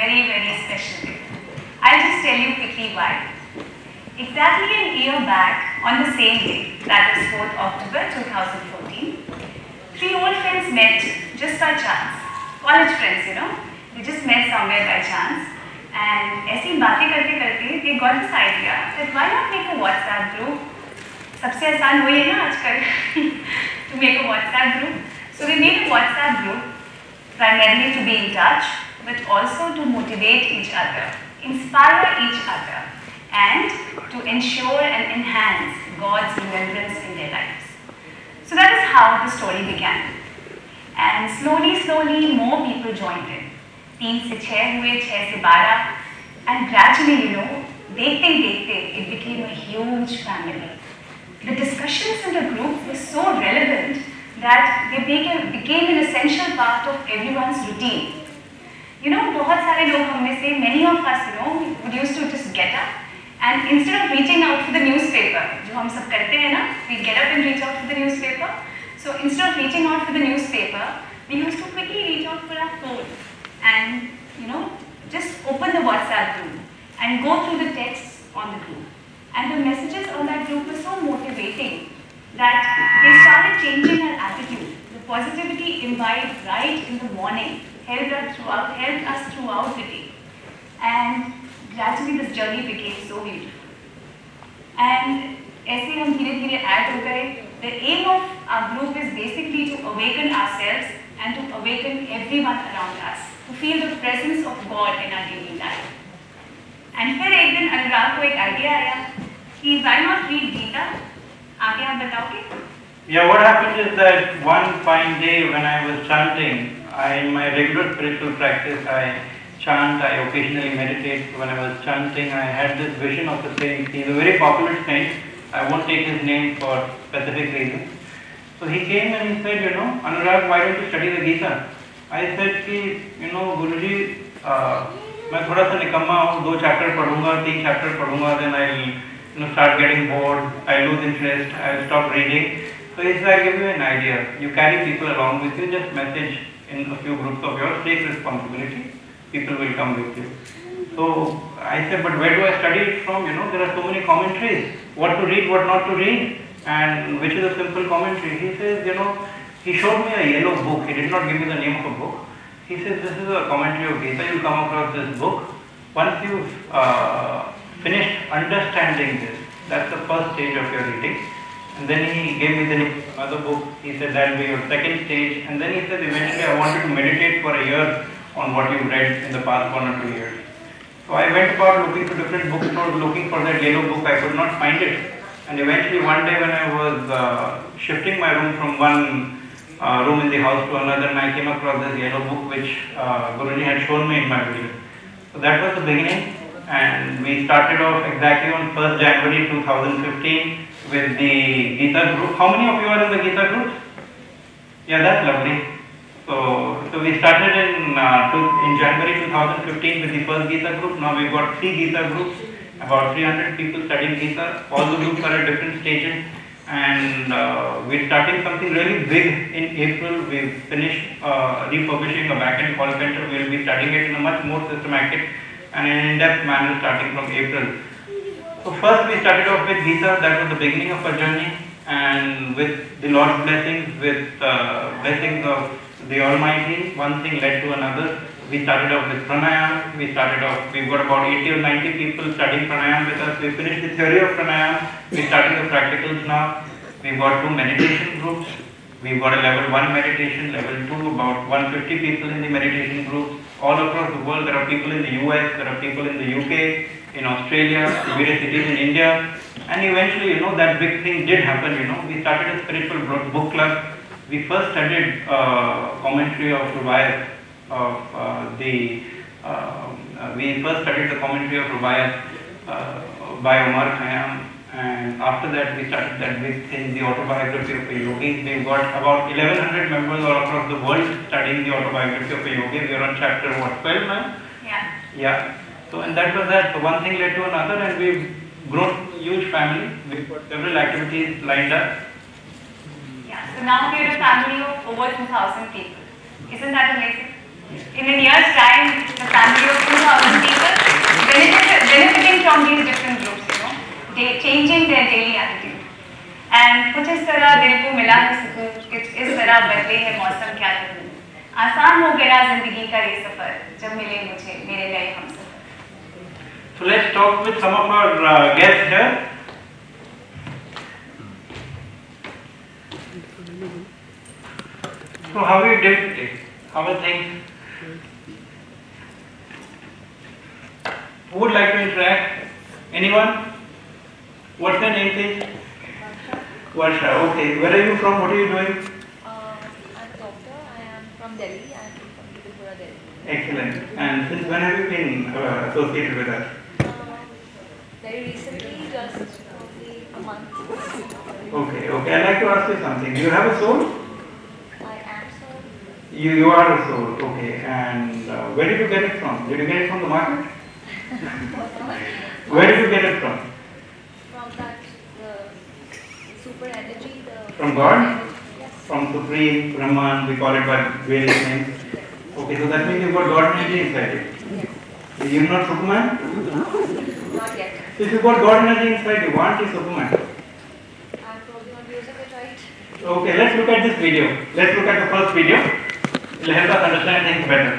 very, very special day. I'll just tell you quickly why. Exactly an year back, on the same day, that is 4th October 2014, three old friends met just by chance. College friends, you know. They just met somewhere by chance. And ऐसी बातें करते करते, they got this idea that why not make a WhatsApp group? सबसे आसान वही है ना आजकल to make a WhatsApp group. So we made a WhatsApp group primarily to be in touch, but also to motivate each other, inspire each other, and to ensure and enhance God's remembrance in their lives. So that is how the story began. And slowly, more people joined in. 3 से 6 हुए, 6 से 12, and gradually, you know, देखते, it became a huge family. The discussions in the group were so relevant that they became an essential part of everyone's routine. You know, बहुत सारे लोग हम में से, many of us, you know, would used to just get up and instead of reaching out for the newspaper, जो हम सब करते हैं ना, we get up and reach out for the newspaper. So instead of reaching out for the newspaper, we used to quickly reach out for our phone and, you know, just open the WhatsApp group and go through the texts on the group. And the messages on that group were so motivating that they started changing our attitude. The positivity imbibed right in the morning helped us throughout the day. And gradually this journey became so beautiful. And ऐसे हम धीरे-धीरे add हो गए. The aim of our group is basically to awaken ourselves and to awaken everyone around us, to feel the presence of God in our daily life. And फिर एक दिन अनुराग को एक idea आया कि why not read Gita? आगे आप बताओगे? Yeah, what happened is that one fine day when I was chanting, in my regular spiritual practice, I chant, I occasionally meditate. So when I was chanting, I had this vision of a saint. He's a very popular saint. I won't take his name for specific reasons. So he came and he said, you know, Anurag, why don't you study the Gita? I said, you know, Guruji, मैं थोड़ा सा निकम्मा हूँ, 2 chapter पढ़ूंगा, 3 chapter पढ़ूंगा, then I'll start getting bored, I lose interest, I'll stop reading. So he said, I'll give you an idea. You carry people along with you, just message in a few groups of yours, take responsibility, people will come with you. So I said, but where do I study it from? You know, there are so many commentaries, what to read, what not to read, and which is a simple commentary. He says, you know, he showed me a yellow book, he did not give me the name of a book. He says, this is a commentary of Gita, you come across this book. Once you've finished understanding this, that's the first stage of your reading. And then he gave me the name of another book. He said that will be your second stage. And then he said eventually I wanted to meditate for a year on what you read in the past 1 or 2 years. So I went about looking for different bookstores, looking for that yellow book. I could not find it. And eventually one day when I was shifting my room from one room in the house to another, and I came across this yellow book which Guruji had shown me in my vision. So that was the beginning. And we started off exactly on 1st January 2015 with the Gita group. How many of you are in the Gita group? Yeah, that's lovely. So we started in January 2015 with the first Gita group. Now we've got 3 Gita groups, about 300 people studying Gita. All the groups are at different stages. And we're starting something really big in April. We've finished refurbishing a back-end call center. We'll be studying it in a much more systematic and an in-depth manner starting from April. So first we started off with Gita. That was the beginning of our journey. And with the Lord's blessings, with blessings of the Almighty, one thing led to another. We started off with pranayam. We've got about 80 or 90 people studying pranayam with us. We finished the theory of pranayam. We're starting the practicals now. We've got 2 meditation groups. We've got a level 1 meditation, level 2, about 150 people in the meditation groups. All across the world, there are people in the US, there are people in the UK, in Australia, in various cities in India. And eventually, you know, that big thing did happen, you know. We started a spiritual book club. We first studied commentary of Rubaiyat we first studied the commentary of Rubaiyat by Omar Khayyam, and after that we started that big thing, the autobiography of a yogi. We've got about 1100 members all across the world studying the autobiography of a yogi. We are on chapter what, 12 now? Yeah. Yeah. So and that was that. So one thing led to another, and we've grown a huge family. We've got several activities lined up. Yeah. So now we're a family of over 2,000 people. Isn't that amazing? In a year's time, the family of 2,000 people benefiting from these different groups, changing their daily attitude. And कुछ इस तरह दिल को मिला है सुकून, कुछ इस तरह बदले है मौसम क्या कहूँ, आसान हो गया जिंदगी का ये सफर जब मिले मुझे मेरे नए Humsafar. So let's talk with some of our guests here. So how are you doing today? How are things? Who would like to interact? Anyone? What's your name, please? Varsha. Okay. Where are you from? What are you doing? I'm a doctor. I am from Delhi. I am from Tripura, Delhi. Excellent. And since when have you been associated with us? Very recently, just probably a month. Okay. Okay. I'd like to ask you something. Do you have a soul? I am soul. You are a soul. Okay. And where did you get it from? Did you get it from the market? Where did you get it from? From that, the super energy, the... From God? Energy, yes. From Supreme, Brahman, we call it by various names. Okay, so that means you've got God energy inside you. Yes. You're not Superman? Not yet. So if you've got God energy inside you, aren't you Superman? I'm probably not using it right. Okay, let's look at this video. Let's look at the first video. It will help us understand things better.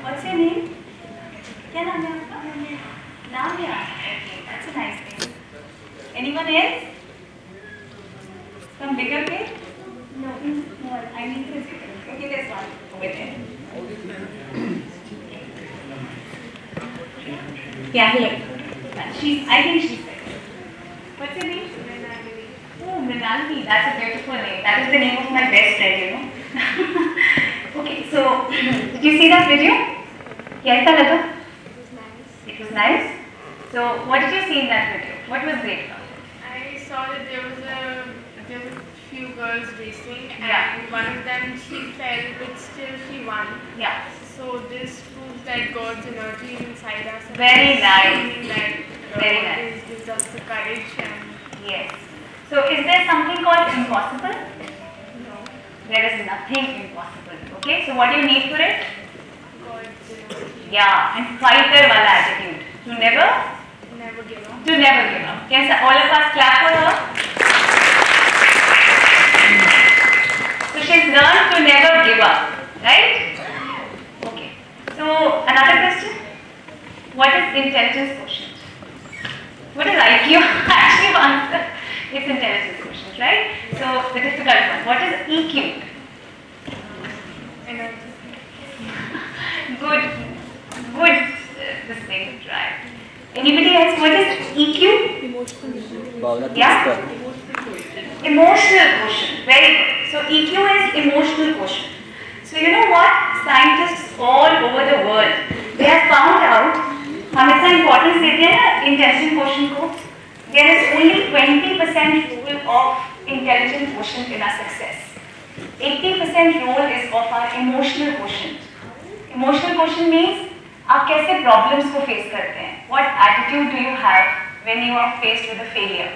What's your name? क्या नाम है आपका? Namya. Okay, that's a nice name. Anyone else? Some bigger kid? No, small. I need this. Okay, there's one over there. Yeah, here. I think she's bigger. What's your name? Mrinalini. Oh, Mrinalini. That's a beautiful name. That is the name of my best friend, you know. Okay, So, did you see that video? Yes, Lata? It was nice. It was nice. So, what did you see in that video? What was great about it? I saw that there were a few girls racing, Yeah. and one of them she fell, but still she won. Yeah. So this proves that God's energy is inside us. And Very nice. meaning that Very nice. this gives us the courage and Yes. So, is there something called impossible? no, There is nothing impossible. Okay. So, what do you need for it? God's energy. Yeah, and fighter wala attitude. To never Never give up. give up. Can all of us clap for her? So she's learned to never give up, right? Okay. So another question. What is intelligence quotient? What is IQ? Actually, you answer. It's intelligence quotient, right? So the difficult one. What is EQ? Energy. Good. This thing to try. Anybody else? What is EQ? Yeah? Emotional quotient. Very good. So EQ is emotional quotient. So you know what? Scientists all over the world, they have found out, हम इतना importance देते हैं ना intelligent quotient को. There is only 20% role of intelligent quotient in our success. 80% role is of our emotional quotient. Emotional quotient means आप कैसे problems को face करते हैं? What attitude do you have when you are faced with a failure?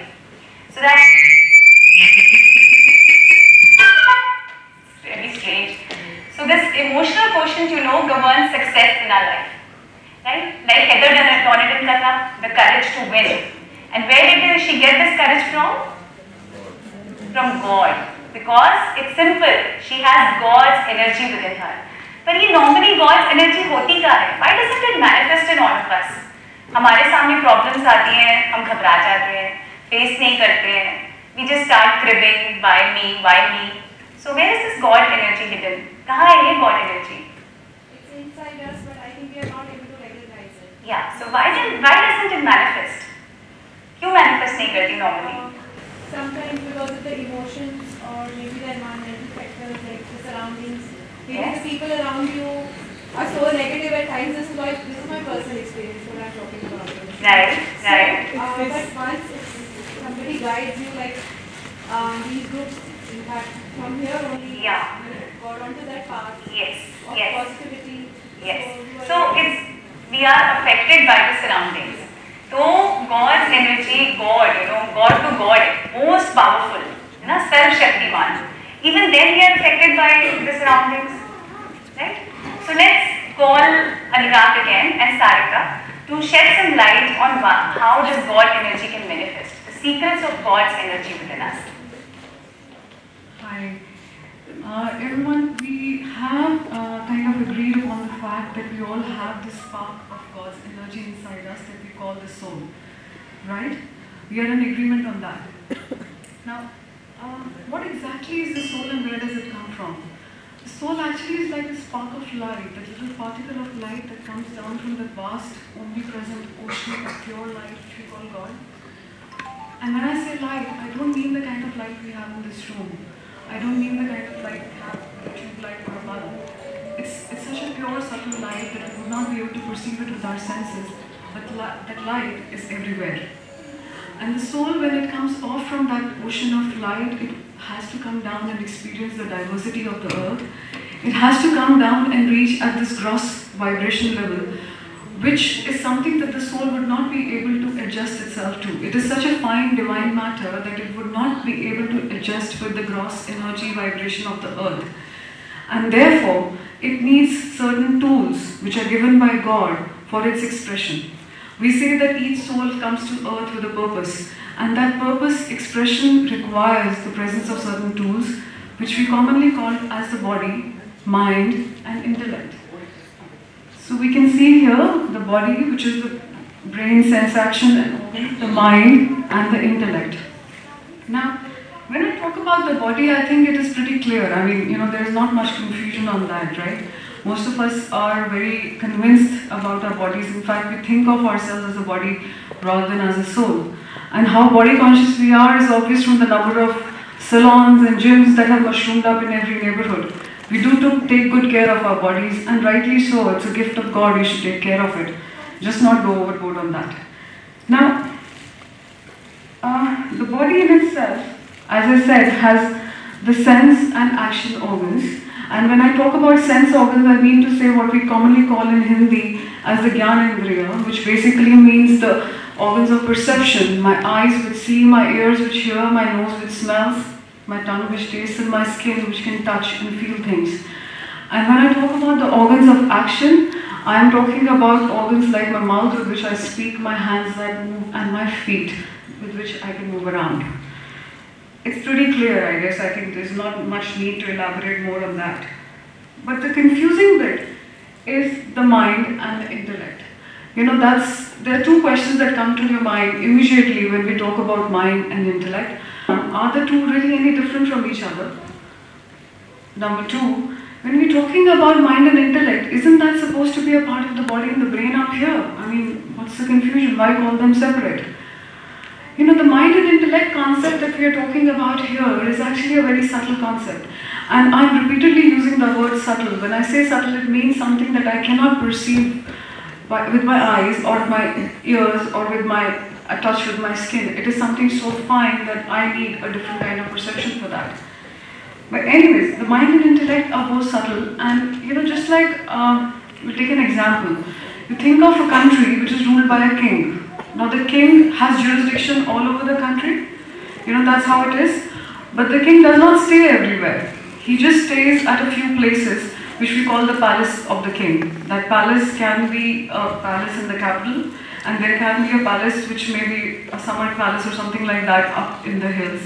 So that's really strange. So this emotional quotient, you know, governs success in our life, right? Like Heather Donaldon ka tha, the courage to win. And where did she get this courage from? From God. Because it's simple. She has God's energy within her. पर ये normally God's energy होती क्या है? Why doesn't it manifest in all of us? हमारे सामने problems आती हैं, हम घबरा जाते हैं, face नहीं करते हैं. We just start cribbing, why me? So where is this God energy hidden? कहाँ है ये God energy? It's inside us, but I think we are not able to recognize it. Yeah. So why doesn't it manifest? क्यों manifest नहीं करती normally? Sometimes because of the emotions or maybe the environmental factors like the surroundings. Maybe Yes. the people around you are so negative at times. This is my personal experience when I'm talking about it. Right. But once somebody guides you, like these groups, in fact, from here only, Yeah. you got onto that path Yes. of Yes. positivity. Yes. you So we are affected by the surroundings. So God's energy, God to God, most powerful, Sarv Shaktiman. Even then we are affected by the surroundings, right? So let's call Anurag again and Sarika to shed some light on how this God energy can manifest, the secrets of God's energy within us. Hi. Everyone, we have kind of agreed upon the fact that we all have this spark of God's energy inside us that we call the soul, right? We are in agreement on that. Now, what exactly is the soul and where does it come from? The soul actually is like a spark of light, that little particle of light that comes down from the vast, omnipresent ocean of pure light which we call God. And when I say light, I don't mean the kind of light we have in this room. I don't mean the kind of light we have, the tube light or a bulb. It's such a pure, subtle light that we would not be able to perceive it with our senses, but that light is everywhere. And the soul, when it comes off from that ocean of light, it has to come down and experience the diversity of the earth. It has to come down and reach at this gross vibration level, which is something that the soul would not be able to adjust itself to. It is such a fine divine matter that it would not be able to adjust with the gross energy vibration of the earth. And therefore, it needs certain tools which are given by God for its expression. We say that each soul comes to earth with a purpose, and that purpose expression requires the presence of certain tools which we commonly call as the body, mind and intellect. So we can see here the body, which is the brain, sense, action, and organ, the mind and the intellect. Now, when I talk about the body, I think it is pretty clear. I mean, there is not much confusion on that, right? Most of us are very convinced about our bodies. In fact, we think of ourselves as a body rather than as a soul. And how body conscious we are is obvious from the number of salons and gyms that have mushroomed up in every neighborhood. We do take good care of our bodies, and rightly so. It's a gift of God. We should take care of it. Just not go overboard on that. Now, the body in itself, as I said, has the sense and action organs. And when I talk about sense organs, I mean to say what we commonly call in Hindi as the Gyanendriya, which basically means the organs of perception. My eyes which see, my ears which hear, my nose which smells, my tongue which tastes, and my skin which can touch and feel things. And when I talk about the organs of action, I am talking about organs like my mouth with which I speak, my hands that move, and my feet with which I can move around. It's pretty clear, I guess. I think there's not much need to elaborate more on that. But the confusing bit is the mind and the intellect. There are two questions that come to your mind immediately when we talk about mind and intellect. Are the two really any different from each other? Number two, when we're talking about mind and intellect, isn't that supposed to be a part of the body and the brain up here? I mean, what's the confusion? Why call them separate? The mind and intellect concept that we are talking about here is actually a very subtle concept. And I'm repeatedly using the word subtle. When I say subtle, it means something that I cannot perceive with my eyes or my ears or with my touch with my skin. It is something so fine that I need a different kind of perception for that. But anyways, the mind and intellect are both subtle. And just like, we'll take an example. You think of a country which is ruled by a king. Now the king has jurisdiction all over the country. That's how it is. But the king does not stay everywhere. He just stays at a few places which we call the palace of the king. That palace can be a palace in the capital, and there can be a palace which may be a summer palace or something like that up in the hills.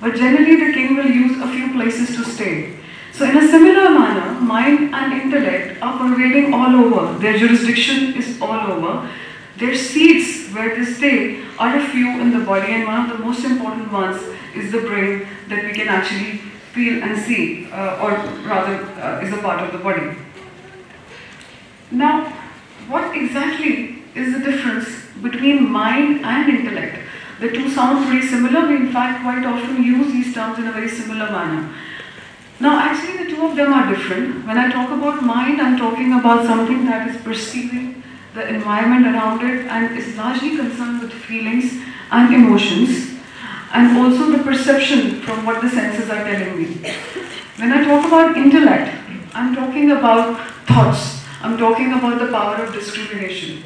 But generally the king will use a few places to stay. So in a similar manner, mind and intellect are pervading all over. Their jurisdiction is all over. Their seats where they stay are a few in the body, and one of the most important ones is the brain that we can actually feel and see, or rather is a part of the body. Now, what exactly is the difference between mind and intellect? The two sound pretty similar. We in fact quite often use these terms in a very similar manner. Now actually the two of them are different. When I talk about mind, I'm talking about something that is perceiving the environment around it and is largely concerned with feelings and emotions, and also the perception from what the senses are telling me. When I talk about intellect, I'm talking about thoughts. I'm talking about the power of discrimination.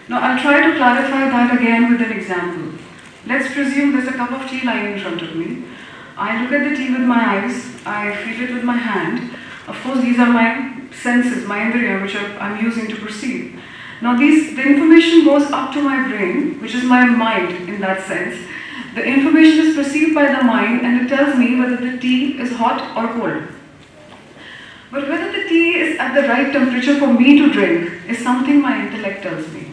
Now I'll try to clarify that again with an example. Let's presume there's a cup of tea lying in front of me. I look at the tea with my eyes, I feel it with my hand. Of course, these are my senses, my indriya, which I'm using to perceive. Now the information goes up to my brain, which is my mind in that sense. The information is perceived by the mind and it tells me whether the tea is hot or cold. But whether the tea is at the right temperature for me to drink is something my intellect tells me.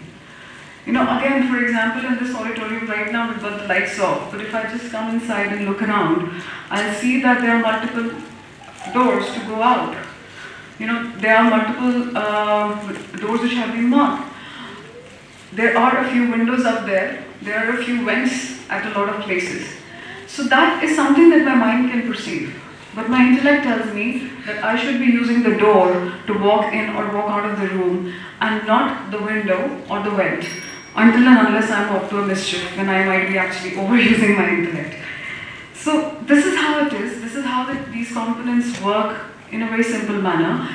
Again, for example, in this auditorium right now we've got the lights off, but if I just come inside and look around, I'll see that there are multiple doors to go out. There are multiple doors which have been marked. There are a few windows up there. There are a few vents at a lot of places. So that is something that my mind can perceive. But my intellect tells me that I should be using the door to walk in or walk out of the room and not the window or the vent, until and unless I'm up to a mischief, then I might be actually overusing my intellect. So this is how it is. This is how these components work in a very simple manner.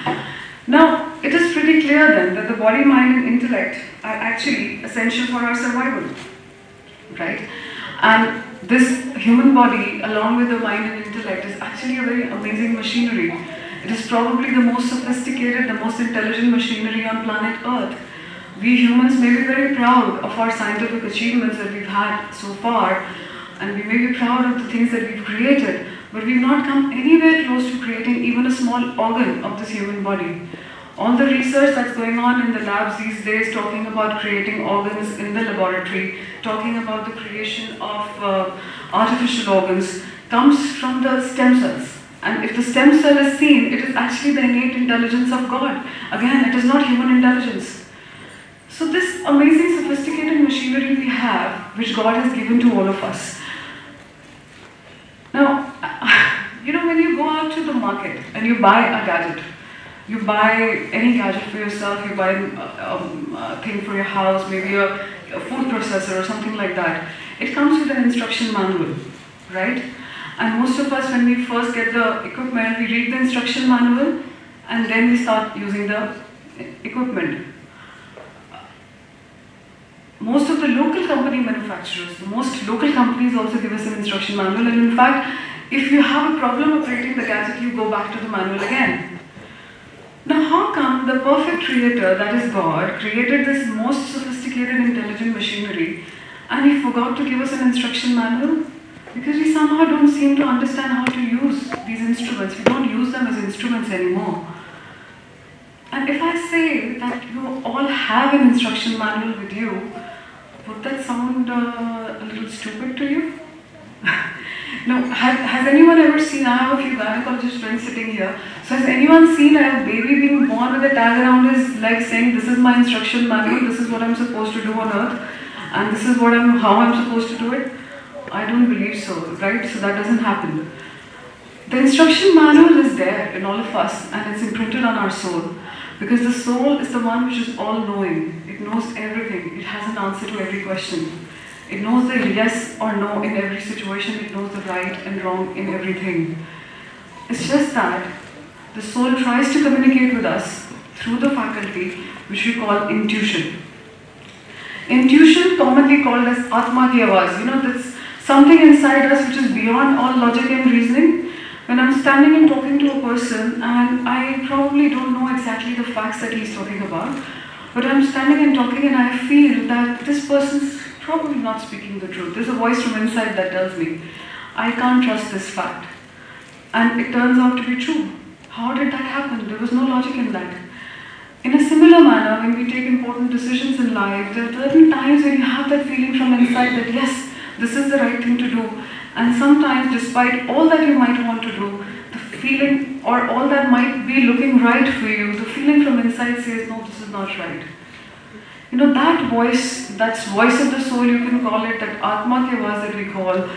Now, it is pretty clear then that the body, mind and intellect are actually essential for our survival, right? And this human body, along with the mind and intellect, is actually a very amazing machinery. It is probably the most sophisticated, the most intelligent machinery on planet Earth. We humans may be very proud of our scientific achievements that we've had so far, and we may be proud of the things that we've created, but we've not come anywhere close to creating even a small organ of this human body. All the research that's going on in the labs these days, talking about creating organs in the laboratory, talking about the creation of artificial organs, comes from the stem cells. And if the stem cell is seen, it is actually the innate intelligence of God. Again, it is not human intelligence. So this amazing sophisticated machinery we have, which God has given to all of us. Now, when you go out to the market and you buy a gadget. You buy any gadget for yourself, you buy a thing for your house, maybe a food processor or something like that. It comes with an instruction manual, right? And most of us, when we first get the equipment, we read the instruction manual and then we start using the equipment. Most of the local company manufacturers, most local companies also give us an instruction manual, and in fact, if you have a problem operating the gadget, you go back to the manual again. Now, how come the perfect creator, that is God, created this most sophisticated, intelligent machinery, and he forgot to give us an instruction manual? Because we somehow don't seem to understand how to use these instruments. We don't use them as instruments anymore. And if I say that you all have an instruction manual with you, would that sound a little stupid to you? No, has anyone ever seen, I have a few gynecologist friends sitting here, so has anyone seen a baby being born with a tag around his leg saying, this is my instruction manual, this is what I'm supposed to do on earth, and this is how I'm supposed to do it? I don't believe so, right? So that doesn't happen. The instruction manual is there in all of us, and it's imprinted on our soul. Because the soul is the one which is all-knowing. It knows everything. It has an answer to every question. It knows the yes or no in every situation. It knows the right and wrong in everything. It's just that the soul tries to communicate with us through the faculty which we call intuition. Intuition, commonly called as Atma ki Awaaz. That's something inside us which is beyond all logic and reasoning. When I'm standing and talking to a person and I probably don't know exactly the facts that he's talking about, but I'm standing and talking and I feel that this person's probably not speaking the truth. There's a voice from inside that tells me, I can't trust this fact. And it turns out to be true. How did that happen? There was no logic in that. In a similar manner, when we take important decisions in life, there are certain times when you have that feeling from inside that yes, this is the right thing to do. And sometimes, despite all that you might want to do, the feeling or all that might be looking right for you, the feeling from inside says, no, this is not right. That voice, that's voice of the soul, you can call it, that Atma ki Awaaz that we call,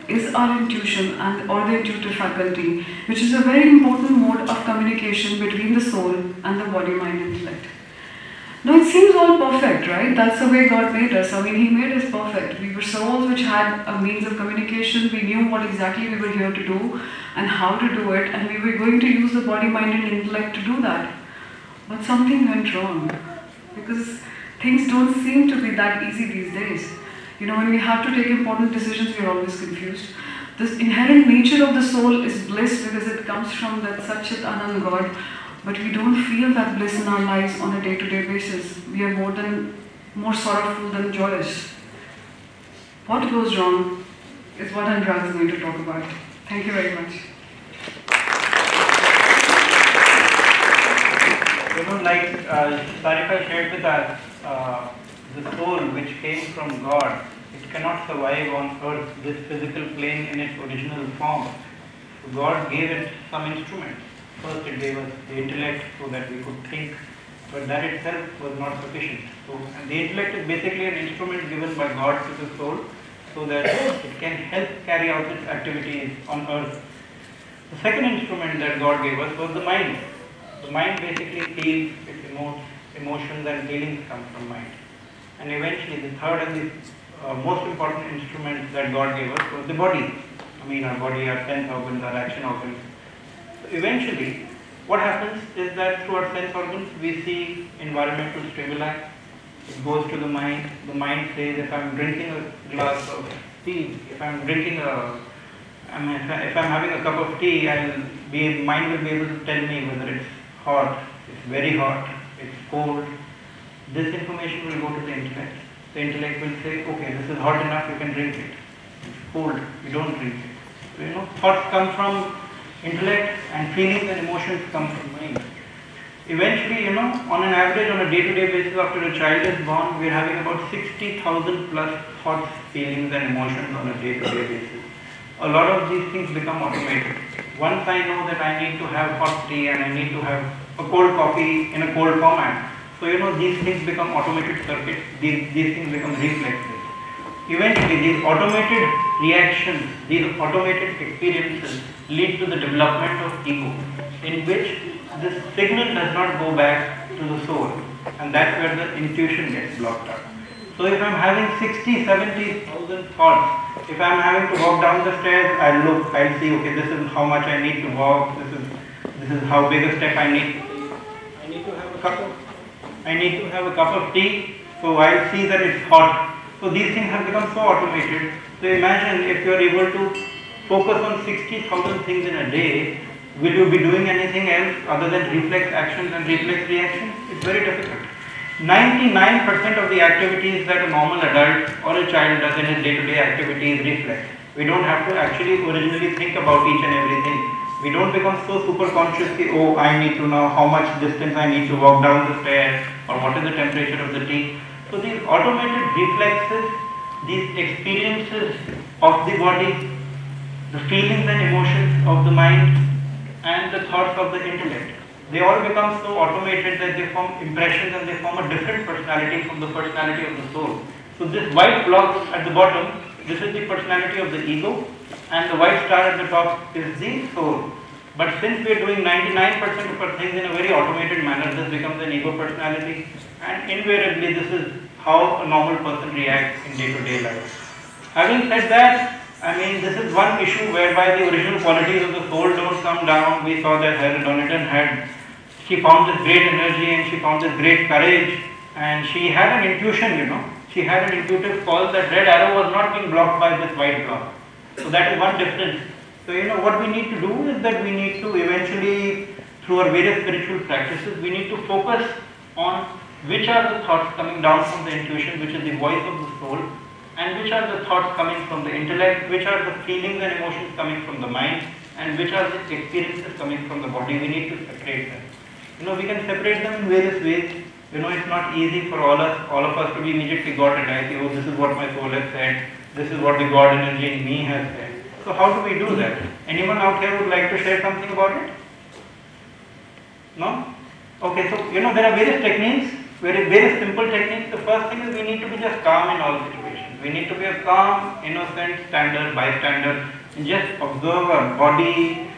is our intuition or the intuitive faculty, which is a very important mode of communication between the soul and the body, mind, intellect. Now it seems all perfect, right? That's the way God made us. He made us perfect. We were souls which had a means of communication. We knew what exactly we were here to do and how to do it, and we were going to use the body, mind, and intellect to do that. But something went wrong, because things don't seem to be that easy these days. When we have to take important decisions, we are always confused. This inherent nature of the soul is bliss because it comes from that Satchit Anand God. But we don't feel that bliss in our lives on a day-to-day basis. We are more sorrowful than joyous. What goes wrong is what Addres is going to talk about. Thank you very much. Like Sarika shared with us, the soul which came from God, it cannot survive on earth, this physical plane in its original form. So God gave it some instruments. First it gave us the intellect so that we could think, but that itself was not sufficient. So the intellect is basically an instrument given by God to the soul so that it can help carry out its activities on earth. The second instrument that God gave us was the mind. The mind basically feels, its emotions and feelings come from mind. And eventually the third and the most important instrument that God gave us was the body. Our body, our sense organs, our action organs. Eventually, what happens is that through our sense organs, we see environmental stimuli. It goes to the mind. The mind says, if I'm drinking a glass of tea, if I'm having a cup of tea, mind will be able to tell me whether it's hot, it's very hot, it's cold. This information will go to the intellect. The intellect will say, okay, this is hot enough, you can drink it. It's cold, you don't drink it. So, thoughts come from intellect and feelings and emotions come from mind. Eventually, on an average, on a day-to-day basis after a child is born, we are having about 60,000 plus thoughts, feelings and emotions on a day-to-day basis. A lot of these things become automated. Once I know that I need to have hot tea and I need to have a cold coffee in a cold format, so these things become automated circuits, these things become reflexes. Eventually, these automated reactions, these automated experiences lead to the development of ego. in which this signal does not go back to the soul, and that's where the intuition gets blocked up. So if I'm having 60, 70,000 thoughts, if I'm having to walk down the stairs, I'll look, I'll see, okay, this is how much I need to walk, this is how big a step I need to take. I need to have a cup of tea, so I'll see that it's hot. So these things have become so automated. So imagine if you are able to focus on 60,000 things in a day, will you be doing anything else other than reflex actions and reflex reactions? It's very difficult. 99% of the activities that a normal adult or a child does in his day-to-day activities reflex. We don't have to actually originally think about each and everything. We don't become so super conscious that, oh, I need to know how much distance I need to walk down the stairs or what is the temperature of the tea. So these automated reflexes, these experiences of the body, the feelings and emotions of the mind and the thoughts of the intellect, they all become so automated that they form impressions and they form a different personality from the personality of the soul. So this white block at the bottom, this is the personality of the ego, and the white star at the top is the soul. But since we are doing 99% of our things in a very automated manner, this becomes an ego personality, and invariably this is how a normal person reacts in day-to-day life. Having said that, I mean, this is one issue whereby the original qualities of the soul don't come down. We saw that she found this great energy and she found this great courage, and she had an intuition, she had an intuitive call that red arrow was not being blocked by this white block. So that is one difference. So what we need to do is that we need to eventually, through our various spiritual practices, we need to focus on which are the thoughts coming down from the intuition, which is the voice of the soul, and which are the thoughts coming from the intellect, which are the feelings and emotions coming from the mind, and which are the experiences coming from the body. We need to separate them. We can separate them in various ways. It's not easy for all of us to be immediately God and I say, oh, this is what my soul has said, this is what the God energy in me has said. So how do we do that? Anyone out here would like to share something about it? No? Okay, so there are various techniques, very simple techniques. The first thing is we need to be just calm in all situations. We need to be a calm, innocent bystander, and just observe our body,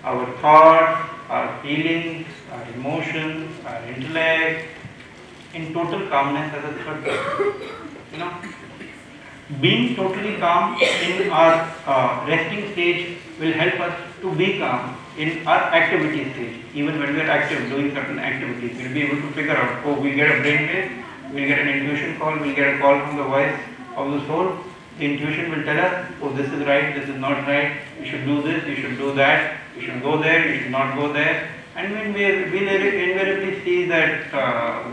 our thoughts, our feelings, our emotions, our intellect, in total calmness as a third person. Being totally calm in our resting stage will help us to be calm in our activity stage. Even when we are active, doing certain activities, we'll be able to figure out, oh, we get a brain wave, we'll get an intuition call, we'll get a call from the voice of the soul. The intuition will tell us, oh, this is right, this is not right, you should do this, you should do that, you should go there, you should not go there. And when we'll invariably see that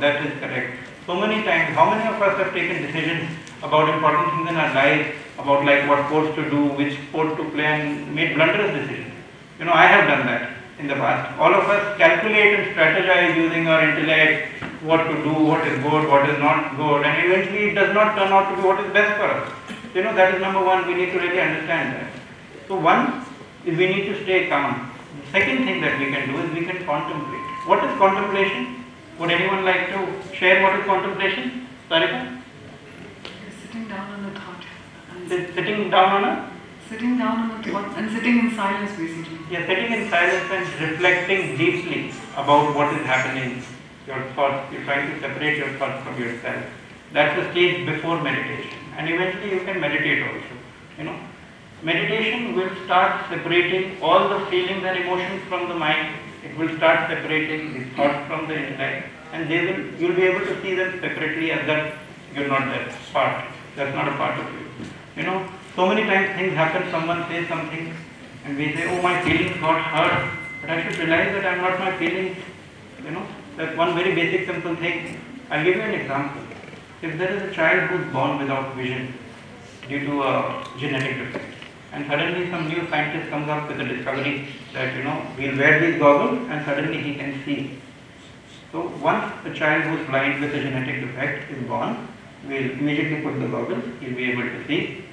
that is correct. So many times, how many of us have taken decisions about important things in our life, about like what course to do, which sport to play, and made blunderous decisions. I have done that in the past. All of us calculate and strategize using our intellect, what to do, what is good, what is not good, and eventually it does not turn out to be what is best for us. That is number one. We need to really understand that. So one is we need to stay calm. The second thing that we can do is we can contemplate. What is contemplation? Would anyone like to share what is contemplation? Sarika? Sitting down on a thought. Sitting down on a? Sitting down on a thought and sitting in silence basically. Yeah, sitting in silence and reflecting deeply about what is happening. Your thoughts, you're trying to separate your thoughts from yourself. That's the stage before meditation. And eventually you can meditate also. Meditation will start separating all the feelings and emotions from the mind. It will start separating the thoughts from the intellect, and you'll be able to see them separately as that you're not that part. That's not a part of you. So many times things happen, someone says something, and we say, oh, my feelings got hurt, but I should realize that I'm not my feelings. That's one very basic simple thing. I'll give you an example. If there is a child who's born without vision due to a genetic defect, and suddenly some new scientist comes up with a discovery that we'll wear these goggles and suddenly he can see. So once a child who's blind with a genetic defect is born, we'll immediately put the goggles, he'll be able to see.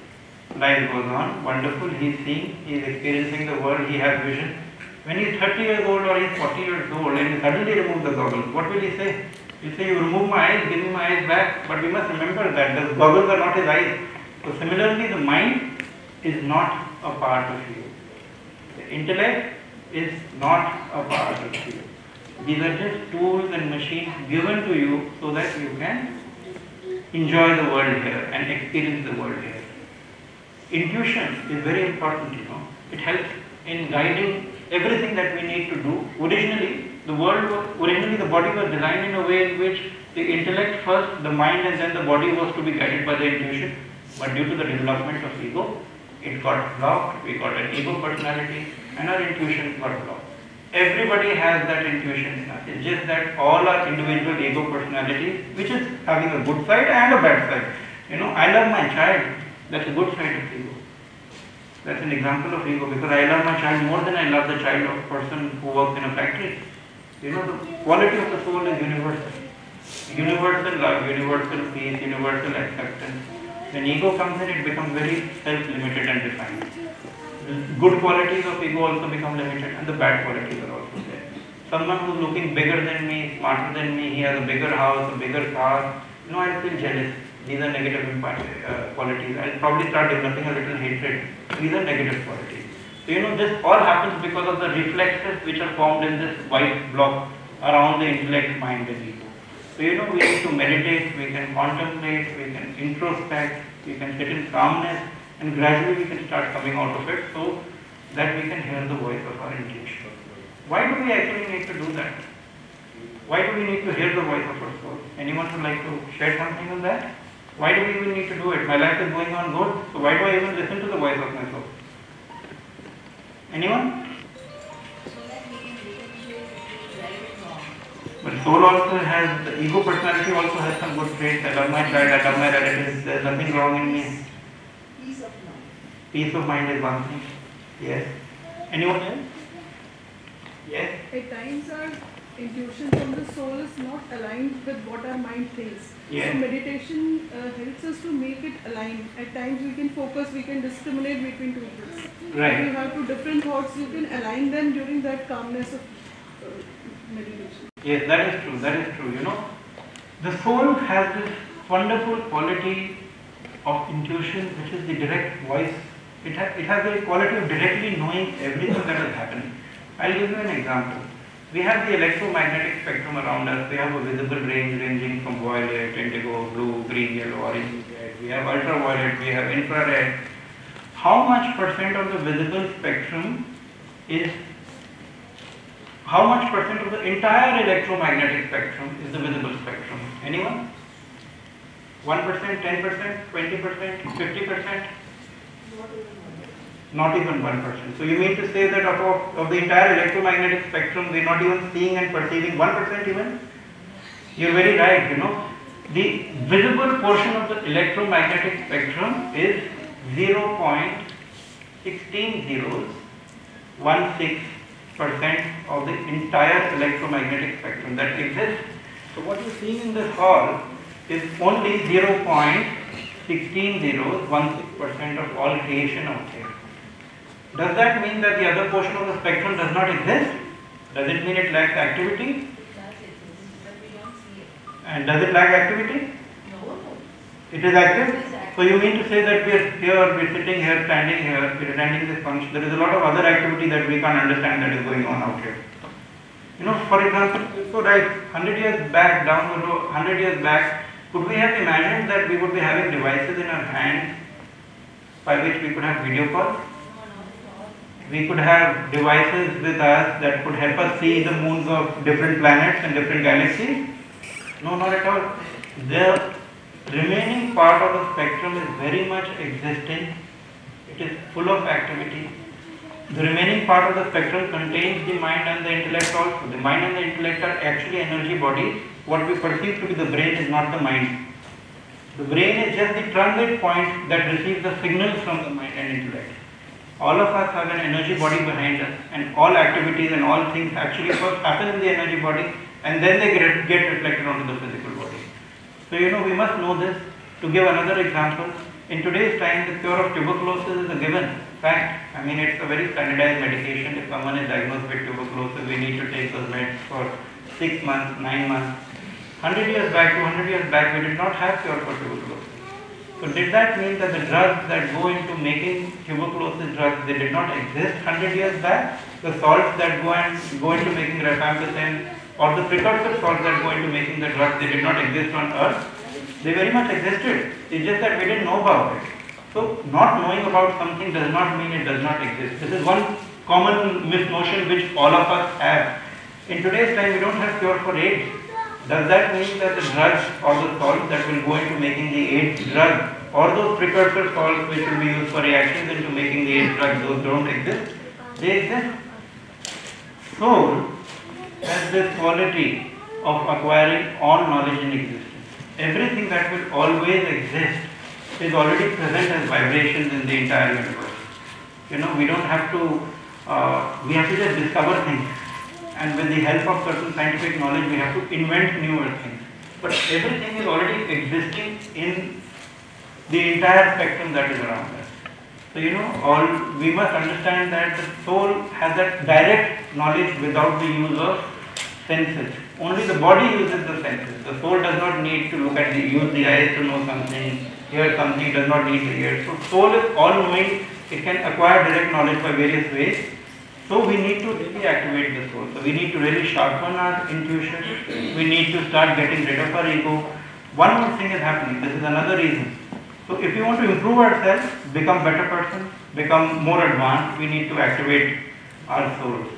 Life goes on, wonderful, he's seeing, he's experiencing the world, he has vision. When he's 30 years old or he's 40 years old and he suddenly removes the goggles, what will he say? He'll say, you remove my eyes, give me my eyes back. But we must remember that the goggles are not his eyes. So similarly, the mind is not a part of you. The intellect is not a part of you. These are just tools and machines given to you so that you can enjoy the world here and experience the world here. Intuition is very important, It helps in guiding everything that we need to do. Originally, the body was designed in a way in which the intellect first, the mind, and then the body was to be guided by the intuition. But due to the development of ego, it got blocked. We got an ego personality, and our intuition got blocked. Everybody has that intuition in us. It's just that all our individual ego personalities, which is having a good side and a bad side. I love my child. That's a good side of ego. That's an example of ego, because I love my child more than I love the child of a person who works in a factory. The quality of the soul is universal. Universal love, universal peace, universal acceptance. When ego comes in, it becomes very self-limited and defined. Good qualities of ego also become limited, and the bad qualities are also there. Someone who's looking bigger than me, smarter than me, he has a bigger house, a bigger car, I feel jealous. These are negative qualities. I'll probably start developing a little hatred. These are negative qualities. So this all happens because of the reflexes which are formed in this white block around the intellect, mind and ego. So we need to meditate, we can contemplate, we can introspect, we can sit in calmness, and gradually we can start coming out of it so that we can hear the voice of our intuition. Why do we actually need to do that? Why do we need to hear the voice of our soul? Anyone would like to share something on that? Why do we even need to do it? My life is going on good, so why do I even listen to the voice of my soul? Anyone? But soul also has, the ego personality also has some good traits. I love my child, I love my relatives, there's nothing wrong in me. Peace of mind. Peace of mind is one thing. Yes. Anyone else? Yes. At times our intuition from the soul is not aligned with what our mind thinks. Yes. So meditation helps us to make it align. At times we can focus, we can discriminate between two things. Right. If you have two different thoughts, you can align them during that calmness of meditation. Yes, that is true. That is true. The soul has this wonderful quality of intuition, which is the direct voice. It has the quality of directly knowing everything that is happening. I'll give you an example. We have the electromagnetic spectrum around us. We have a visible range ranging from violet, indigo, blue, green, yellow, orange, red. We have ultraviolet, we have infrared. How much percent of the visible spectrum is, how much percent of the entire electromagnetic spectrum is the visible spectrum? Anyone? 1%, 10%, 20%, 50%? Not even 1%. So you mean to say that of the entire electromagnetic spectrum, we are not even seeing and perceiving 1% even? You're very right, The visible portion of the electromagnetic spectrum is 0.16% of the entire electromagnetic spectrum that exists. So what you're seeing in this hall is only 0.16% of all creation out there. Does that mean that the other portion of the spectrum does not exist? Does it mean it lacks activity? It does exist, but we don't see it. And does it lack activity? No. It is active? It is active. So you mean to say that we're sitting here, standing here, we're attending this function. There is a lot of other activity that we can't understand that is going on out here. For example, so right, 100 years back, down the road, 100 years back, could we have imagined that we would be having devices in our hands by which we could have video calls? We could have devices with us that could help us see the moons of different planets and different galaxies? No, not at all. The remaining part of the spectrum is very much existing. It is full of activity. The remaining part of the spectrum contains the mind and the intellect also. The mind and the intellect are actually energy bodies. What we perceive to be the brain is not the mind. The brain is just the transit point that receives the signals from the mind and intellect. All of us have an energy body behind us, and all activities and all things actually first happen in the energy body, and then they get reflected onto the physical body. So we must know this. To give another example, in today's time the cure of tuberculosis is a given fact. I mean, it's a very standardized medication. If someone is diagnosed with tuberculosis, we need to take those meds for 6 months, 9 months. 100 years back, 200 years back, we did not have cure for tuberculosis. So did that mean that the drugs that go into making tuberculosis drugs, they did not exist 100 years back? The salts that go into making rifampicin, or the precursor salts that go into making the drug, they did not exist on earth. They very much existed. It's just that we didn't know about it. So not knowing about something does not mean it does not exist. This is one common misnotion which all of us have. In today's time, we don't have cure for AIDS. Does that mean that the drugs or the salts that will go into making the AIDS drug, or those precursor salts which will be used for reactions into making the AIDS drug, those don't exist? They exist. Soul has this quality of acquiring all knowledge in existence. Everything that will always exist is already present as vibrations in the entire universe. We don't have to, we have to just discover things. And with the help of certain scientific knowledge, we have to invent newer things. But everything is already existing in the entire spectrum that is around us. So, we must understand that the soul has that direct knowledge without the use of senses. Only the body uses the senses. The soul does not need to use the eyes to know something, hear something, it does not need the ears. So soul is all-knowing, it can acquire direct knowledge by various ways. So we need to really activate the soul. So we need to really sharpen our intuition. We need to start getting rid of our ego. One more thing is happening. This is another reason. So if we want to improve ourselves, become better person, become more advanced, we need to activate our souls.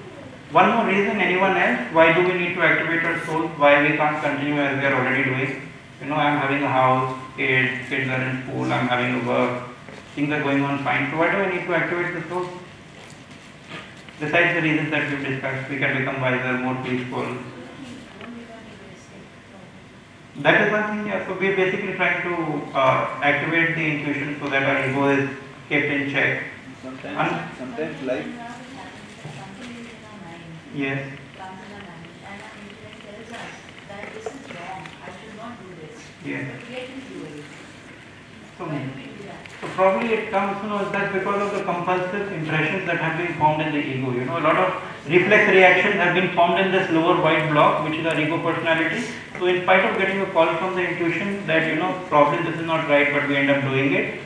One more reason, anyone else? Why do we need to activate our soul? Why we can't continue as we are already doing? I'm having a house, kids are in school, I'm having a work, things are going on fine. So why do I need to activate the soul? Besides the reasons that we've discussed, we can become wiser, more peaceful. That is one thing, yeah. So we're basically trying to activate the intuition so that our ego is kept in check. Sometimes life. Yes. Yes. So probably it comes, that because of the compulsive impressions that have been formed in the ego. A lot of reflex reactions have been formed in this lower white block, which is our ego personality. So in spite of getting a call from the intuition that, probably this is not right, but we end up doing it.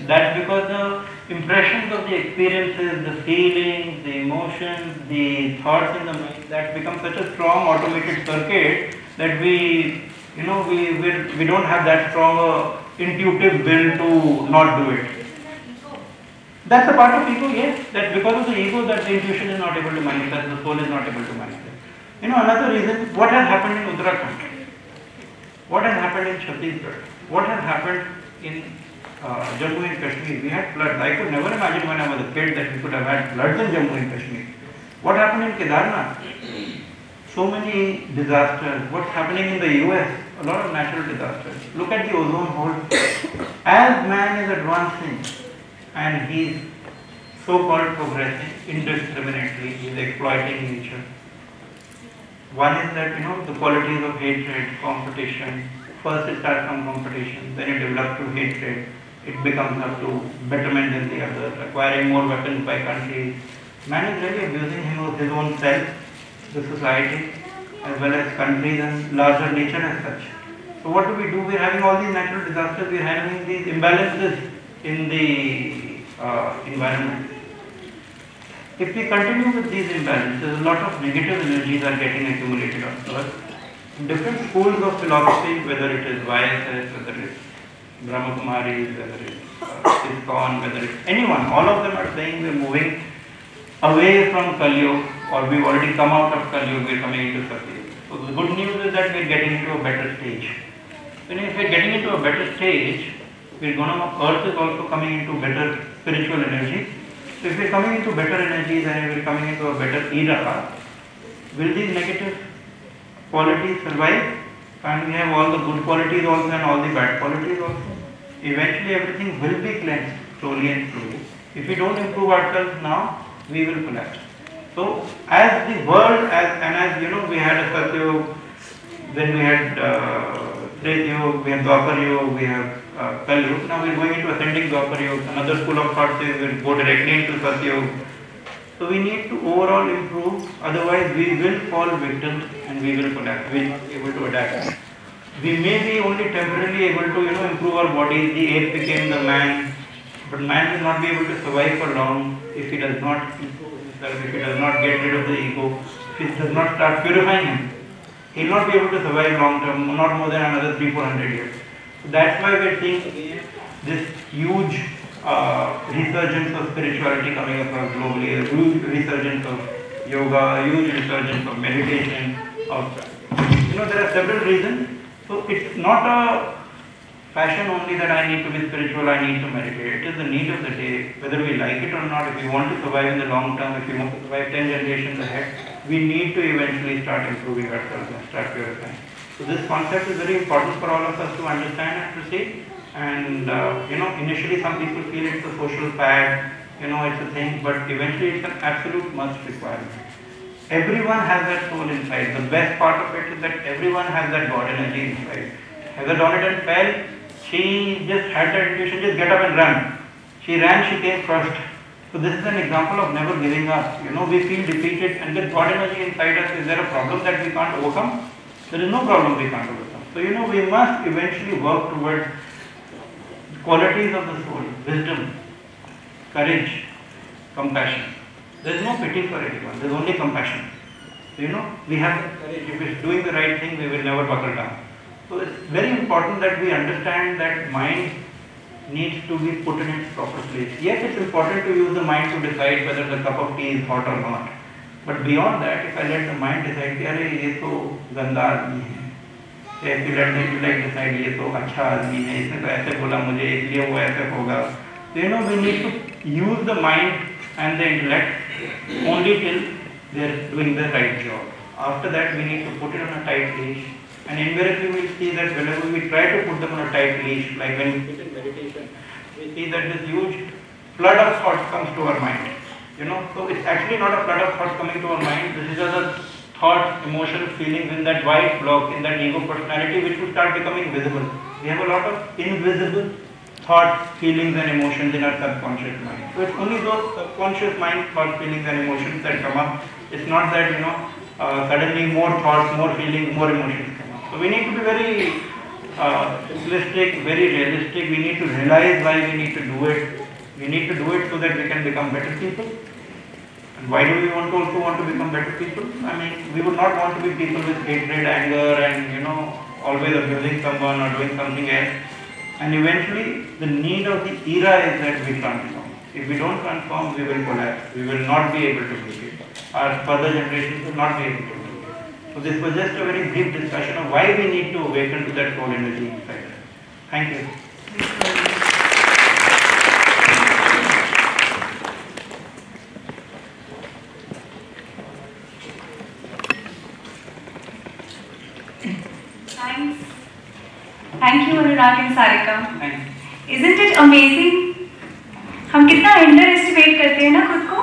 That's because the impressions of the experiences, the feelings, the emotions, the thoughts in the mind, that become such a strong automated circuit that we don't have that strong intuitive will to not do it. That's a part of ego, yes. That's because of the ego that the intuition is not able to manifest, the soul is not able to manifest. Another reason, what has happened in Uttarakhand? What has happened in Chhattisgarh? What has happened in Jammu and Kashmir? We had floods. I could never imagine when I was a kid that we could have had floods in Jammu and Kashmir. What happened in Kedarnath? So many disasters. What's happening in the US? A lot of natural disasters. Look at the ozone hole. As man is advancing and he's so-called progressing indiscriminately, he's exploiting nature. One is that, the qualities of hatred, competition. First it starts from competition, then it develops to hatred. It becomes up to betterment than the others, acquiring more weapons by countries. Man is really abusing his own self, the society, as well as countries and larger nature as such. So what do? We're having all these natural disasters, we're having these imbalances in the environment. If we continue with these imbalances, a lot of negative energies are getting accumulated on Earth. Different schools of philosophy, whether it is YSS, whether it's Brahma Kumaris, whether it's ISKCON, whether it's anyone, all of them are saying we're moving away from Kali Yuga, or we've already come out of Kali Yuga, we're coming into Satya Yuga. So the good news is that we're getting into a better stage. If we're getting into a better stage, Earth is also coming into better spiritual energy. So if we're coming into better energies and we're coming into a better era, will these negative qualities survive? And we have all the good qualities also and all the bad qualities also. Eventually everything will be cleansed slowly and slowly. If we don't improve ourselves now, we will collapse. So as the world, as we had a Satya Yuga, then we had Treta Yuga, we have Dwapar Yuga, we have Kali Yuga. Now we are going into ascending Dwapar Yuga. Another school of thought says we will go directly into Satya Yuga. So we need to overall improve, otherwise we will fall victim and we will collapse. We will not be able to adapt. We may be only temporarily able to improve our bodies. The ape became the man, but man will not be able to survive for long if he does not improve his that if he does not get rid of the ego, if he does not start purifying him, he will not be able to survive long term, not more than another 300-400 years. So that's why we're seeing again this huge resurgence of spirituality coming across globally, a huge resurgence of yoga, a huge resurgence of meditation, there are several reasons. So it's not a fashion only that I need to be spiritual, I need to meditate. It is the need of the day, whether we like it or not. If we want to survive in the long term, if we want to survive 10 generations ahead, we need to eventually start improving ourselves and start purifying. So this concept is very important for all of us to understand and to see. And initially some people feel it's a social fad, it's a thing, but eventually it's an absolute must requirement. Everyone has that soul inside. The best part of it is that everyone has that God energy inside. Heather Donaton fell, she just had that intuition, just get up and run. She ran, she came first. So this is an example of never giving up. We feel defeated, and with God energy inside us, is there a problem that we can't overcome? There is no problem we can't overcome. So we must eventually work towards qualities of the soul: wisdom, courage, compassion. There is no pity for anyone, there is only compassion. So, we have that courage. If we're doing the right thing, we will never buckle down. So it's very important that we understand that mind needs to be put in its proper place. Yes, it's important to use the mind to decide whether the cup of tea is hot or not. But beyond that, if I let the mind decide, ये तो गंदा आदमी है, if you let the intellect decide, ये तो अच्छा आदमी है, इसने तो ऐसे बोला मुझे, इसलिए वो ऐसे होगा. So we need to use the mind and the intellect only till they are doing the right job. After that, we need to put it on a tight leash. And invariably we will see that whenever we try to put them on a tight leash, like when we sit in meditation, we see that this huge flood of thoughts comes to our mind. So it's actually not a flood of thoughts coming to our mind. This is just a thoughts, emotions, feelings in that white block, in that ego personality, which will start becoming visible. We have a lot of invisible thoughts, feelings and emotions in our subconscious mind. So it's only those subconscious mind thoughts, feelings and emotions that come up. It's not that, suddenly more thoughts, more feelings, more emotions come up. So we need to be very simplistic, very realistic. We need to realize why we need to do it. We need to do it so that we can become better people. And why do we also want to become better people? We would not want to be people with hatred, anger and, always abusing someone or doing something else. And eventually, the need of the era is that we transform. If we don't transform, we will collapse. We will not be able to make it. Our further generations will not be able to make it. So this was just a very brief discussion of why we need to awaken to that soul energy inside us. Thank you. Thanks. Thank you, Anurag and Sarika. Thanks. Isn't it amazing? हम कितना underestimate करते हैं ना खुद को?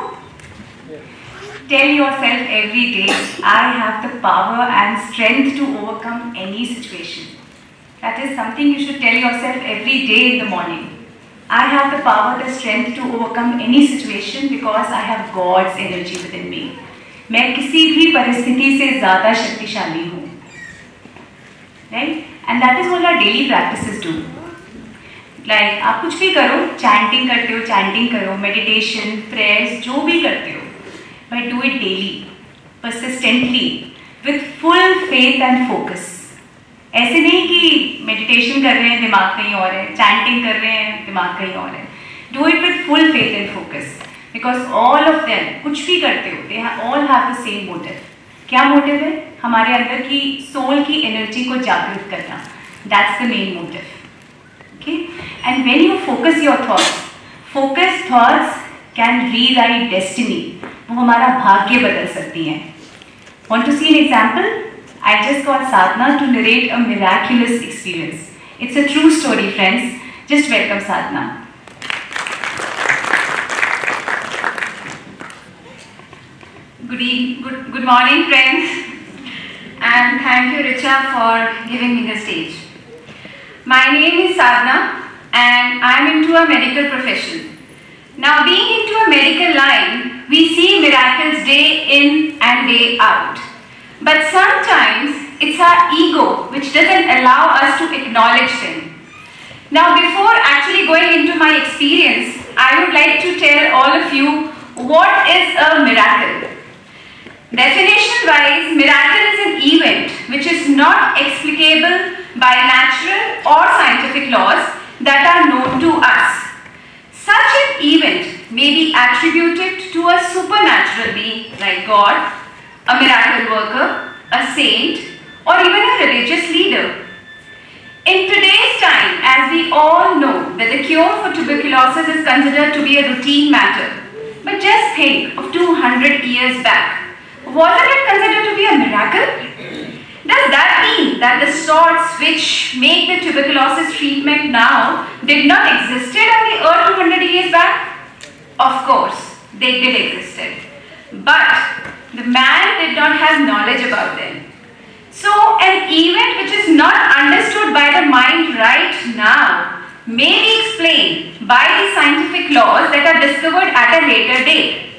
Tell yourself every day, I have the power and strength to overcome any situation. That is something you should tell yourself every day in the morning. I have the power, the strength to overcome any situation because I have God's energy within me. मैं किसी भी परिस्थिति से ज़्यादा शक्तिशाली हूँ. Right? And that is what our daily practices do. Like आप कुछ भी करो, chanting करते हो, chanting करो, meditation, prayers, जो भी करते हो, but do it daily, persistently, with full faith and focus. ऐसे नहीं कि meditation कर रहे हैं दिमाग कहीं और है, chanting कर रहे हैं दिमाग कहीं और है. Do it with full faith and focus, because all of them, कुछ भी करते हो, they all have the same motive. क्या मोटिव है? हमारे अंदर की सोल की एनर्जी को जागृत करना. That's the main motive. Okay? And when you focus your thoughts, focused thoughts can rewrite destiny. वो हमारा भाग्य बदल सकती हैं. Want to see an example? I just got Sadhna to narrate a miraculous experience. It's a true story, friends. Just welcome Sadhna. Good morning, friends, and thank you, Richa, for giving me the stage. My name is Sadhna, and I am into a medical profession. Now, being into a medical line, we see miracles day in and day out. But sometimes it's our ego which doesn't allow us to acknowledge them. Now, before actually going into my experience, I would like to tell all of you what is a miracle? Definition-wise, miracle is an event which is not explicable by natural or scientific laws that are known to us. Such an event may be attributed to a supernatural being like God, a miracle worker, a saint, or even a religious leader. In today's time, as we all know that the cure for tuberculosis is considered to be a routine matter, but just think of 200 years back. Wasn't it considered to be a miracle? Does that mean that the sorts which make the tuberculosis treatment now did not existed on the earth 200 years back? Of course, they did existed. But the man did not have knowledge about them. So an event which is not understood by the mind right now may be explained by the scientific laws that are discovered at a later date.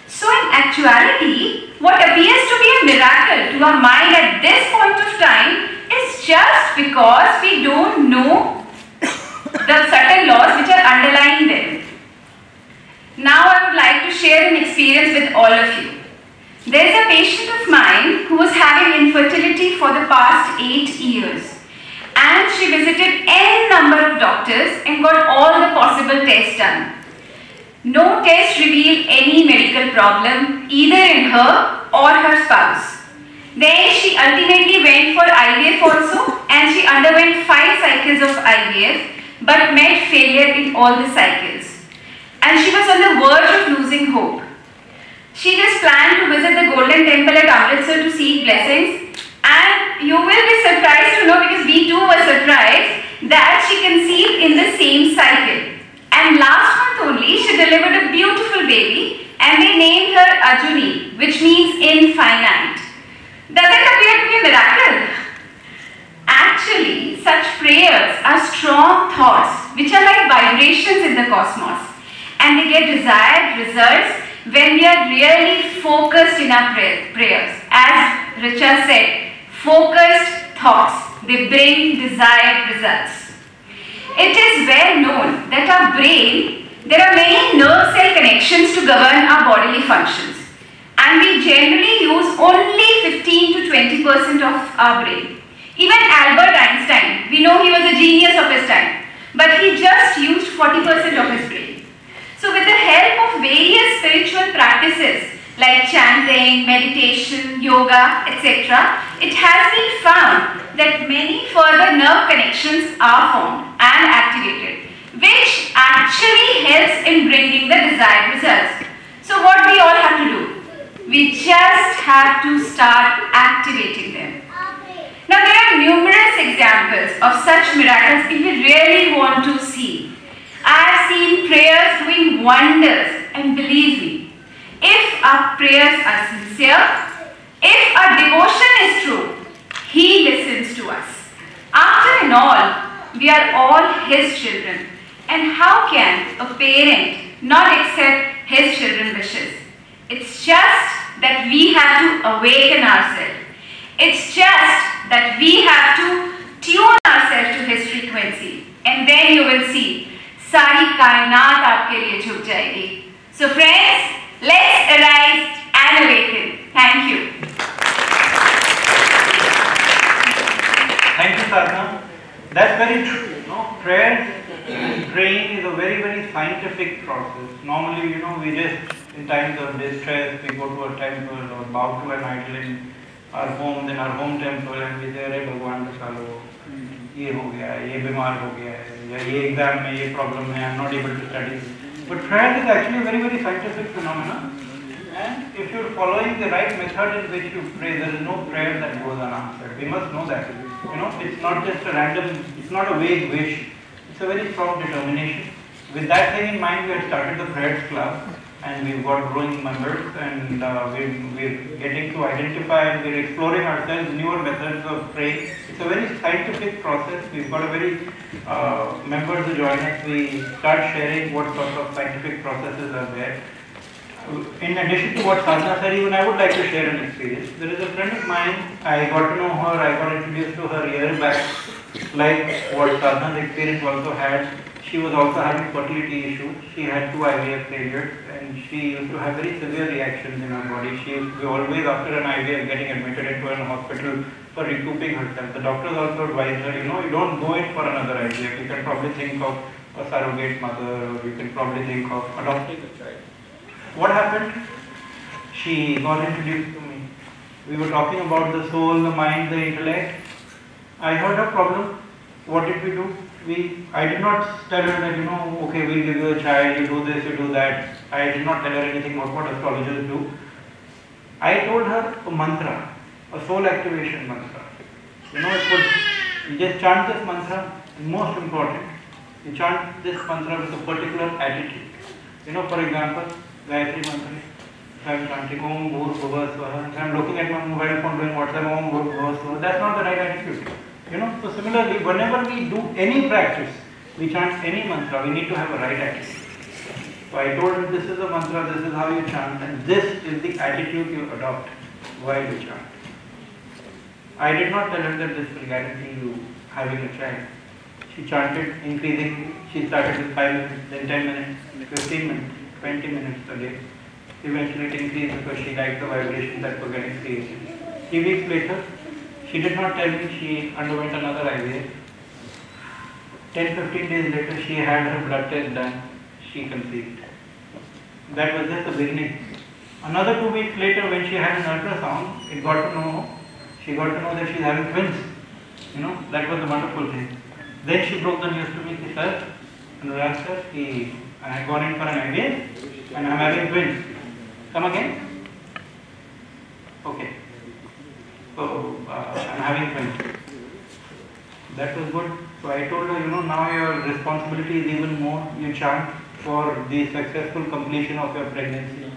So in actuality, what appears to be a miracle to our mind at this point of time is just because we don't know the certain laws which are underlying them. Now I would like to share an experience with all of you. There is a patient of mine who was having infertility for the past 8 years, and she visited n number of doctors and got all the possible tests done. No test revealed any medical problem either in her or her spouse. Then she ultimately went for IVF also, and she underwent 5 cycles of IVF but met failure in all the cycles. And she was on the verge of losing hope. She just planned to visit the Golden Temple at Amritsar to seek blessings, and you will be surprised to know, because we too were surprised, that she conceived in the same cycle. And last month only she delivered a beautiful baby, and they named her Ajuni, which means infinite. Does it appear to be a miracle? Actually, such prayers are strong thoughts which are like vibrations in the cosmos, and they get desired results when we are really focused in our prayers. As Richa said, focused thoughts, they bring desired results. It is well known that our brain, there are many nerve cell connections to govern our bodily functions, and we generally use only 15 to 20% of our brain. Even Albert Einstein, we know he was a genius of his time, but he just used 40% of his brain. So with the help of various spiritual practices like chanting, meditation, yoga, etc., it has been found that many further nerve connections are formed and activated, which actually helps in bringing the desired results. So what we all have to do? We just have to start activating them. Now there are numerous examples of such miracles if we really want to see. I have seen prayers doing wonders, and believe me, if our prayers are sincere, if our devotion is true, He listens to us. After all, we are all His children, and how can a parent not accept his children's wishes? It's just that we have to awaken ourselves. It's just that we have to tune ourselves to His frequency, and then you will see सारी कायनात आपके लिए झुक जाएगी. So friends, let's arise and awaken. Thank you. Thank you, Sadhana. That's very true. Prayer, praying is a very, very scientific process. Normally, we just, in times of distress, we go to a temple or bow to an idol in our home, then our home temple, and we say, "Hey, Bhagwan, chalo, ये हो गया है, ये बीमार हो गया है, या ये एग्जाम में ये प्रॉब्लम है, I'm not able to study." But prayer is actually a very, very scientific phenomenon. And if you're following the right method in which you pray, there is no prayer that goes unanswered. We must know that. It's not just a random, it's not a vague wish. It's a very strong determination. With that thing in mind, we have started the prayers club, and we've got growing members, and we're getting to identify, and we're exploring ourselves newer methods of praying. It's a very scientific process. We've got a very members who join us. We start sharing what sort of scientific processes are there. In addition to what Sadhana said, even I would like to share an experience. There is a friend of mine, I got to know her, I got introduced to her a year back, like what Sadhana's experience also had. She was also having fertility issues. She had 2 IVF failures and she used to have very severe reactions in her body. She used to be always after an IVF getting admitted into an hospital for recouping herself. The doctors also advised her, you don't go in for another IVF. You can probably think of a surrogate mother, or you can probably think of adopting a child. What happened? She got introduced to me. We were talking about the soul, the mind, the intellect. I heard her problem. What did we do? I did not tell her that, okay, we'll give you a child, you do this, you do that. I did not tell her anything about what astrologers do. I told her a mantra, a soul activation mantra. You just chant this mantra, most important. You chant this mantra with a particular attitude. For example, Gayatri mantra. If I am chanting Om Bhur Bhuva Swaha, if I am looking at my mobile phone doing WhatsApp Om Bhur Bhuva Swaha, that's not the right attitude. So similarly, whenever we do any practice, we chant any mantra, we need to have a right attitude. So I told her, this is a mantra, this is how you chant, and this is the attitude you adopt while you chant. I did not tell her that this will guarantee you having a child. She chanted increasing, she started with 5 minutes, then 10 minutes, 15 minutes, 20 minutes a day. Eventually it increased because she liked the vibrations that were getting created. 3 weeks later, she did not tell me she underwent another IVF. 10-15 days later, she had her blood test done. She conceived. That was just the beginning. Another 2 weeks later, when she had an ultrasound, she got to know that she's having twins. That was the wonderful thing. Then she broke the news to me. She said, Anurag sir, I had gone in for an IVF and I'm having twins. Come again? Okay. So, I'm having twins. That was good. So I told her, now your responsibility is even more. You chant for the successful completion of your pregnancy.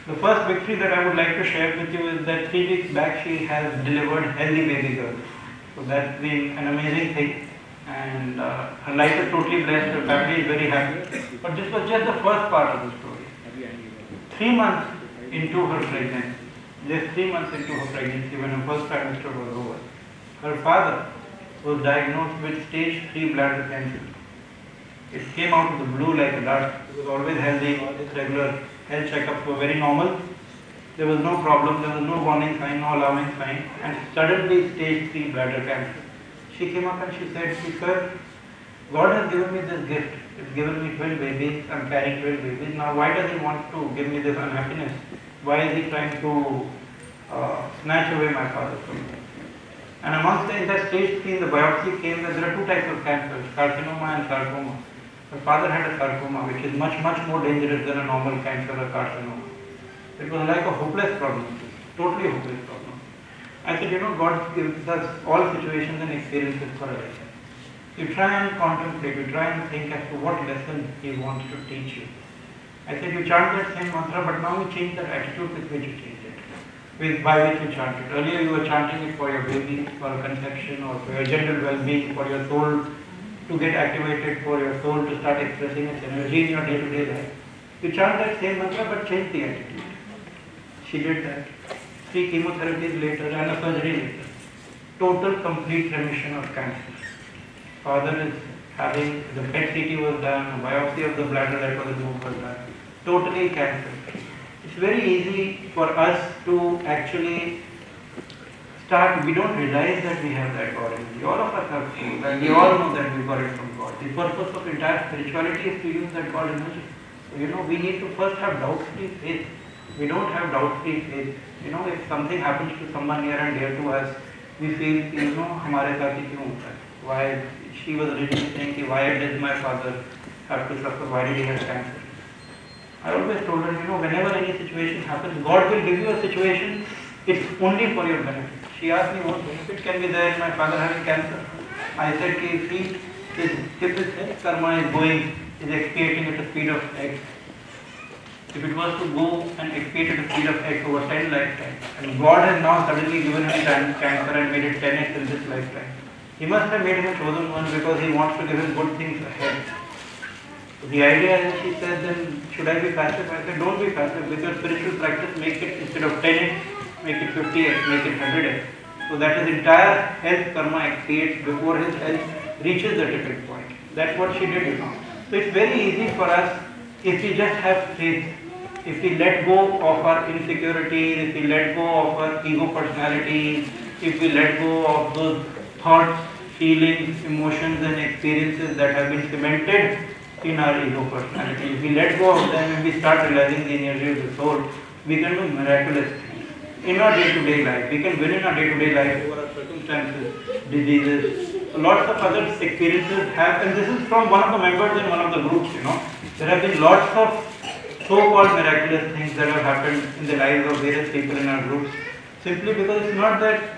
The first victory that I would like to share with you is that 3 weeks back she has delivered healthy baby girls. So that's been an amazing thing. And her life is totally blessed, her family is very happy. But this was just the first part of the story. 3 months into her pregnancy, just 3 months into her pregnancy, when her first trimester was over, her father was diagnosed with stage 3 bladder cancer. It came out of the blue like a dart. He was always healthy, regular health checkups were very normal. There was no problem, there was no warning sign, no alarming sign, and suddenly stage 3 bladder cancer. She came up and she said, sir, God has given me this gift. It's given me twin babies, I'm carrying twin babies. Now why does he want to give me this unhappiness? Why is he trying to snatch away my father from me? And amongst in that stage 3, the biopsy came that there are 2 types of cancers, carcinoma and sarcoma. Her father had a sarcoma, which is much, much more dangerous than a normal cancer or carcinoma. It was like a hopeless problem, totally hopeless problem. I said, God gives us all situations and experiences for a lesson. You try and contemplate, you try and think as to what lesson He wants to teach you. I said, you chant that same mantra, but now you change that attitude with which you change it, by which you chant it. Earlier you were chanting it for your baby, for a conception, or for your general well-being, for your soul to get activated, for your soul to start expressing its energy in your day-to-day life. You chant that same mantra, but change the attitude. She did that. 3 chemotherapies later and a surgery later. Total complete remission of cancer. Father is having, the PET CT was done, a biopsy of the bladder that was removed was done. Totally cancer. It's very easy for us to actually start, we don't realize that we have that God energy. All of us have faith, and we all know that we got it from God. The purpose of entire spirituality is to use that God energy. So, we need to first have doubt-free faith. We don't have doubt-free faith. If something happens to someone near and dear to us, we feel, हमारे साथ ही क्यों होता है? Why she was originally saying, why did my father have to suffer? Why did he have cancer? I always told her, whenever any situation happens, God will give you a situation, it's only for your benefit. She asked me what benefit can be there in my father having cancer. I said, see, his hip is there, karma is going, is expiating at the speed of X. If it was to go and expiate at the speed of X over 10 lifetimes, and God has now suddenly given him cancer and made it 10X in this lifetime, He must have made him a chosen one because He wants to give him good things ahead. So the idea is, she said, then should I be passive? I said, don't be passive. With your spiritual practice, make it, instead of 10X, make it 50X, make it 100X. So that his entire health karma expiates before his health reaches the tipping point. That's what she did, you know. So it's very easy for us if we just have faith, if we let go of our insecurities, if we let go of our ego personalities, if we let go of those thoughts, feelings, emotions and experiences that have been cemented in our ego personality. If we let go of them and we start realizing the energy of the soul, we can do miraculous things in our day-to-day life. We can win in our day-to-day life over our circumstances, diseases. Lots of other experiences have, and this is from one of the members in one of the groups, you know. There have been lots of so-called miraculous things that have happened in the lives of various people in our groups, simply because it's not that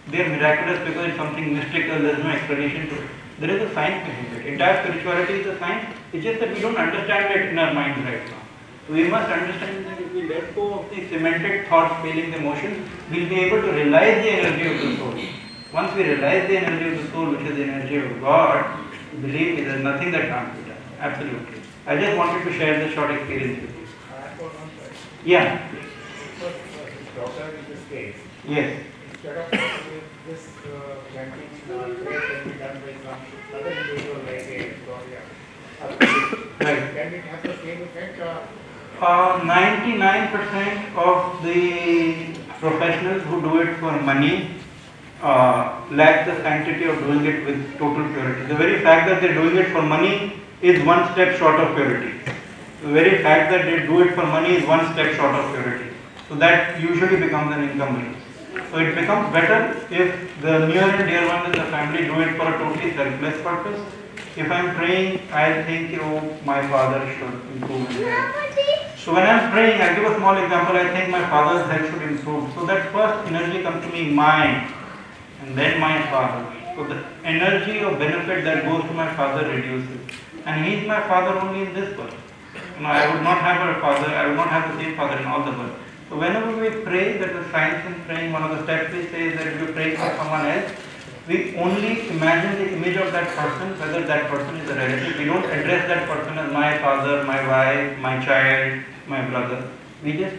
they are miraculous because it's something mystical, there is no explanation to it. There is a science behind it. Entire spirituality is a science. It's just that we don't understand it in our minds right now. We must understand that if we let go of the cemented thoughts, feelings, emotions, we'll be able to realize the energy of the soul. Once we realize the energy of the soul, which is the energy of God, believe me, there's nothing that can't be done. Absolutely. I just wanted to share this short experience with you. Yeah. Doctor, in this case, Yes. instead of this chanting prayer can be done by some other individual like a Gloria. Right. Can it have the same effect? 99% of the professionals who do it for money lack the sanctity of doing it with total purity. The very fact that they're doing it for money is one step short of purity. The very fact that they do it for money is one step short of purity. So that usually becomes an encumbrance. So it becomes better if the near and dear ones in the family do it for a totally selfless purpose. If I'm praying, I'll think, oh, my father should improve his health. So when I'm praying, I'll give a small example, I think my father's health should improve. So that first energy comes to me, mine, and then my father. So the energy of benefit that goes to my father reduces. And he is my father only in this birth. You know, I would not have a father, I would not have the same father in all the births. So whenever we pray, that the science in praying, one of the steps we say is that if you pray for someone else, we only imagine the image of that person, whether that person is a relative. We don't address that person as my father, my wife, my child, my brother. We just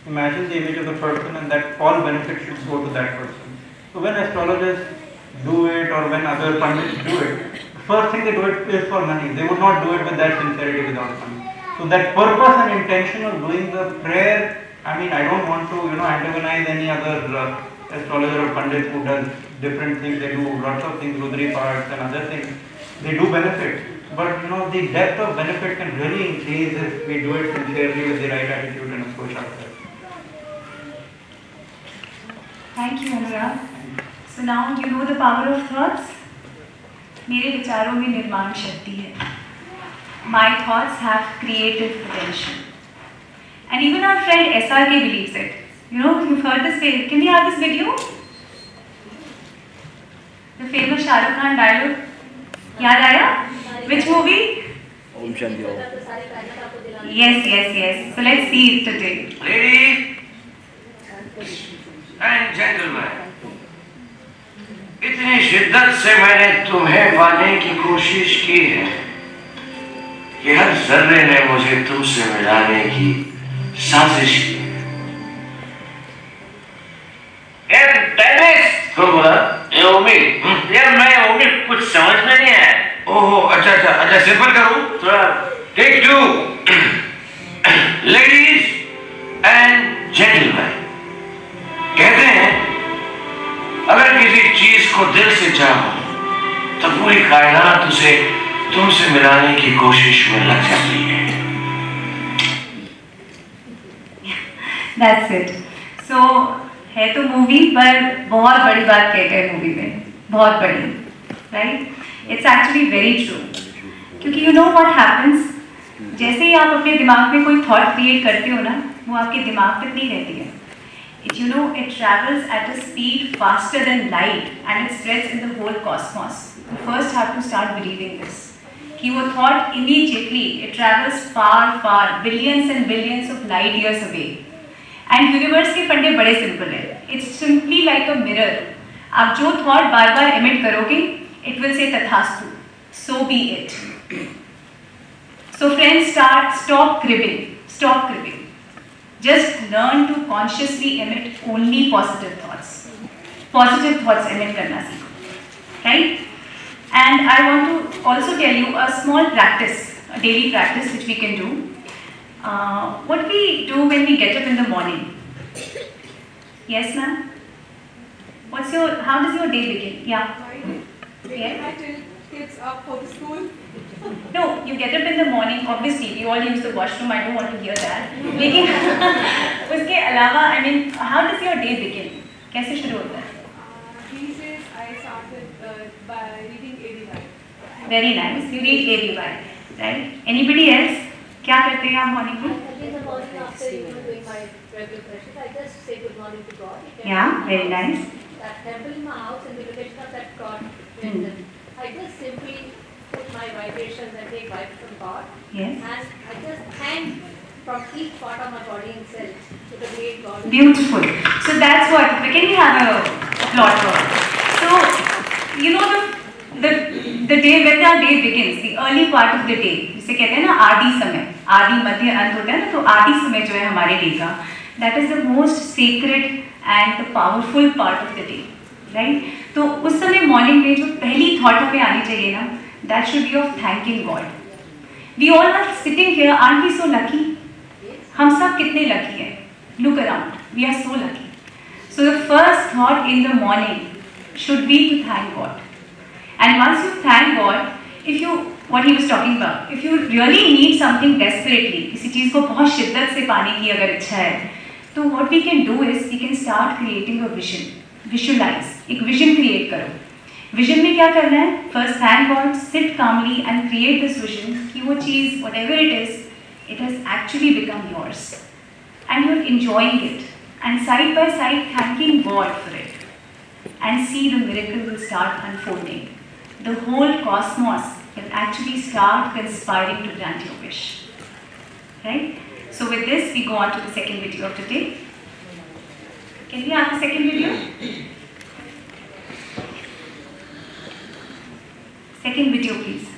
imagine the image of the person and that all benefits should go to that person. So when astrologers do it or when other pundits do it, the first thing they do it is for money. They would not do it with that sincerity without money. So that purpose and intention of doing the prayer, I mean, I don't want to, antagonize any other astrologer or pundit who does different things. They do lots of things, Rudri parts and other things. They do benefit. But the depth of benefit can really increase if we do it sincerely with the right attitude and approach ourselves. Thank you, Anurag. So now you know the power of thoughts. मेरे विचारों में निर्माण शक्ति है. My thoughts have creative potential. And even our friend SRK believes it. You've heard this. Can we have this video? The famous Shah Rukh Khan dialogue. Yaad aaya? Which movie? Om Shanti Om. Yes. So let's see it today. Ladies and gentlemen, इतनी शिद्दत से मैंने तुम्हें पाने की कोशिश की है कि हर जर्रे ने मुझे तुमसे मिलाने की साजिश की है। कौन बोला? ये उम्मीद यार मैं उम्मीद कुछ समझ में नहीं आया। ओहो अच्छा सिंपल करूं थोड़ा। टेक 2 लेडीज एंड जेंटलमैन, कहते हैं अगर किसी चीज को दिल से चाहो तो पूरी कायनात उसे तुमसे मिलाने की कोशिश में लग जाती है। That's it. So है तो मूवी पर बहुत बड़ी बात कहते हैं मूवी में, बहुत बड़ी, right? It's actually very true. क्योंकि you know what happens? जैसे ही आप अपने दिमाग में कोई thought create करते हो ना, वो आपके दिमाग तक नहीं रहती है. It travels at a speed faster than light and it spreads in the whole cosmos. You first have to start believing this. कि वो thought immediately, it travels far, billions and billions of light years away. And universe के फंडे बड़े simple हैं. It's simply like a mirror. आप जो thought बार emit करोगे, it will say तथास्तु. So be it. So friends, stop cribbing. Stop cribbing. Just learn to consciously emit only positive thoughts. Positive thoughts emit करना सीखो, right? And I want to also tell you a small practice, a daily practice which we can do. What we do when we get up in the morning. Yes, ma'am? How does your day begin? Yeah. Waking my kids up for the school. No, you get up in the morning, obviously, we all use the washroom, I don't want to hear that. लेकिन उसके अलावा, I mean, how does your day begin? कैसे शुरू होता है? These days I started by reading ADY. Very nice, you read ADY, right? Anybody else? क्या करते हैं आप morning में? In the morning after doing my regular prayers, I just say good morning to God. Yeah, very nice. That temple in my house in the location of that God. I just simply put my vibrations and take vibes from God. Yes. And I just thank from each part of my body and cell to the great God. Beautiful. So that's what. Can we have a plot for? So you know the day when our day begins, the early part of the day. जिसे कहते हैं ना आदि समय, आदि मध्य अंत होता है ना, तो आदि समय जो है हमारे डे का, that is the most sacred and the powerful part of the day, right? तो उस समय मॉर्निंग में जो पहली थॉट हमें आनी चाहिए ना, that should be of thanking God. We all are sitting here, aren't we so lucky? हम सब कितने lucky हैं? Look around, we are so lucky. So the first thought in the morning should be to thank God. And once you thank God, if you, what he was talking about, if you really need something desperately, किसी चीज़ को बहुत शिद्दत से पाने की अगर इच्छा है, तो what we can do is we can start creating a vision, visualize, एक vision create करो. Vision में क्या करना है? First thank God, sit calmly and create this vision कि वो चीज़, whatever it is, it has actually become yours, and you're enjoying it, and side by side thanking God for it, and see the miracle will start unfolding. The whole cosmos will actually start conspiring to grant your wish. Right? So with this, we go on to the second video of today. Can we have the second video? Second video, please.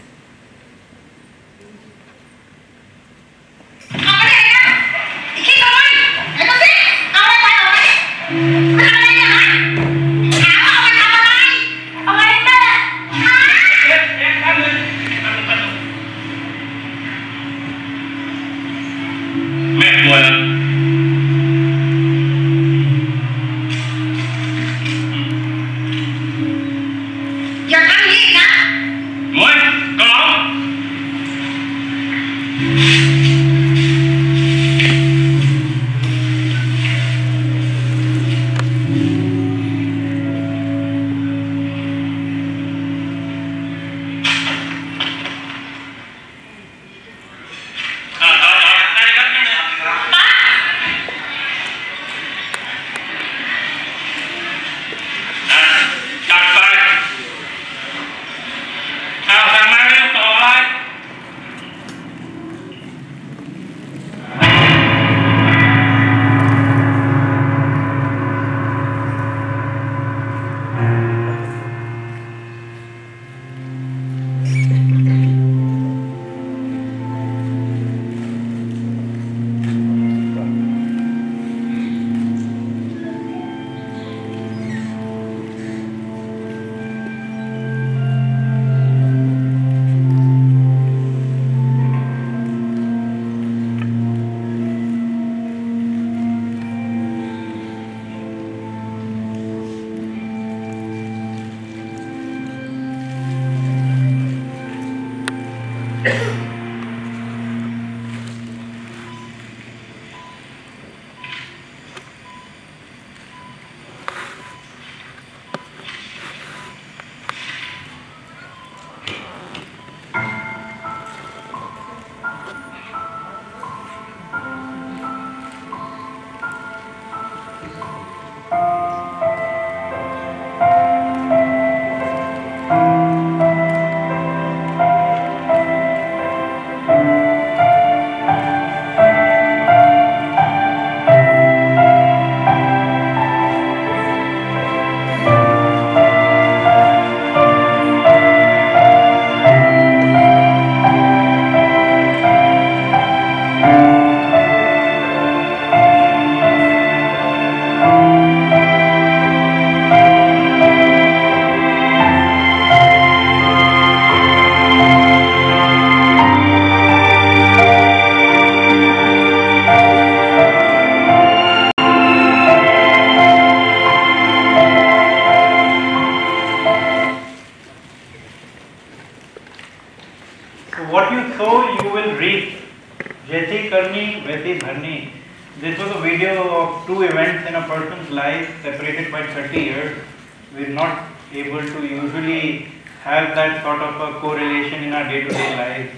you sow, you will reap. Jaisi karni, waisi bharni. This was a video of two events in a person's life separated by 30 years. We're not able to usually have that sort of a correlation in our day-to-day life.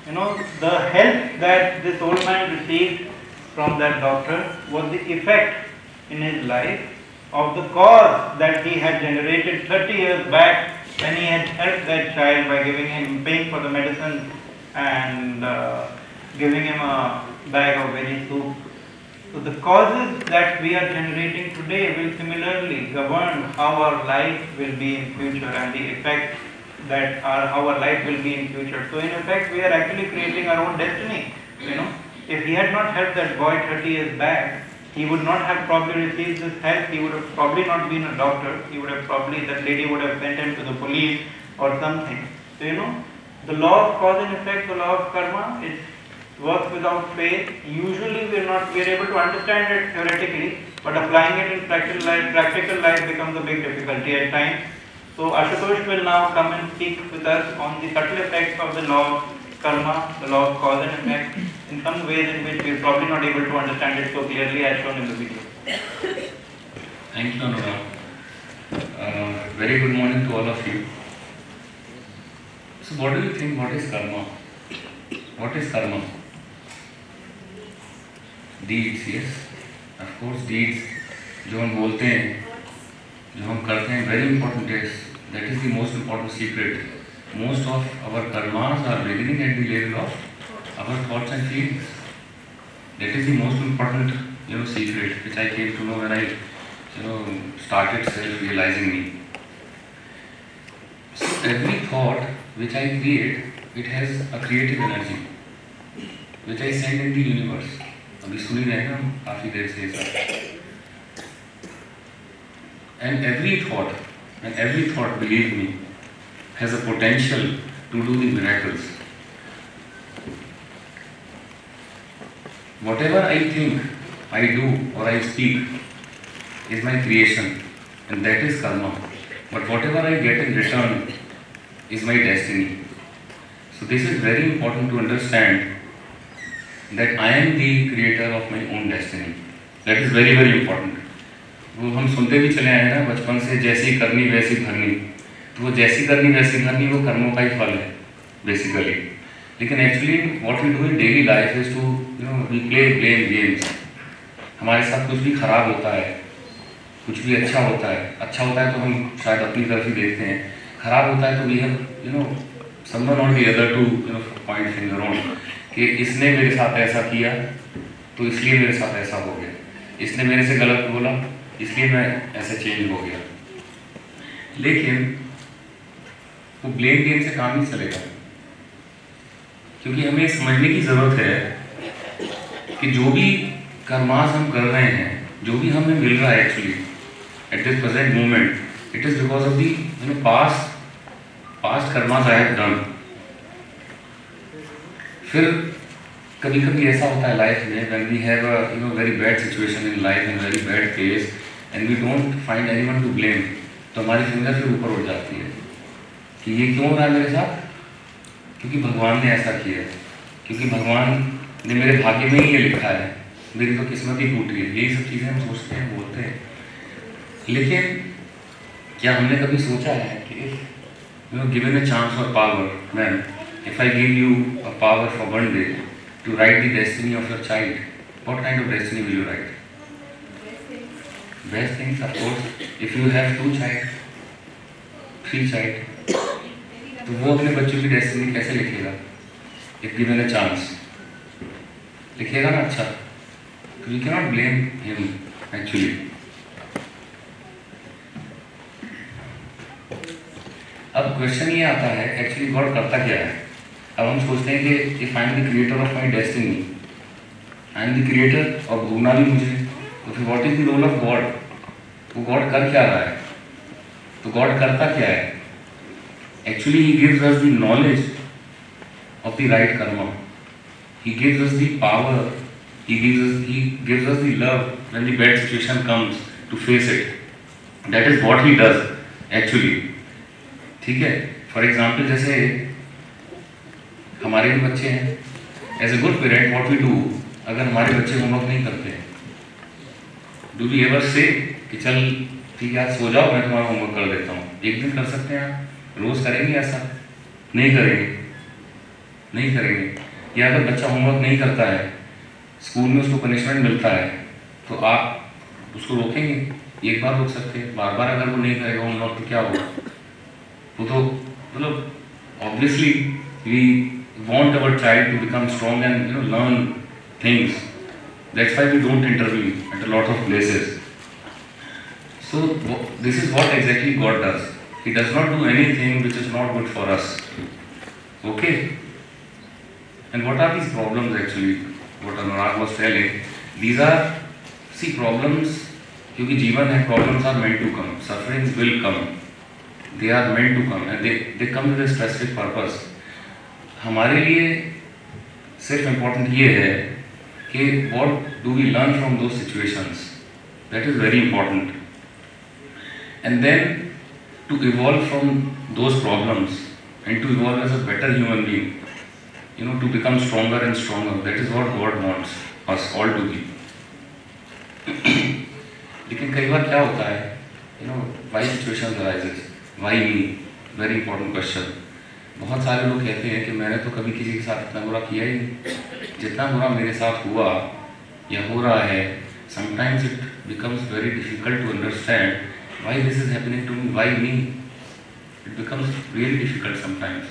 You know, the help that this old man received from that doctor was the effect in his life of the cause that he had generated 30 years back when he had helped that child by giving him, paying for the medicine and giving him a bag of veggie soup. So the causes that we are generating today will similarly govern how our life will be in future and the effect that how our life will be in future. So in effect, we are actually creating our own destiny. You know, if he had not helped that boy 30 years back, he would not have probably received this help. He would have probably not been a doctor. He would have probably, that lady would have sent him to the police or something. So you know, the law of cause and effect, the law of karma, it works without faith. Usually we are able to understand it theoretically, but applying it in practical life becomes a big difficulty at times. So Ashutosh will now come and speak with us on the subtle effects of the law of karma, the law of cause and effect, in some ways in which we are probably not able to understand it so clearly as shown in the video. Thank you, Anurag. Very good morning to all of you. So what do you think, what is karma? What is karma? Deeds, yes. Of course, deeds. जो हम बोलते हैं, जो हम करते हैं, very important is, that is the most important secret. Most of our karmas are beginning at the level of our thoughts and feelings. That is the most important, secret which I came to know when I, started self-realizing me. So every thought which I create, it has a creative energy, which I send in the universe. अभी सुन ही रहे हैं हम काफी देर से सब. And every thought, believe me, has a potential to do the miracles. Whatever I think, I do or I speak is my creation, and that is karma. But whatever I get in return is my destiny. So this is very important to understand, that I am the creator of my own destiny. That is very, very important. वो हम सुनते भी चले आए हैं ना बचपन से, जैसी करनी वैसी भरनी. तो वो जैसी करनी वैसी भरनी वो कर्मों का ही फल है बेसिकली. लेकिन actually what we do in daily life is to we play blame games. हमारे साथ कुछ भी खराब होता है, कुछ भी अच्छा होता है तो हम शायद अपनी तरफ ही देखते हैं. खराब होता है तो वी हैव समवन और the other two point finger on कि इसने मेरे साथ ऐसा किया तो इसलिए मेरे साथ ऐसा हो गया, इसने मेरे से गलत बोला इसलिए मैं ऐसे चेंज हो गया. लेकिन वो ब्लेम गेम से काम नहीं चलेगा, क्योंकि हमें समझने की ज़रूरत है कि जो भी कर्मास हम कर रहे हैं, जो भी हमें मिल रहा है actually at this present moment, it is because of the past karmas I have done. फिर कभी कभी ऐसा होता है लाइफ में, when we have a very bad situation in life and very bad case and we don't find anyone to blame, तो हमारी finger फिर ऊपर उठ जाती है कि ये क्यों हो रहा है मेरे साथ, क्योंकि भगवान ने ऐसा किया है, क्योंकि भगवान ने मेरे भाग्य में ही ये लिखा है, मेरी तो किस्मत ही टूटी है. यही सब चीज़ें हम सोचते हैं, बोलते हैं. लेकिन क्या हमने कभी सोचा है कि इफ गिवन अ चांस और power, man, if I give you a power for one day to write the destiny of your child, what kind of destiny will you write? Best things, of course. If you have 2 child, 3 child, तो वो अपने बच्चों की destiny कैसे लिखेगा? If given a chance, लिखेगा ना अच्छा. So you cannot blame him actually. अब क्वेश्चन ये आता है एक्चुअली गॉड करता क्या है. अब हम सोचते हैं कि if I am the creator of my destiny, I am the creator और भोगना भी मुझे, तो फिर what is the role of God? वो गॉड कर क्या रहा है? तो गॉड करता क्या है? Actually he gives us the knowledge of the right karma, he gives us the power, he gives us the love when the bad situation comes to face it. That is what he does actually. ठीक है. For example जैसे हमारे भी बच्चे हैं. As a good parent what we do, अगर हमारे बच्चे होमवर्क नहीं करते हैं, डू वी एवर से कि चल ठीक है सो जाओ, मैं तुम्हारा होमवर्क कर देता हूँ. एक दिन कर सकते हैं आप, रोज करेंगे ऐसा? नहीं करेंगे, नहीं करेंगे. या अगर बच्चा होमवर्क नहीं करता है, स्कूल में उसको पनिशमेंट मिलता है, तो आप उसको रोकेंगे? एक बार रोक सकते हैं, बार बार अगर वो नहीं करेगा होमवर्क तो क्या होगा? वो तो मतलब obviously we want our child to become strong and learn things. That's why we don't intervene at a lot of places. So this is what exactly God does. He does not do anything which is not good for us. Okay? And what are these problems actually? What Anurag was telling. These are, see, problems, क्योंकि जीवन है, problems are meant to come. Sufferings will come. They are meant to come and they come with a specific purpose. हमारे लिए सिर्फ important ये है कि what do we learn from those situations. That is very important. And then to evolve from those problems and to evolve as a better human being, to become stronger and stronger. That is what God wants us all to be. लेकिन कई बार क्या होता है, why situations arises, why me? Very important question. बहुत सारे लोग कहते हैं कि मैंने तो कभी किसी के साथ इतना बुरा किया ही नहीं, जितना बुरा मेरे साथ हुआ या हो रहा है. Sometimes it becomes very difficult to understand why this is happening to me, why me. It becomes really difficult sometimes.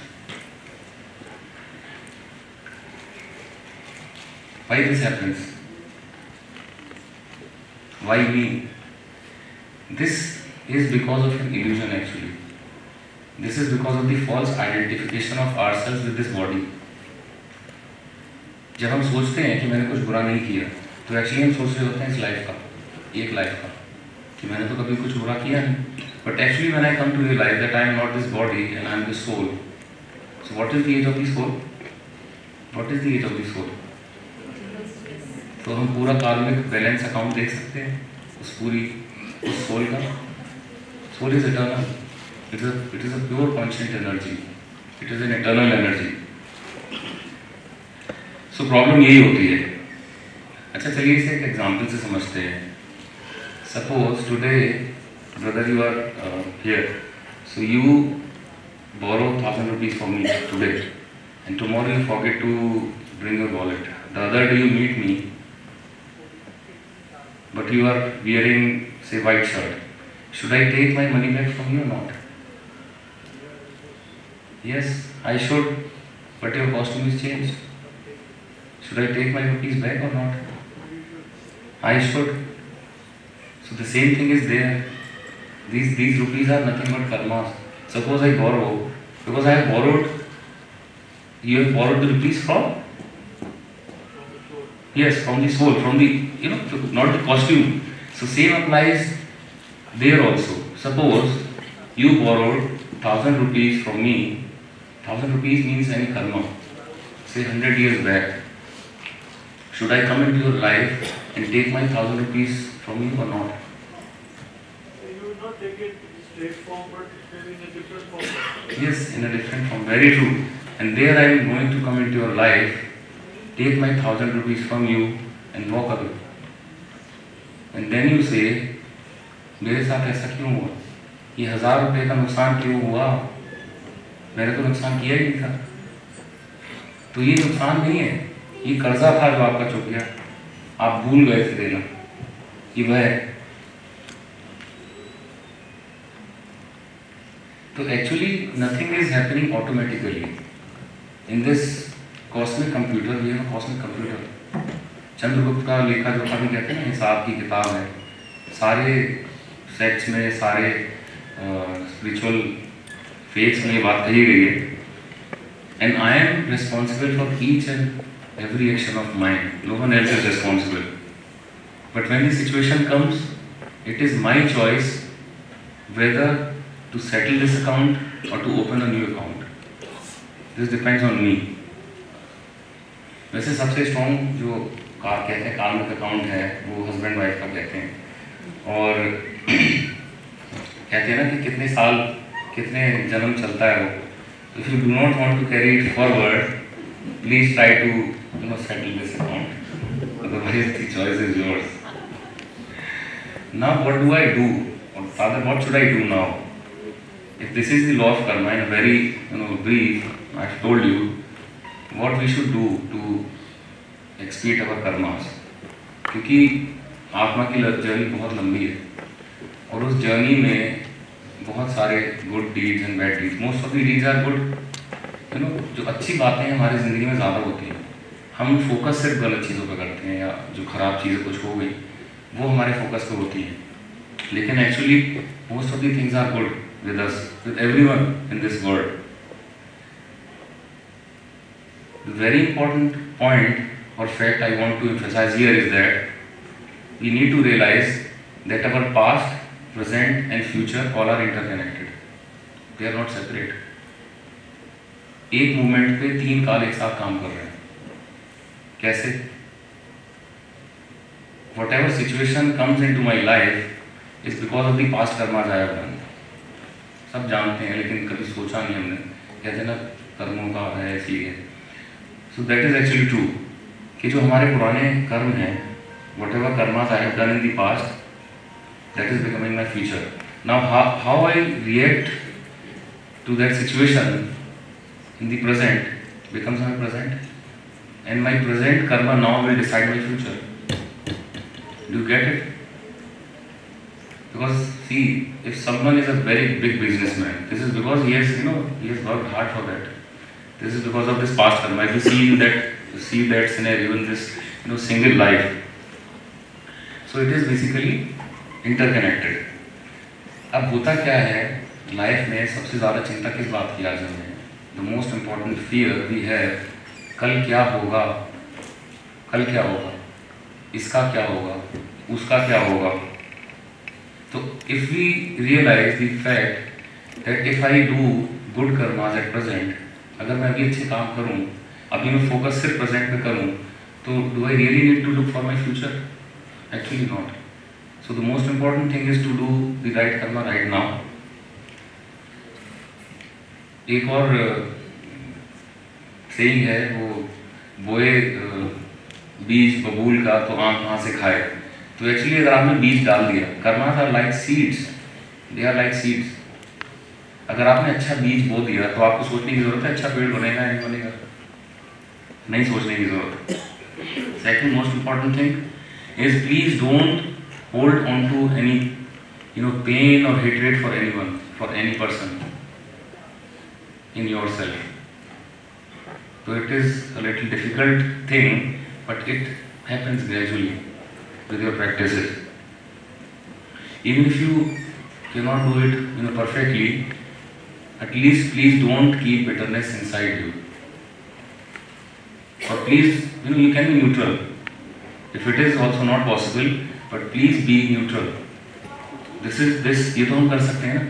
Why this happens, why me? This is because of an illusion actually. This is because of the false identification of ourselves with this body. जब हम सोचते हैं कि मैंने कुछ बुरा नहीं किया, तो एक्चुअली हम सोच रहे होते हैं इस लाइफ का, एक लाइफ का, कि मैंने तो कभी कुछ बुरा किया नहीं. But actually when I come to realize that I am not this body and I am the soul. So what is the age of the soul? What is the age of the soul? तो हम पूरा कार्मिक balance account देख सकते हैं उस soul का. Soul is eternal. It is a pure conscient energy. It is an eternal energy. So problem यही होती है. अच्छा चलिए इसे एक एग्जाम्पल से समझते हैं. Suppose today, brother, you are here. So you borrow 1,000 rupees from me today, and tomorrow you forget to bring your wallet. The other day you meet me, but you are wearing, say, white shirt. Should I take my money back from you or not? Yes, I should, but your costume is changed. Should I take my rupees back or not? I should. So the same thing is there. These rupees are nothing but karmas. Suppose I borrow, because I have borrowed, you have borrowed the rupees from? Yes, from the soul, from the, not the costume. So same applies there also. Suppose you borrowed 1,000 rupees from me. 1,000 rupees means any karma, say 100 years back. Should I come into your life and take my 1,000 rupees from you or not? You will not take it straight form, but maybe in a different form. Yes, in a different form, very true. And there I am going to come into your life, take my 1,000 rupees from you and walk away. And then you say, मेरे साथ ऐसा क्यों हुआ? ये 1,000 रुपये का नुकसान क्यों हुआ? मैंने तो नुकसान किया ही नहीं था. तो ये नुकसान नहीं है, ये कर्जा था जो आपका चुक गया, आप भूल गए थे देना, ये वह है. तो actually nothing is happening automatically in this cosmic computer. ये है कॉस्मिक कंप्यूटर. चंद्रगुप्त का लेखा जोखा भी कहते हैं ना, हिसाब की किताब है. सारे सेक्ट्स में, सारे स्पिरिचुअल फेथ्स में ये बात कही गई है. And I am responsible for each and every action of mind. No one else is responsible. But when the situation comes, it is my choice whether to settle this account or to open a new account. This depends on me. वैसे सबसे strong जो कहते हैं कार्मिक account है, वो husband wife का कहते हैं. और कहते हैं ना कि कितने साल, कितने जन्म चलता है वो. If you do not want to carry it forward, please try to settle this account. Otherwise, the choice is yours. Now, what do I do? Or Father, what should I do now? If this is the law of karma, in a very brief, I've told you what we should do to expiate our karmas. क्योंकि आत्मा की journey बहुत लंबी है और उस journey में बहुत सारे good deeds and bad deeds, most of the deeds are good, जो अच्छी बातें हमारी ज़िंदगी में ज़्यादा होती हैं, हम फोकस सिर्फ गलत चीज़ों पर करते हैं, या जो ख़राब चीज़ें कुछ हो गई वो हमारे फोकस पे होती हैं, लेकिन actually most of the things are good with us, with everyone in this world. The very important point or fact I want to emphasize here is that we need to realize that our past, present and future all are interconnected. They are not separate. एक moment पे तीन काल एक साथ काम कर रहे हैं. कैसे? Whatever situation comes into my life is because of the past karmas I have done. सब जानते हैं लेकिन कभी सोचा नहीं हमने, कहते हैं ना कर्मों का है इसलिए. So that is actually true कि जो हमारे पुराने कर्म हैं, whatever karmas I have done in the past, that is becoming my future. Now how I react to that situation in the present becomes my present, and my present karma now will decide my future. Do you get it? Because see, if someone is a very big businessman, this is because he has worked hard for that. This is because of this past karma. If you see that scenario in this single life, so it is basically interconnected. अब होता क्या है life में, सबसे ज़्यादा चिंता किस बात की आज हमें? The most important fear we have, कल क्या होगा, कल क्या होगा, इसका क्या होगा, उसका क्या होगा. तो if we realize the fact that if I do good karmas at present, अगर मैं अभी अच्छे काम करूं, अभी मैं फोकस सिर्फ प्रेजेंट पे करूं, तो do I really need to look for my future? Actually not. So the most important thing is to do the right karma right now. एक और सेइंग है, वो बोए बीज बबूल का तो आम कहाँ से खाए. तो एक्चुअली अगर आपने बीज डाल दिया, karmas are like seeds, they are like seeds. अगर आपने अच्छा बीज बो दिया तो आपको सोचने की जरूरत है अच्छा पेड़ बनेगा नहीं बनेगा, नहीं सोचने की जरूरत. Second most important thing is please don't hold on to any pain or hatred for anyone, for any person in yourself. So it is a little difficult thing, but it happens gradually with your practices. Even if you cannot do it perfectly, at least please don't keep bitterness inside you. Or please, you can be neutral. If it is also not possible, but please be neutral. ये तो हम कर सकते हैं ना,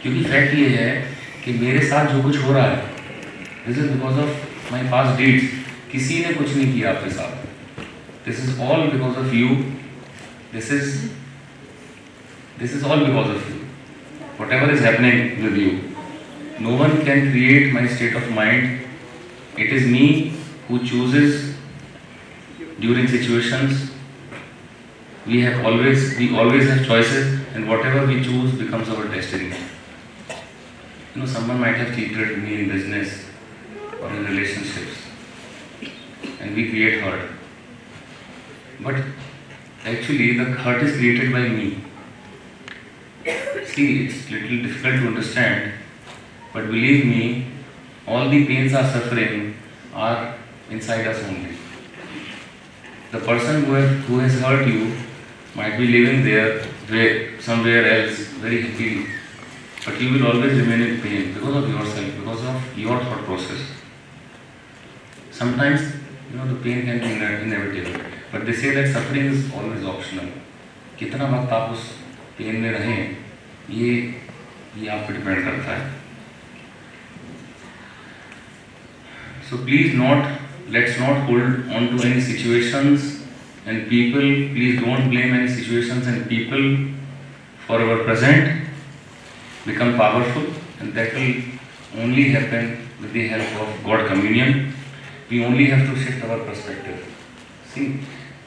क्योंकि fact ये है कि मेरे साथ जो कुछ हो रहा है, this is because of my past deeds. किसी ने कुछ नहीं किया आपके साथ. This is all because of you. This is all because of you. Whatever is happening with you, no one can create my state of mind. It is me who chooses during situations. We always have choices, and whatever we choose becomes our destiny. Someone might have cheated me in business or in relationships, and we create hurt. But actually, the hurt is created by me. See, it's little difficult to understand, but believe me, all the pains or suffering are inside us only. The person who has hurt you might be living there somewhere else very happily, but you will always remain in pain because of yourself, because of your thought process. Sometimes the pain can be inevitable, but they say that suffering is always optional. कितना वक्त आप उस pen में रहें, ये आप पे depend करता है. So let's not hold on to any situations and people. Please don't blame any situations and people for our present. Become powerful, and that will only happen with the help of God communion. We only have to shift our perspective. See,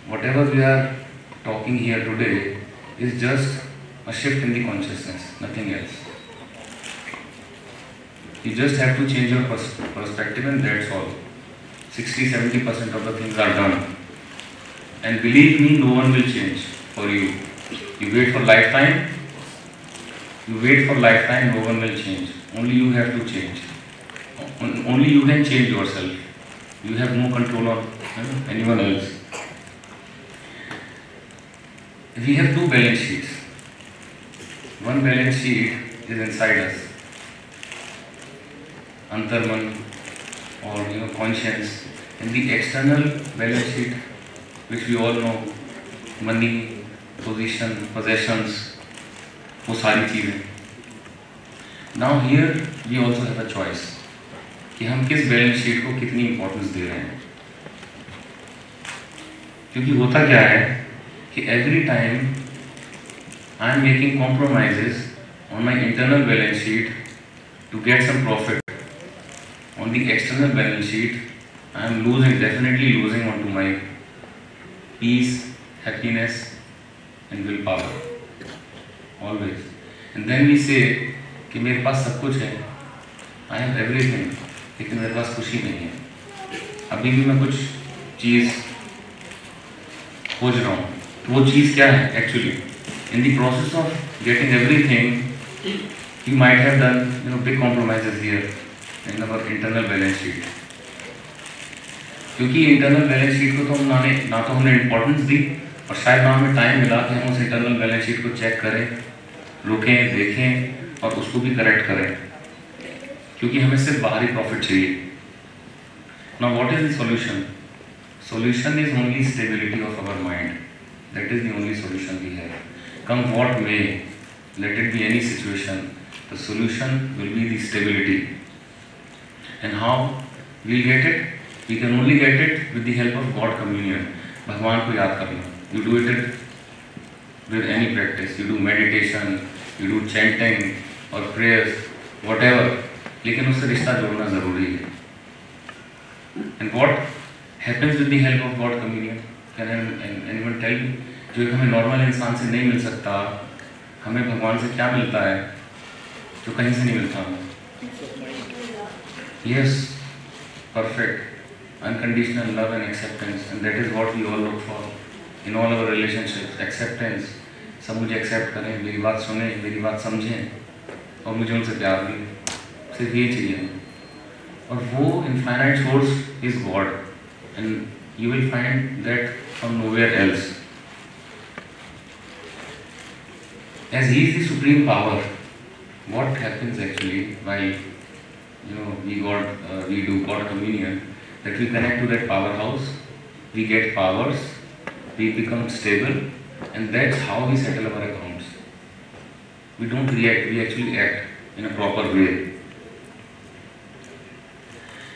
whatever we are talking here today is just a shift in the consciousness, nothing else. You just have to change your perspective and that's all. 60-70% of the things are done. And believe me, no one will change for you. You wait for lifetime, no one will change. Only you have to change. Only you can change yourself. You have no control on anyone else. We have two balance sheets. One balance sheet is inside us. Antarman or conscience. And the external balance sheet, which we all know, money, position, possessions, वो सारी चीज़ें. Now here we also have a choice कि हम किस balance sheet को कितनी importance दे रहे हैं. क्योंकि होता क्या है कि every time I am making compromises on my internal balance sheet to get some profit. On the external balance sheet, I am definitely losing onto my peace, happiness, and willpower. Always. And then we say कि मेरे पास सब कुछ है, I have everything, लेकिन मेरे पास खुशी नहीं है. अभी भी मैं कुछ चीज़ खोज रहा हूँ. वो चीज़ क्या है actually? In the process of getting everything, you might have done big compromises here in our internal balance sheet. क्योंकि इंटरनल बैलेंस शीट को तो ना तो हमने इम्पोर्टेंस दी और शायद ना हमें टाइम मिला कि हम उस इंटरनल बैलेंस शीट को चेक करें, रुकें, देखें और उसको भी करेक्ट करें, क्योंकि हमें सिर्फ बाहरी प्रॉफिट चाहिए. Now what is the solution? Solution is only stability of our mind. That is the only solution we have. Come what may, let it be any situation, the solution will be the stability. And how we'll get it? We can only get it with the help of God communion. भगवान को याद करना. You do it with any practice. You do meditation, you do chanting or prayers, whatever. लेकिन उससे रिश्ता जोड़ना जरूरी है. And what happens with the help of God communion? Can anyone tell me? जो हमें नॉर्मल इंसान से नहीं मिल सकता, हमें भगवान से क्या मिलता है जो कहीं से नहीं मिलता हमें? Yes, perfect. Unconditional love and acceptance, and that is what we all look for in all our relationships. Acceptance. सब मुझे accept करें, मेरी बात सुनें, मेरी बात समझें और मुझे उनसे प्यार भी. सिर्फ ये चाहिए. और वो infinite source is God, and you will find that from nowhere else. As He is the supreme power, what happens actually while we do God communion? That we connect to that powerhouse, we get powers, we become stable, and that's how we settle our accounts. We don't react, we actually act in a proper way.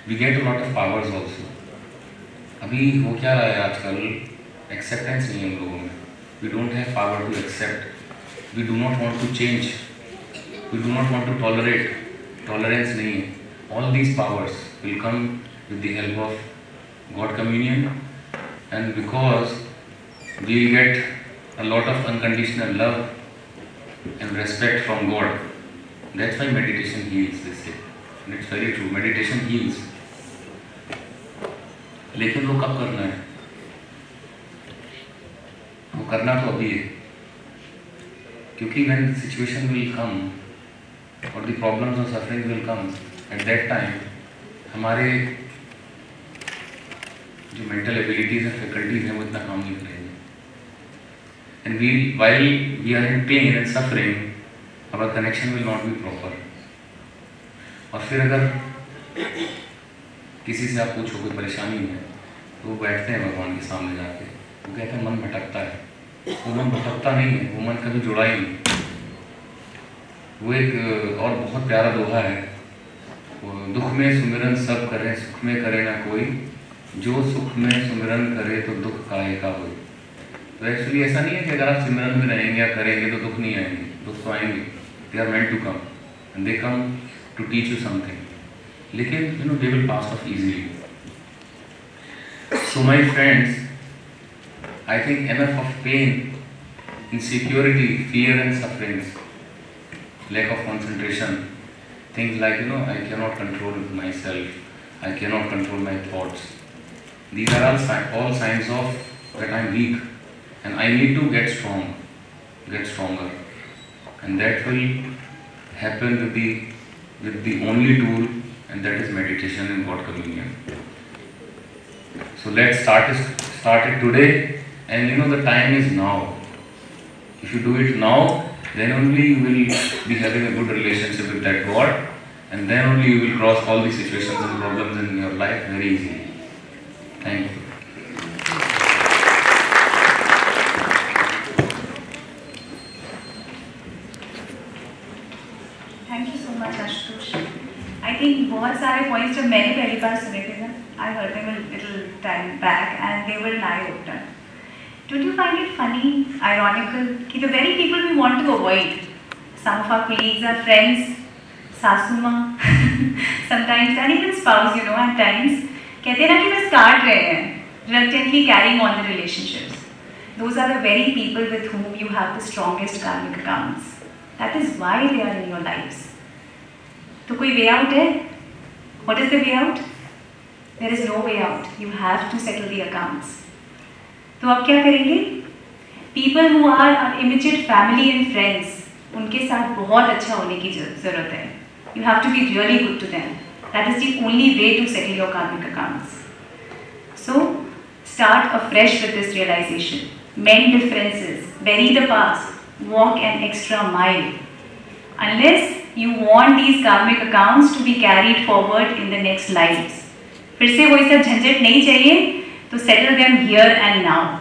We get a lot of powers also. अभी हो क्या रहा है आजकल? Acceptance नहीं है हम लोगों में. We don't have power to accept. We do not want to change. We do not want to tolerate. Tolerance नहीं है. All these powers will come with the help of God communion, and because we get a lot of unconditional love and respect from God, that's why meditation heals, they say. And it's very true, meditation heals. लेकिन वो कब करना है? वो करना तो अभी है, क्योंकि when the situation will come or the problems or suffering will come, at that time हमारे जो mental abilities and faculties हैं वो इतना काम नहीं करेंगे. And while we are in pain and suffering, our connection will not be proper. और फिर अगर किसी से आप पूछो कोई परेशानी है तो वो बैठते हैं भगवान के सामने जाके, वो कहते हैं मन भटकता है. वो मन भटकता नहीं है, वो मन कभी जुड़ा ही नहीं. वो एक और बहुत प्यारा दोहा है, दुख में सुमिरन सब करें, सुख में करे ना कोई, जो सुख में सुमिरन करे तो दुख काहे का होए. तो एक्चुअली ऐसा नहीं है कि अगर आप सिमरन में रहेंगे या करेंगे तो दुख नहीं आएंगे. दुख तो आएंगे. They are meant to come, and they come to teach you something. लेकिन they will pass off easily. So my friends, I think enough of pain, insecurity, fear and sufferings, lack of concentration, things like I cannot control myself, I cannot control my thoughts. These are all signs of that I am weak and I need to get stronger, and that will happen with the only tool, and that is meditation and God communion. So let's start it today, and the time is now. If you do it now, then only you will be having a good relationship with that God, and then only you will cross all the situations and problems in your life very easily. Thank you. Thank you so much, Ashutosh. I think बहुत सारे points जब मैंने पहली बार सुने थे ना, I heard them a little time back and they were an eye-opener. Don't you find it funny, ironical, कि the very people we want to avoid, some of our colleagues, our friends, सासुमा, sometimes, and even spouse, at times, कहते हैं ना कि बस काट रहे हैं, reluctantly carrying on the relationships. Those are the very people with whom you have the strongest karmic accounts. That is why they are in your lives. तो कोई way out है? What is the way out? There is no way out. You have to settle the accounts. तो अब क्या करेंगे? People who are our immediate family and friends, उनके साथ बहुत अच्छा होने की ज़रूरत है. You have to be really good to them. That is the only way to settle your karmic accounts. So, start afresh with this realization. Mend differences, bury the past, walk an extra mile. Unless you want these karmic accounts to be carried forward in the next lives. फिर से वही सब झंझट नहीं चाहिए, तो settle them here and now.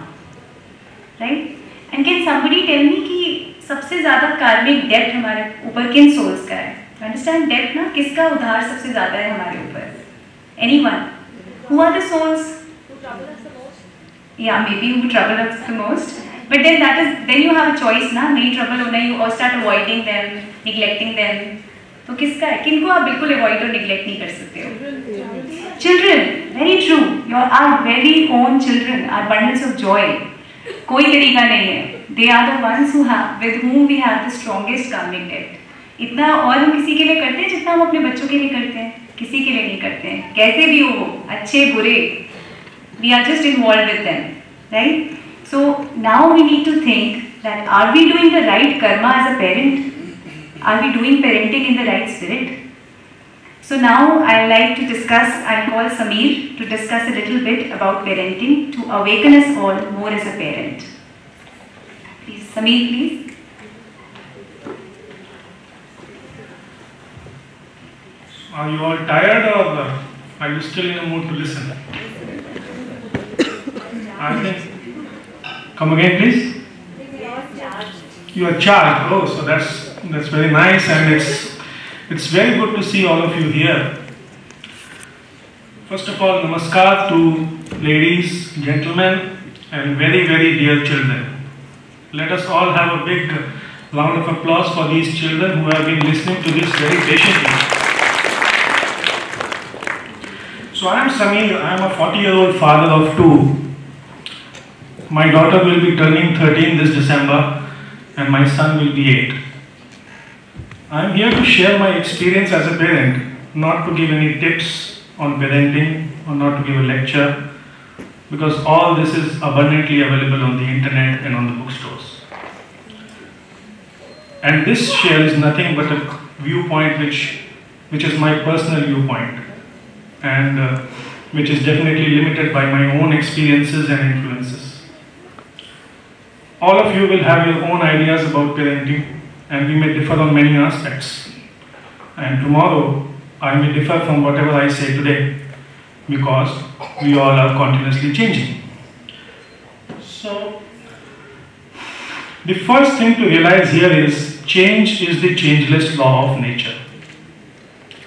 Right? And can somebody tell me कि सबसे ज़्यादा karmic debt हमारे ऊपर किन souls का है? You understand debt ना? किसका उधार सबसे ज़्यादा है हमारे ऊपर? Anyone? Who are the souls? Who trouble us the most? Yeah, maybe who trouble us the most. But then you have a choice ना, नहीं trouble होना, you or start avoiding them, neglecting them. तो किसका है? किनको आप बिल्कुल avoid और neglect नहीं कर सकते हो? Children, very true. Our very own children are bundles of joy. कोई तरीका नहीं है. They are the ones with whom we have the strongest karmic debt. इतना और हम किसी के लिए करते हैं जितना हम अपने बच्चों के लिए करते हैं, किसी के लिए नहीं करते हैं. कैसे भी हो, अच्छे बुरे, we are just involved with them, right? So now we need to think that are we doing the right karma as a parent? Are we doing parenting in the right spirit? So now I like to discuss, I'll call Sameer to discuss a little bit about parenting to awaken us all more as a parent. Please, Sameer, please. Are you all tired or are you still in the mood to listen? I think. Come again, please. You are charged. Oh, so that's very nice, and it's very good to see all of you here. First of all, namaskar to ladies, gentlemen, and very, very dear children. Let us all have a big round of applause for these children who have been listening to this very patiently. So I am Sameer. I am a 40-year-old father of two. My daughter will be turning 13 this December and my son will be 8. I am here to share my experience as a parent, not to give any tips on parenting or not to give a lecture, because all this is abundantly available on the internet and on the bookstores. And this share is nothing but a viewpoint which is my personal viewpoint, and which is definitely limited by my own experiences and influences. All of you will have your own ideas about parenting, and we may differ on many aspects. And tomorrow, I may differ from whatever I say today, because we all are continuously changing. So, the first thing to realize here is change is the changeless law of nature.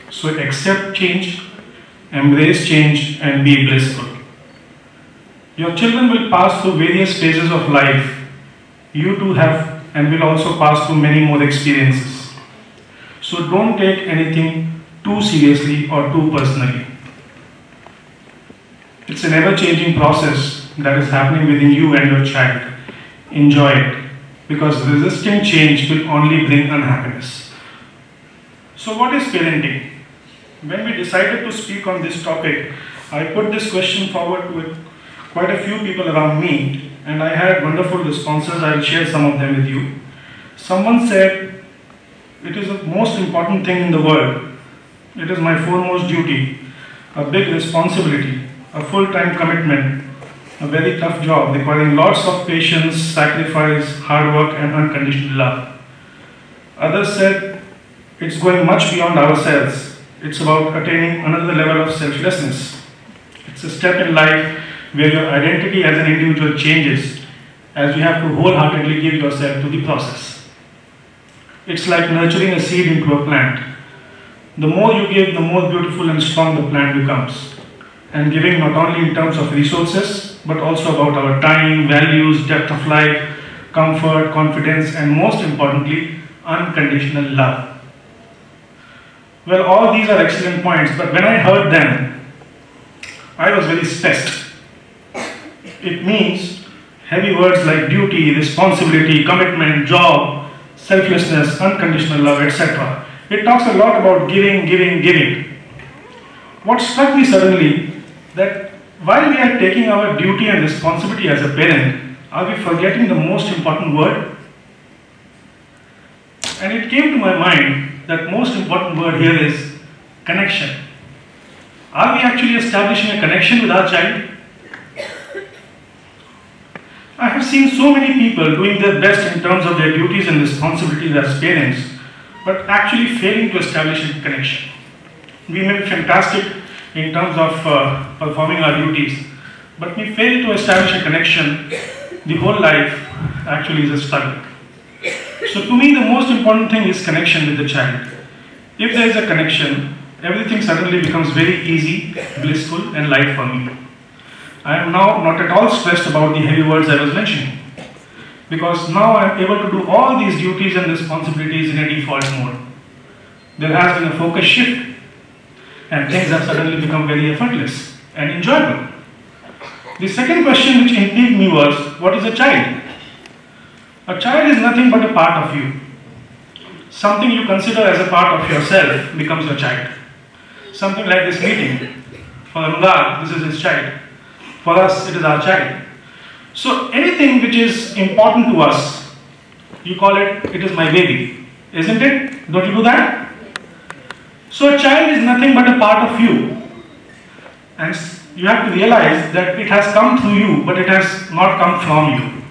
So accept change, embrace change, and be blissful. Your children will pass through various phases of life. You too have and will also pass through many more experiences. So don't take anything too seriously or too personally. It's an ever-changing process that is happening within you and your child. Enjoy it, because resisting change will only bring unhappiness. So what is parenting? When we decided to speak on this topic, I put this question forward with quite a few people around me, and I had wonderful responses. I'll share some of them with you. Someone said, it is the most important thing in the world. It is my foremost duty, a big responsibility, a full-time commitment, a very tough job requiring lots of patience, sacrifice, hard work and unconditional love. Others said, it's going much beyond ourselves. It's about attaining another level of selflessness. It's a step in life where your identity as an individual changes, as you have to wholeheartedly give yourself to the process. It's like nurturing a seed into a plant. The more you give, the more beautiful and strong the plant becomes. And giving not only in terms of resources, but also about our time, values, depth of life, comfort, confidence, and most importantly, unconditional love. Well, all these are excellent points, but when I heard them, I was very stressed. It means heavy words like duty, responsibility, commitment, job, selflessness, unconditional love, etc. It talks a lot about giving, giving, giving. What struck me suddenly, that while we are taking our duty and responsibility as a parent, are we forgetting the most important word? And it came to my mind that most important word here is connection. Are we actually establishing a connection with our child? I have seen so many people doing their best in terms of their duties and responsibilities as parents, but actually failing to establish a connection. We may be fantastic in terms of performing our duties, but we fail to establish a connection. The whole life actually is a struggle. So to me, the most important thing is connection with the child. If there is a connection, everything suddenly becomes very easy, blissful and light for me. I am now not at all stressed about the heavy words I was mentioning, because now I am able to do all these duties and responsibilities in a default mode. There has been a focus shift, and things have suddenly become very effortless and enjoyable. The second question which intrigued me was, what is a child? A child is nothing but a part of you. Something you consider as a part of yourself becomes your child. Something like this meeting. For Anurag, this is his child. For us, it is our child. So anything which is important to us, you call it, it is my baby. Isn't it? Don't you do that? So a child is nothing but a part of you. And you have to realize that it has come through you, but it has not come from you.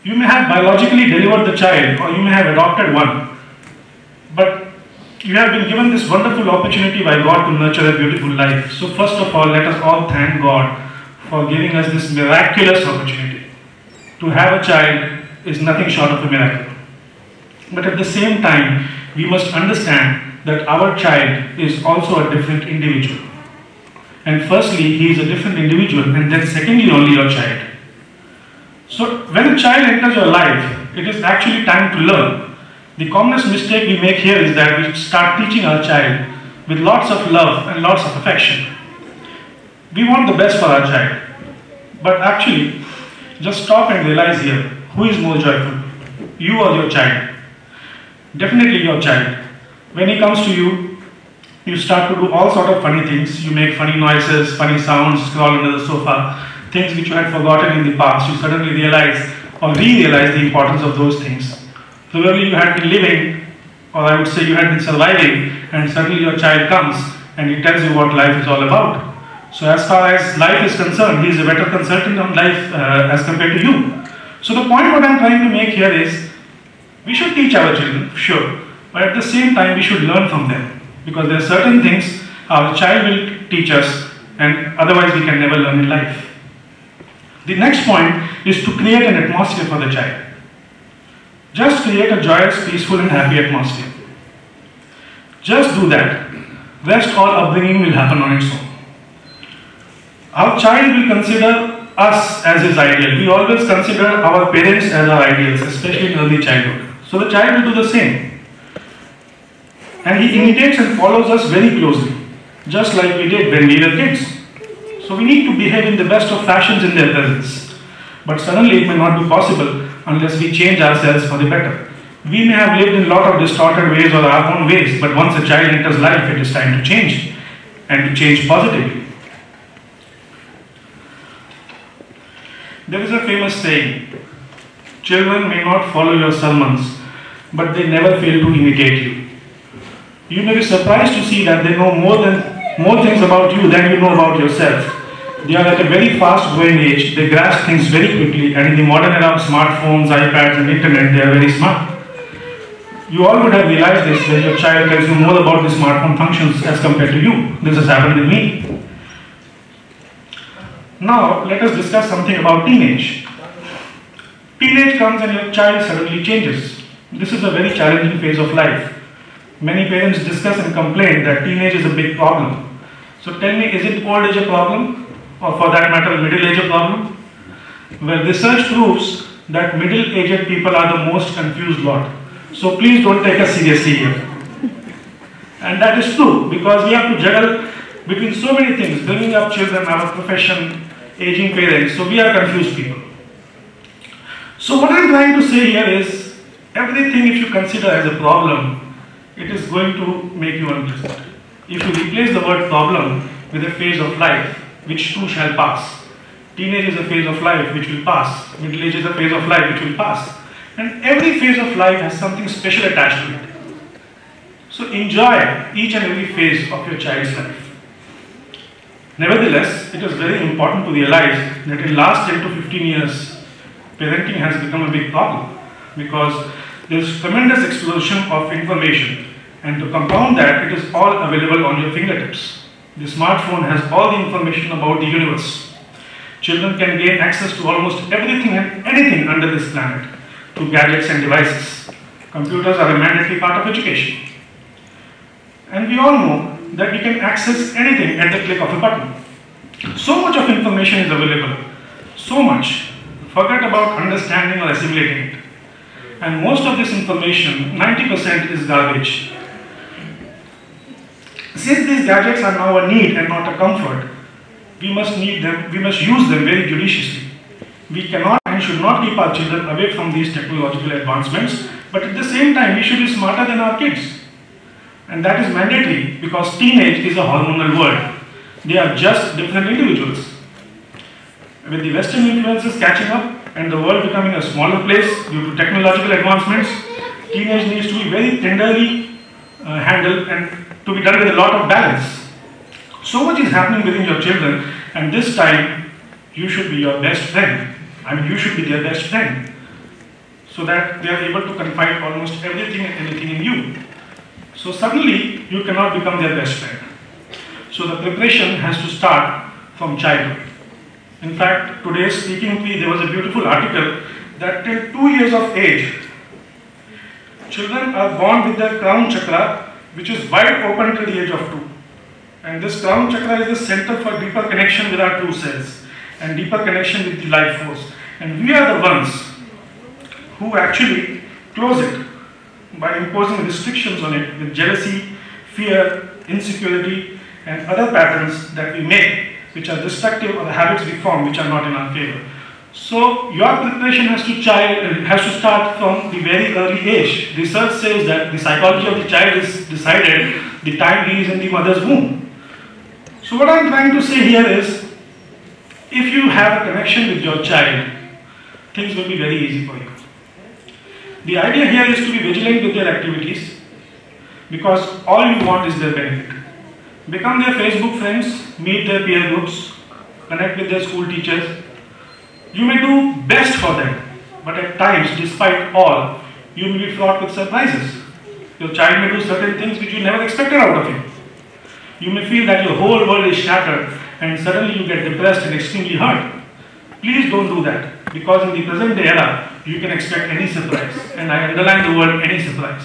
You may have biologically delivered the child, or you may have adopted one, but you have been given this wonderful opportunity by God to nurture a beautiful life. So first of all, let us all thank God for giving us this miraculous opportunity. To have a child is nothing short of a miracle. But at the same time, we must understand that our child is also a different individual. And firstly, he is a different individual, and then secondly, only your child. So when a child enters your life, it is actually time to learn. The commonest mistake we make here is that we start teaching our child with lots of love and lots of affection. We want the best for our child. But actually, just stop and realize here, who is more joyful? You or your child? Definitely your child. When he comes to you, you start to do all sort of funny things. You make funny noises, funny sounds, crawl under the sofa, things which you had forgotten in the past. You suddenly realize or re-realize the importance of those things. Probably you had been living, or I would say you had been surviving, and suddenly your child comes and he tells you what life is all about. So as far as life is concerned, he is a better consultant on life as compared to you. So the point what I am trying to make here is, we should teach our children, sure, but at the same time we should learn from them, because there are certain things our child will teach us and otherwise we can never learn in life. The next point is to create an atmosphere for the child. Just create a joyous, peaceful and happy atmosphere. Just do that. Rest all upbringing will happen on its own. Our child will consider us as his ideal. We always consider our parents as our ideals, especially in early childhood. So the child will do the same. And he imitates and follows us very closely, just like we did when we were kids. So we need to behave in the best of fashions in their presence. But suddenly it may not be possible unless we change ourselves for the better. We may have lived in a lot of distorted ways or our own ways, but once a child enters life, it is time to change, and to change positively. There is a famous saying, children may not follow your sermons, but they never fail to imitate you. You may be surprised to see that they know more things about you than you know about yourself. They are at a very fast growing age, they grasp things very quickly, and in the modern era of smartphones, iPads and internet, they are very smart. You all would have realized this when your child tells you more about the smartphone functions as compared to you. This has happened with me. Now, let us discuss something about teenage. Teenage comes and your child suddenly changes. This is a very challenging phase of life. Many parents discuss and complain that teenage is a big problem. So tell me, is it old age a problem? Or for that matter, middle age a problem? Well, research proves that middle-aged people are the most confused lot. So please don't take us seriously here. And that is true, because we have to juggle between so many things, bringing up children, our profession, aging parents, so we are confused people. So what I am trying to say here is, everything if you consider as a problem, it is going to make you unpleasant. If you replace the word problem with a phase of life, which too shall pass. Teenage is a phase of life which will pass. Middle age is a phase of life which will pass. And every phase of life has something special attached to it. So enjoy each and every phase of your child's life. Nevertheless, it is very important to realize that in the last 10 to 15 years, parenting has become a big problem because there is tremendous explosion of information, and to compound that, it is all available on your fingertips. The smartphone has all the information about the universe. Children can gain access to almost everything and anything under this planet through gadgets and devices. Computers are a mandatory part of education. And we all know that we can access anything at the click of a button. So much of information is available. So much. Forget about understanding or assimilating it. And most of this information, 90%, is garbage. Since these gadgets are now a need and not a comfort, we must use them very judiciously. We cannot and should not keep our children away from these technological advancements, but at the same time, we should be smarter than our kids. And that is mandatory because teenage is a hormonal world. They are just different individuals. With the Western influences catching up and the world becoming a smaller place due to technological advancements, teenage needs to be very tenderly handled and to be done with a lot of balance. So much is happening within your children, and this time you should be your best friend. I mean, you should be their best friend, so that they are able to confide almost everything and anything in you. So suddenly you cannot become their best friend. So the preparation has to start from childhood. In fact, today's speaking tree, there was a beautiful article that till 2 years of age, children are born with their crown chakra, which is wide open till the age of 2. And this crown chakra is the center for deeper connection with our true selves and deeper connection with the life force. And we are the ones who actually close it by imposing restrictions on it with jealousy, fear, insecurity, and other patterns that we make, which are destructive, or the habits we form which are not in our favor. So your preparation has to start from the very early age. Research says that the psychology of the child is decided the time he is in the mother's womb. So what I am trying to say here is, if you have a connection with your child, things will be very easy for you. The idea here is to be vigilant with their activities, because all you want is their benefit. Become their Facebook friends, meet their peer groups, connect with their school teachers. You may do best for them, but at times, despite all, you may be fraught with surprises. Your child may do certain things which you never expected out of him. You may feel that your whole world is shattered and suddenly you get depressed and extremely hurt. Please don't do that, because in the present day era, you can expect any surprise, and I underline the word any surprise.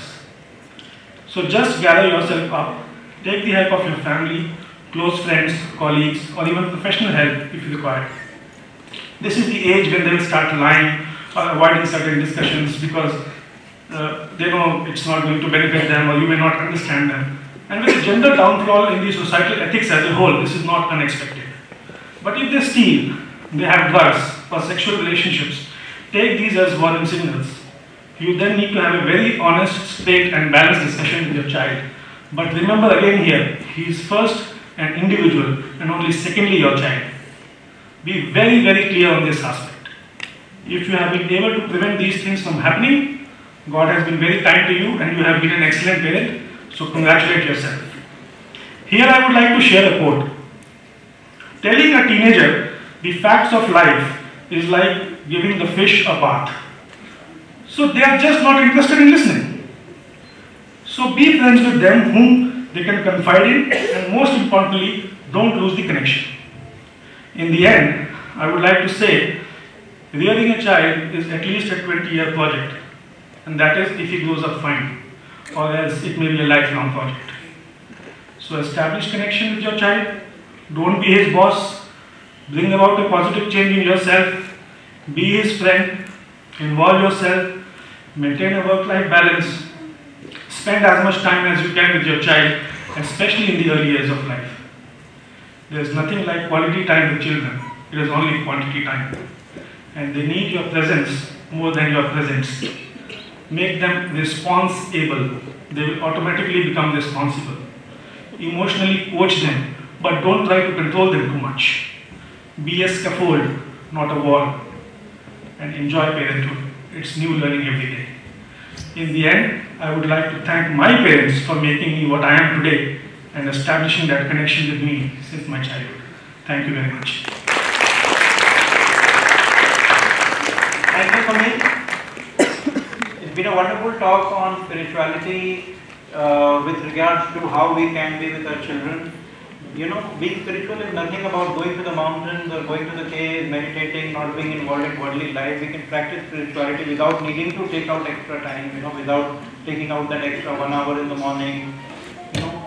So just gather yourself up, take the help of your family, close friends, colleagues, or even professional help if you require. This is the age when they will start lying or avoiding certain discussions, because they know it's not going to benefit them, or you may not understand them. And with the gender downfall in the societal ethics as a whole, this is not unexpected. But if they steal, they have drugs or sexual relationships, take these as warning signals. You then need to have a very honest, straight and balanced discussion with your child. But remember again here, he is first an individual and only secondly your child. Be very, very clear on this aspect. If you have been able to prevent these things from happening, God has been very kind to you and you have been an excellent parent, so congratulate yourself. Here I would like to share a quote. Telling a teenager the facts of life is like giving the fish a bath. So they are just not interested in listening. So be friends with them whom they can confide in, and most importantly, don't lose the connection. In the end, I would like to say, rearing a child is at least a 20-year project, and that is if he grows up fine, or else it may be a lifelong project. So establish connection with your child, don't be his boss, bring about a positive change in yourself, be his friend, involve yourself, maintain a work-life balance, spend as much time as you can with your child, especially in the early years of life. There is nothing like quality time with children, it is only quantity time. And they need your presence more than your presence. Make them responsible, they will automatically become responsible. Emotionally coach them, but don't try to control them too much. Be a scaffold, not a wall. And enjoy parenthood. It's new learning every day. In the end, I would like to thank my parents for making me what I am today and establishing that connection with me since my childhood. Thank you very much. Thank you, Samir. It's been a wonderful talk on spirituality with regards to how we can be with our children. You know, being spiritual is nothing about going to the mountains or going to the caves, meditating, not being involved in worldly life. We can practice spirituality without needing to take out extra time, without taking out that extra 1 hour in the morning.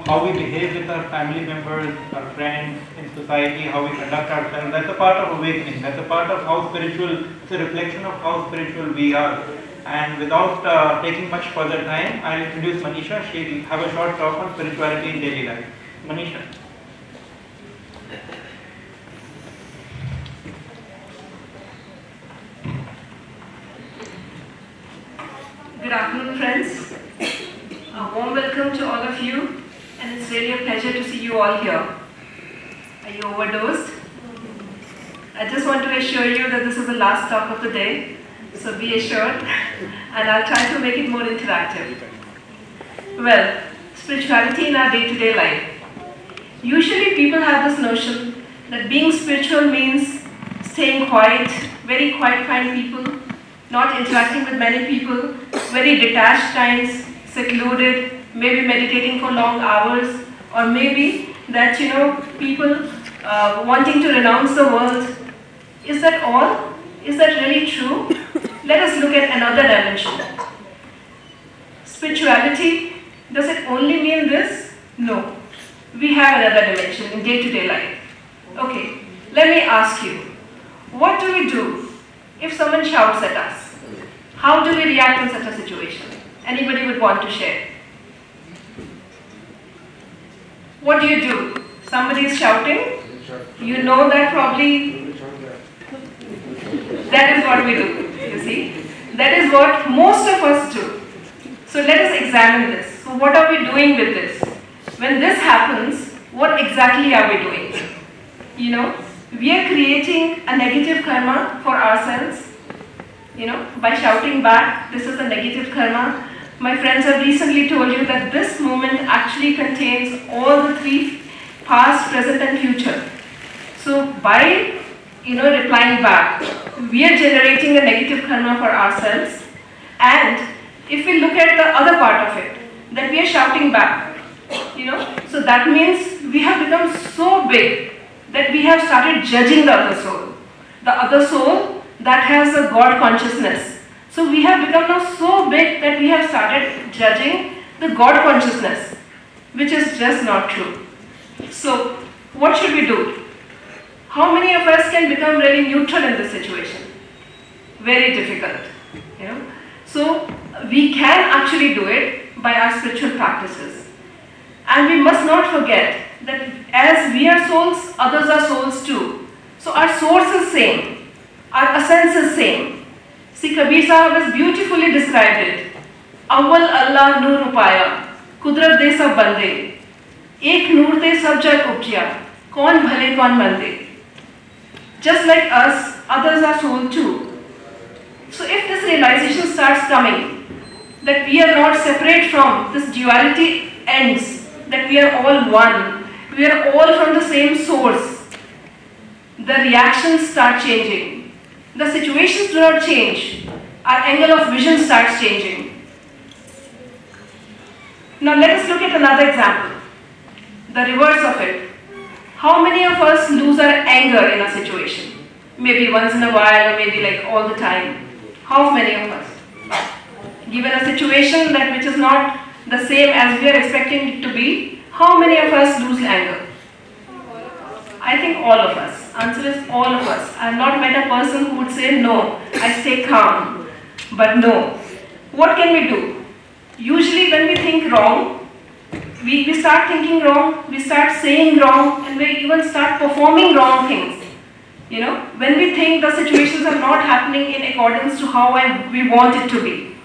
How we behave with our family members, our friends, in society, how we conduct ourselves, that's a part of awakening. That's a part of how spiritual, it's a reflection of how spiritual we are. And without taking much further time, I'll introduce Manisha. She'll have a short talk on spirituality in daily life. Manisha. Good afternoon, friends. A warm welcome to all of you, and it's really a pleasure to see you all here. Are you overdosed? I just want to assure you that this is the last talk of the day, so be assured, and I'll try to make it more interactive. Well, spirituality in our day-to-day life. Usually people have this notion that being spiritual means staying quiet, very quiet kind people, not interacting with many people, very detached times, secluded, maybe meditating for long hours, or maybe that, people wanting to renounce the world. Is that all? Is that really true? Let us look at another dimension. Spirituality, does it only mean this? No. We have another dimension in day-to-day life. Okay, let me ask you, what do we do if someone shouts at us? How do we react in such a situation? Anybody would want to share? What do you do? Somebody is shouting? You know that probably that is what we do, you see. That is what most of us do. So let us examine this. So what are we doing with this? When this happens, what exactly are we doing? We are creating a negative karma for ourselves. By shouting back, this is a negative karma. My friends have recently told you that this moment actually contains all the three, past, present and future. So by, replying back, we are generating a negative karma for ourselves. And if we look at the other part of it, that we are shouting back, so that means we have become so big that we have started judging the other soul. The other soul that has a God consciousness. So we have become now so big that we have started judging the God consciousness, which is just not true. So what should we do? How many of us can become really neutral in this situation? Very difficult. So we can actually do it by our spiritual practices. And we must not forget that as we are souls, others are souls too. So our source is same, our essence is same. See, Kabir Sahib has beautifully described it. Awwal Allah Noor Upaya, Kudrat de sab bande, Ek Noor de sab jag upjya, Kaun bhale kaun mande. Just like us, others are soul too. So if this realization starts coming, that we are not separate from this duality ends, that we are all one, we are all from the same source, the reactions start changing. The situations do not change. Our angle of vision starts changing. Now let us look at another example. The reverse of it. How many of us lose our anger in a situation? Maybe once in a while or maybe like all the time. How many of us? Given a situation that which is not the same as we are expecting it to be, how many of us lose anger? I think all of us. Answer is all of us. I have not met a person who would say no, I stay calm. But no. What can we do? Usually when we think wrong, we start thinking wrong, we start saying wrong, and we even start performing wrong things. You know, when we think the situations are not happening in accordance to how we want it to be.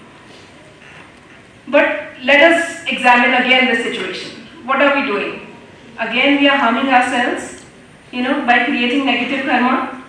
But let us examine again the situation. What are we doing? Again, we are harming ourselves, you know, by creating negative karma.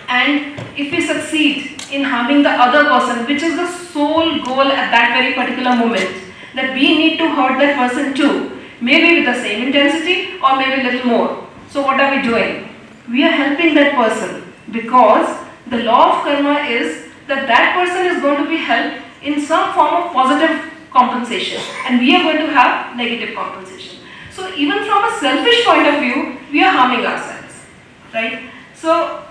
And if we succeed in harming the other person, which is the sole goal at that very particular moment, that we need to hurt that person too, maybe with the same intensity or maybe a little more. So what are we doing? We are helping that person, because the law of karma is that that person is going to be helped in some form of positive compensation, and we are going to have negative compensation. So even from a selfish point of view, we are harming ourselves, right? So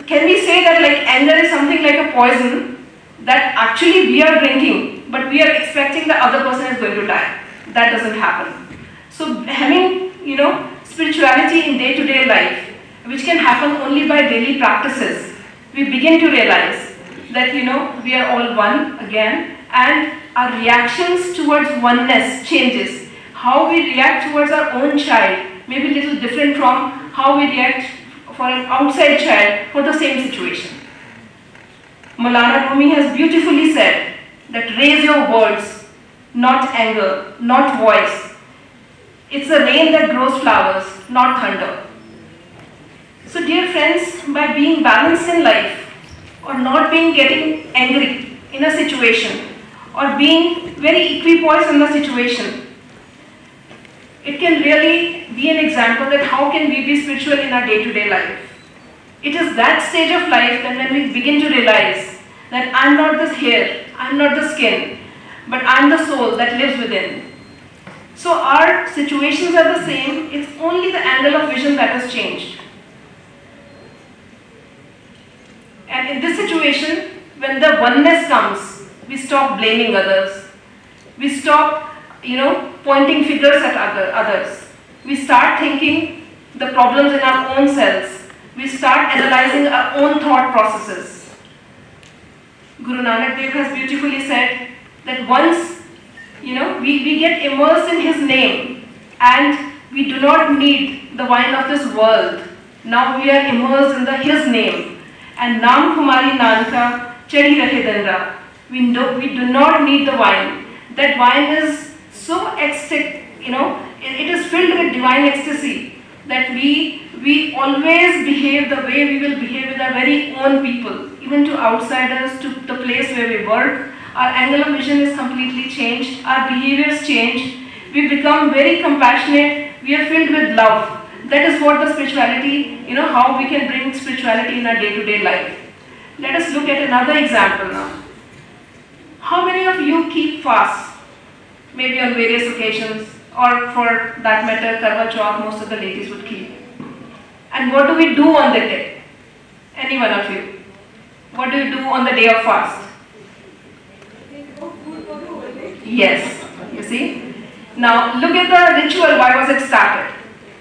can we say that like anger is something like a poison that actually we are drinking, but we are expecting the other person is going to die? That doesn't happen. So having, you know, spirituality in day-to-day life, which can happen only by daily practices, we begin to realize that, you know, we are all one again, and our reactions towards oneness changes. How we react towards our own child may be a little different from how we react for an outside child for the same situation. Maulana Rumi has beautifully said that raise your words, not anger, not voice. It's the rain that grows flowers, not thunder. So dear friends, by being balanced in life, or not getting angry in a situation, or being very equipoised in the situation, it can really be an example that how can we be spiritual in our day-to-day life. It is that stage of life that when we begin to realize that I'm not this hair, I'm not the skin, but I'm the soul that lives within. So our situations are the same, it's only the angle of vision that has changed. And in this situation, when the oneness comes, we stop blaming others. We stop, you know, pointing fingers at others. We start thinking the problems in our own selves. We start analyzing our own thought processes. Guru Nanak Dev has beautifully said that once, you know, we get immersed in his name and we do not need the wine of this world. Now we are immersed in his name. And Naam Kumari Nanka Chadi Rahe Danra. We do not need the wine. That wine is so ecstatic, you know, it is filled with divine ecstasy that we always behave the way we will behave with our very own people, even to outsiders, to the place where we work. Our angle of vision is completely changed, our behaviors change, we become very compassionate, we are filled with love. That is what the spirituality, you know, how we can bring spirituality in our day-to-day life. Let us look at another example now. How many of you keep fast? Maybe on various occasions, or for that matter, Karwa Chauth, most of the ladies would keep. And what do we do on that day? Any one of you? What do you do on the day of fast? Yes, you see? Now look at the ritual, why was it started?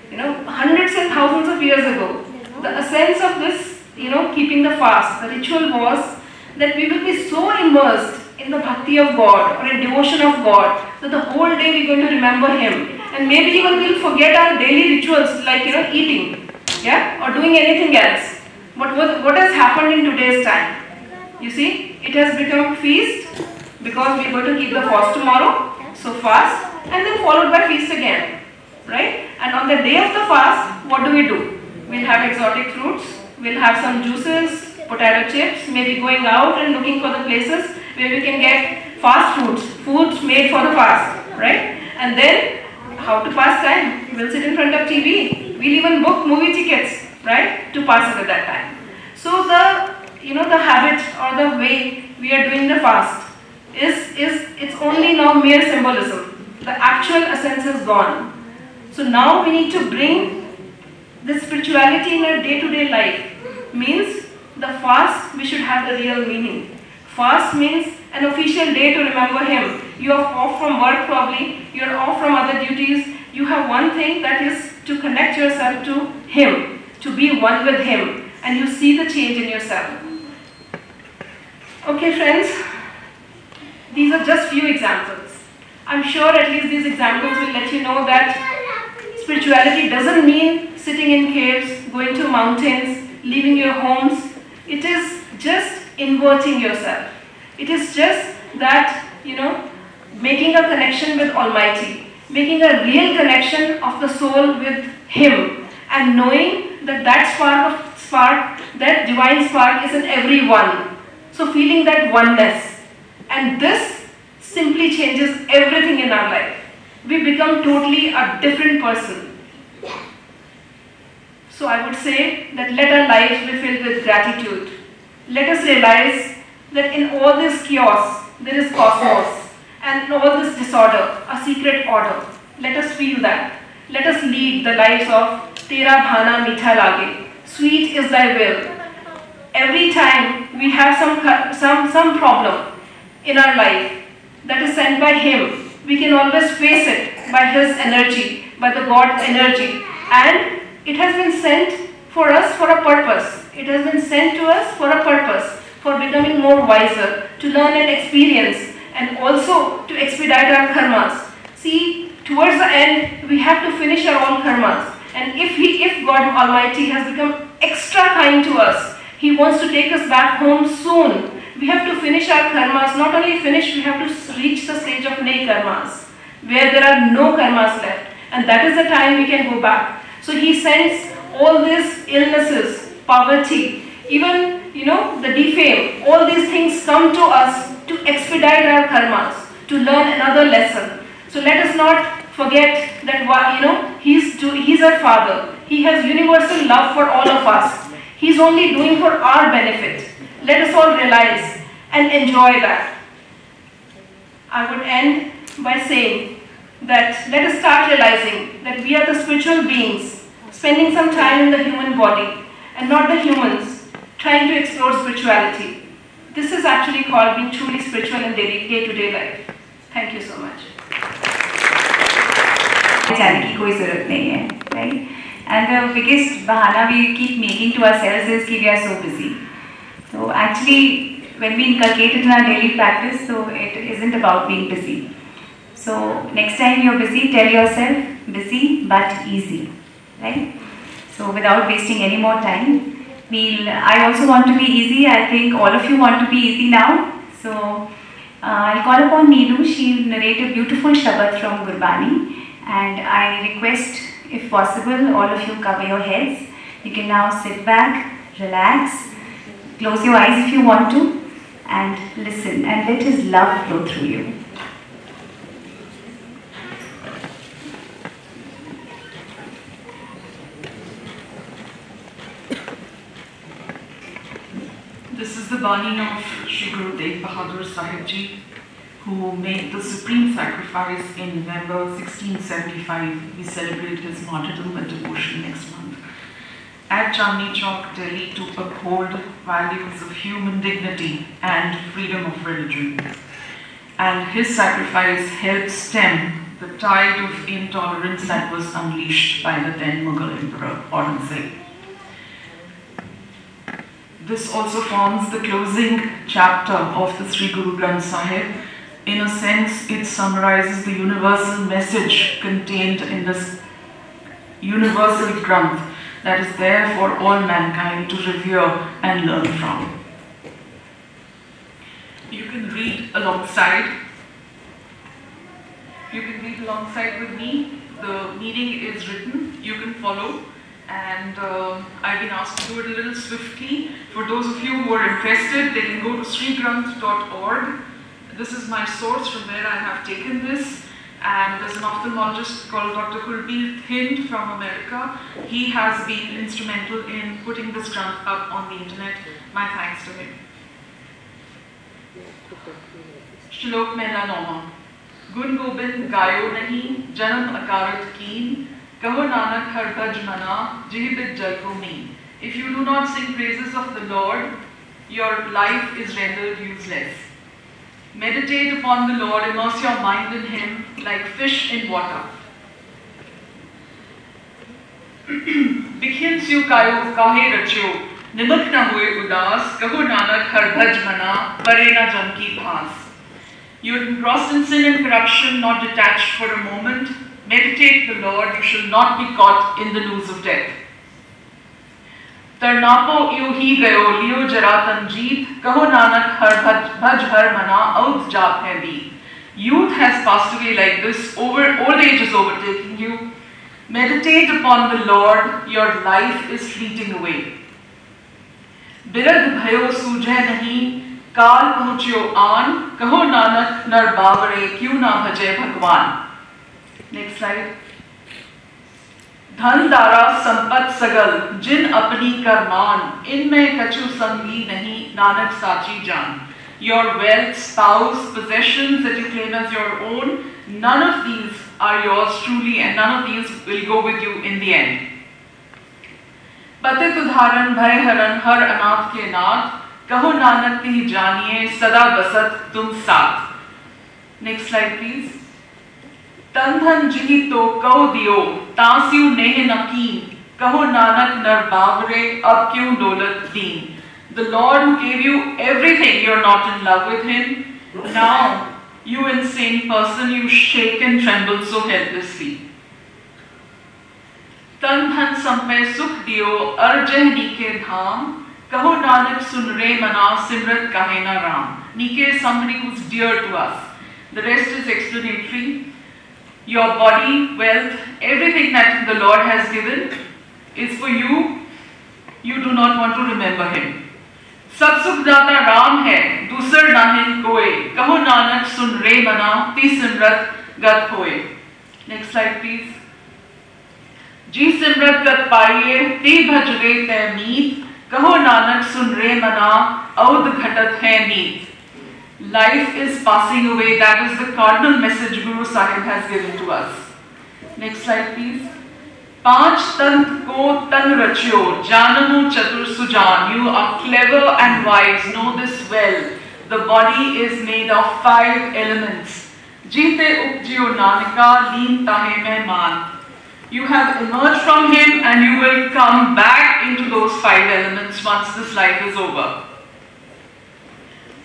You know, hundreds and thousands of years ago, the essence of this, you know, keeping the fast, the ritual was that we will be so immersed in the bhakti of God or in devotion of God that the whole day we're going to remember Him, and maybe even we'll forget our daily rituals like eating, or doing anything else. But what has happened in today's time? You see, it has become feast because we're going to keep the fast tomorrow, so fast, and then followed by feast again, right? And on the day of the fast, what do? We'll have exotic fruits, we'll have some juices, potato chips, maybe going out and looking for the places where we can get fast foods made for the fast, right? And then how to pass time? We'll sit in front of TV. We'll even book movie tickets, right, to pass away that time. So the habit or the way we are doing the fast it's only now mere symbolism. The actual essence is gone. So now we need to bring the spirituality in our day-to-day life. Means the fast, we should have the real meaning. Fast means an official day to remember Him. You are off from work probably, you are off from other duties. You have one thing, that is to connect yourself to Him, to be one with Him, and you see the change in yourself. Okay friends, these are just few examples. I'm sure at least these examples will let you know that spirituality doesn't mean sitting in caves, going to mountains, leaving your homes. It is just inverting yourself. It is just that, making a connection with Almighty, making a real connection of the soul with Him, and knowing that that divine spark is in everyone. So feeling that oneness. And this simply changes everything in our life. We become totally a different person. So I would say that let our lives be filled with gratitude. Let us realize that in all this chaos, there is cosmos, and in all this disorder, a secret order. Let us feel that. Let us lead the lives of Tera Bhana Meetha Lage. Sweet is thy will. Every time we have some problem in our life that is sent by Him, we can always face it by His energy, by the God's energy. And it has been sent for us for a purpose. It has been sent to us for a purpose, for becoming more wiser, to learn and experience, and also to expedite our karmas. See, towards the end, we have to finish our own karmas. And if God Almighty has become extra kind to us, He wants to take us back home soon. We have to finish our karmas. Not only finish, we have to reach the stage of nay karmas, where there are no karmas left. And that is the time we can go back. So He sends all these illnesses, poverty, even, the defame, all these things come to us to expedite our karmas, to learn another lesson. So let us not forget that, He's our Father. He has universal love for all of us. He's only doing for our benefit. Let us all realize and enjoy that. I would end by saying that let us start realizing that we are the spiritual beings spending some time in the human body and not the humans trying to explore spirituality. This is actually called being truly spiritual in day-to-day life. Thank you so much. Right? And the biggest bahana we keep making to ourselves is that we are so busy. So actually, when we inculcate it in our daily practice, so it isn't about being busy. So next time you're busy, tell yourself, busy but easy. Right? So without wasting any more time, I also want to be easy. I think all of you want to be easy now. So I'll call upon Neelu. She'll narrate a beautiful Shabad from Gurbani. And I request, if possible, all of you cover your heads. You can now sit back, relax, close your eyes if you want to, and listen, and let His love flow through you. This is the Bani of Shri Guru Tegh Bahadur Sahib Ji, who made the supreme sacrifice in November 1675. We celebrate his martyrdom and devotion next month. At Chandni Chowk, Delhi, to uphold values of human dignity and freedom of religion. And his sacrifice helped stem the tide of intolerance that was unleashed by the then Mughal Emperor Aurangzeb. This also forms the closing chapter of the Sri Guru Granth Sahib. In a sense, it summarizes the universal message contained in this universal Granth that is there for all mankind to revere and learn from. You can read alongside. You can read alongside with me. The meaning is written. You can follow. And I've been asked to do it a little swiftly. For those of you who are interested, they can go to srigranth.org. This is my source from where I have taken this. And there's an ophthalmologist called Dr. Kulbir Thind from America. He has been instrumental in putting this Granth up on the internet. My thanks to him. Shlok Mehla Noma. Gun Gobind Gayo Nahi, Janam Akarat Keen, Kaho Nanak Har Bhaj Mana, Jihibit Jal Ko Meen. If you do not sing praises of the Lord, your life is rendered useless. Meditate upon the Lord, immerse your mind in Him like fish in water. Bikhin Syu Kayo Kahe Rachyo, Nimak na hue udas, Kaho Nanak Har Bhaj Mana, Pare na Jan ki bhaas. You are engrossed in sin and corruption, not detached for a moment. Meditate the Lord, you shall not be caught in the noose of death. Tarnapo yu hi gayo liyo jaratan jeet, kaho nanak har bhaj har mana aud jaat hai beet. Youth has passed away like this, old age is overtaking you. Meditate upon the Lord, your life is fleeting away. Birad bhayo sujhe nahi, काल पहुँच्यो आन, कहो नानक नर बावरे क्यों ना भजे भगवान. Next slide. धन दारा संपत सगल जिन अपनी करमान, इनमें कछु संगी नहीं नानक साची जान. Your wealth, spouse, possessions that you claim as your own, none of these are yours truly and none of these will go with you in the end. पतित उदाहरण भय हरण हर अनाथ के नाथ, कहो नानक ती जानिए सदा बसत तुम साथ. Next slide please. तन धन जिहि तो कहो दियो तांस्यु नेह नकीन, कहो नानक नर बावरे अब क्यों दौलत दीन. The Lord who gave you everything, you're not in love with Him. Now, you insane person, you shake and tremble so helplessly. तन धन संपय सुख दियो अर्जह नीके धाम, कहो नानक सुन रे मना सिमरत काहे ना Ram. Nike is somebody who's dear to us. The rest is explanatory. Your body, wealth, everything that the Lord has given is for you. You do not want to remember Him. सब सुख दाता राम है, दूसर नाहिन कोय, कहो नानक सुन रे मना ती सिमरत गत होए. Next slide please. जी सिमरत गत पाइए ती भज रे तै मीत, कहो नानक सुन रे मना औद घटत है नीत. Life is passing away. That is the cardinal message Guru Sahib has given to us. Next slide please. पांच तंत को तन रचियो जानमु चतुर Sujan. You are clever and wise, know this well. The body is made of 5 elements. जीते उपजियो नानका लीन ताहे में मान. You have emerged from Him and you will come back into those 5 elements once this life is over.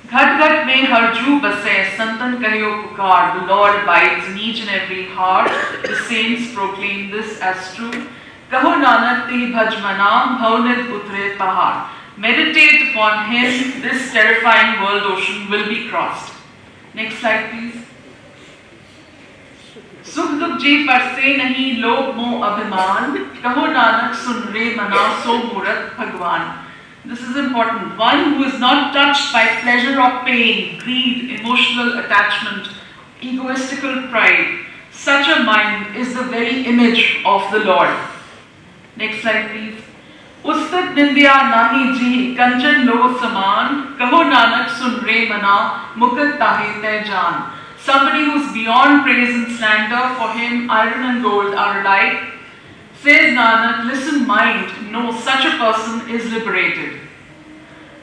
घट घट में हरजू बसे संतन कहियो पुकार. The Lord abides in each and every heart. The saints proclaim this as true. कहो नानक ती भज मना भवनित उतरे पहाड़. Meditate upon Him. This terrifying world ocean will be crossed. Next slide please. सुख दुख जी परसे नहीं लोभ मोह अभिमान, कहो नानक सुन रे मना सो मूरत भगवान. This is important. One who is not touched by pleasure or pain, greed, emotional attachment, egoistical pride. Such a mind is the very image of the Lord. Next slide please. Ustat nindya nahi ji kanchan lo saman, kaho nanak sun re mana mukat tahe te jaan. Somebody who is beyond praise and slander, for him iron and gold are alike. Says Nanak, listen mind, no, such a person is liberated.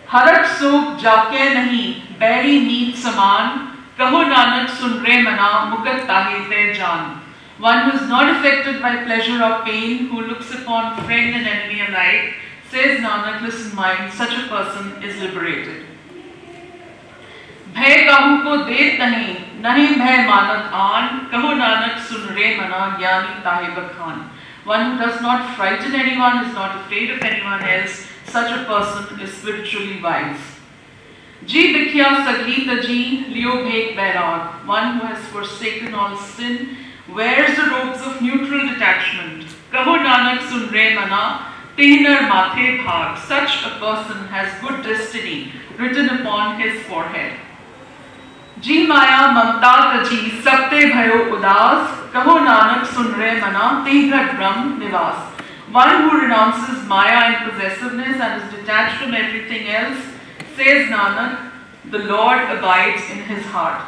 Harat sokh jaake nahi, bairi meet saman, kaho Nanak sun re mana mukat tahe te jaan. One who is not affected by pleasure or pain, who looks upon friend and enemy alike. Says Nanak, listen mind, such a person is liberated. भय काहू को देत नहीं, नहीं भय मानत आन, कहो नानक सुन रे मना, ज्ञानी ताहे बखान. One who does not frighten anyone, is not afraid of anyone else, such a person is spiritually wise. Ji bikya saghi taji, liyo bhek bairag. One who has forsaken all sin, wears the robes of neutral detachment. Kaho Nanak sun re mana, tehnar mathe bhag. Such a person has good destiny written upon his forehead. जी माया ममता तजी, सबते भयो उदास. कहो नानक सुन रे मना, तेघट ब्रह्म निवास. One who renounces Maya and possessiveness and is detached from everything else, says Nanak, the Lord abides in his heart.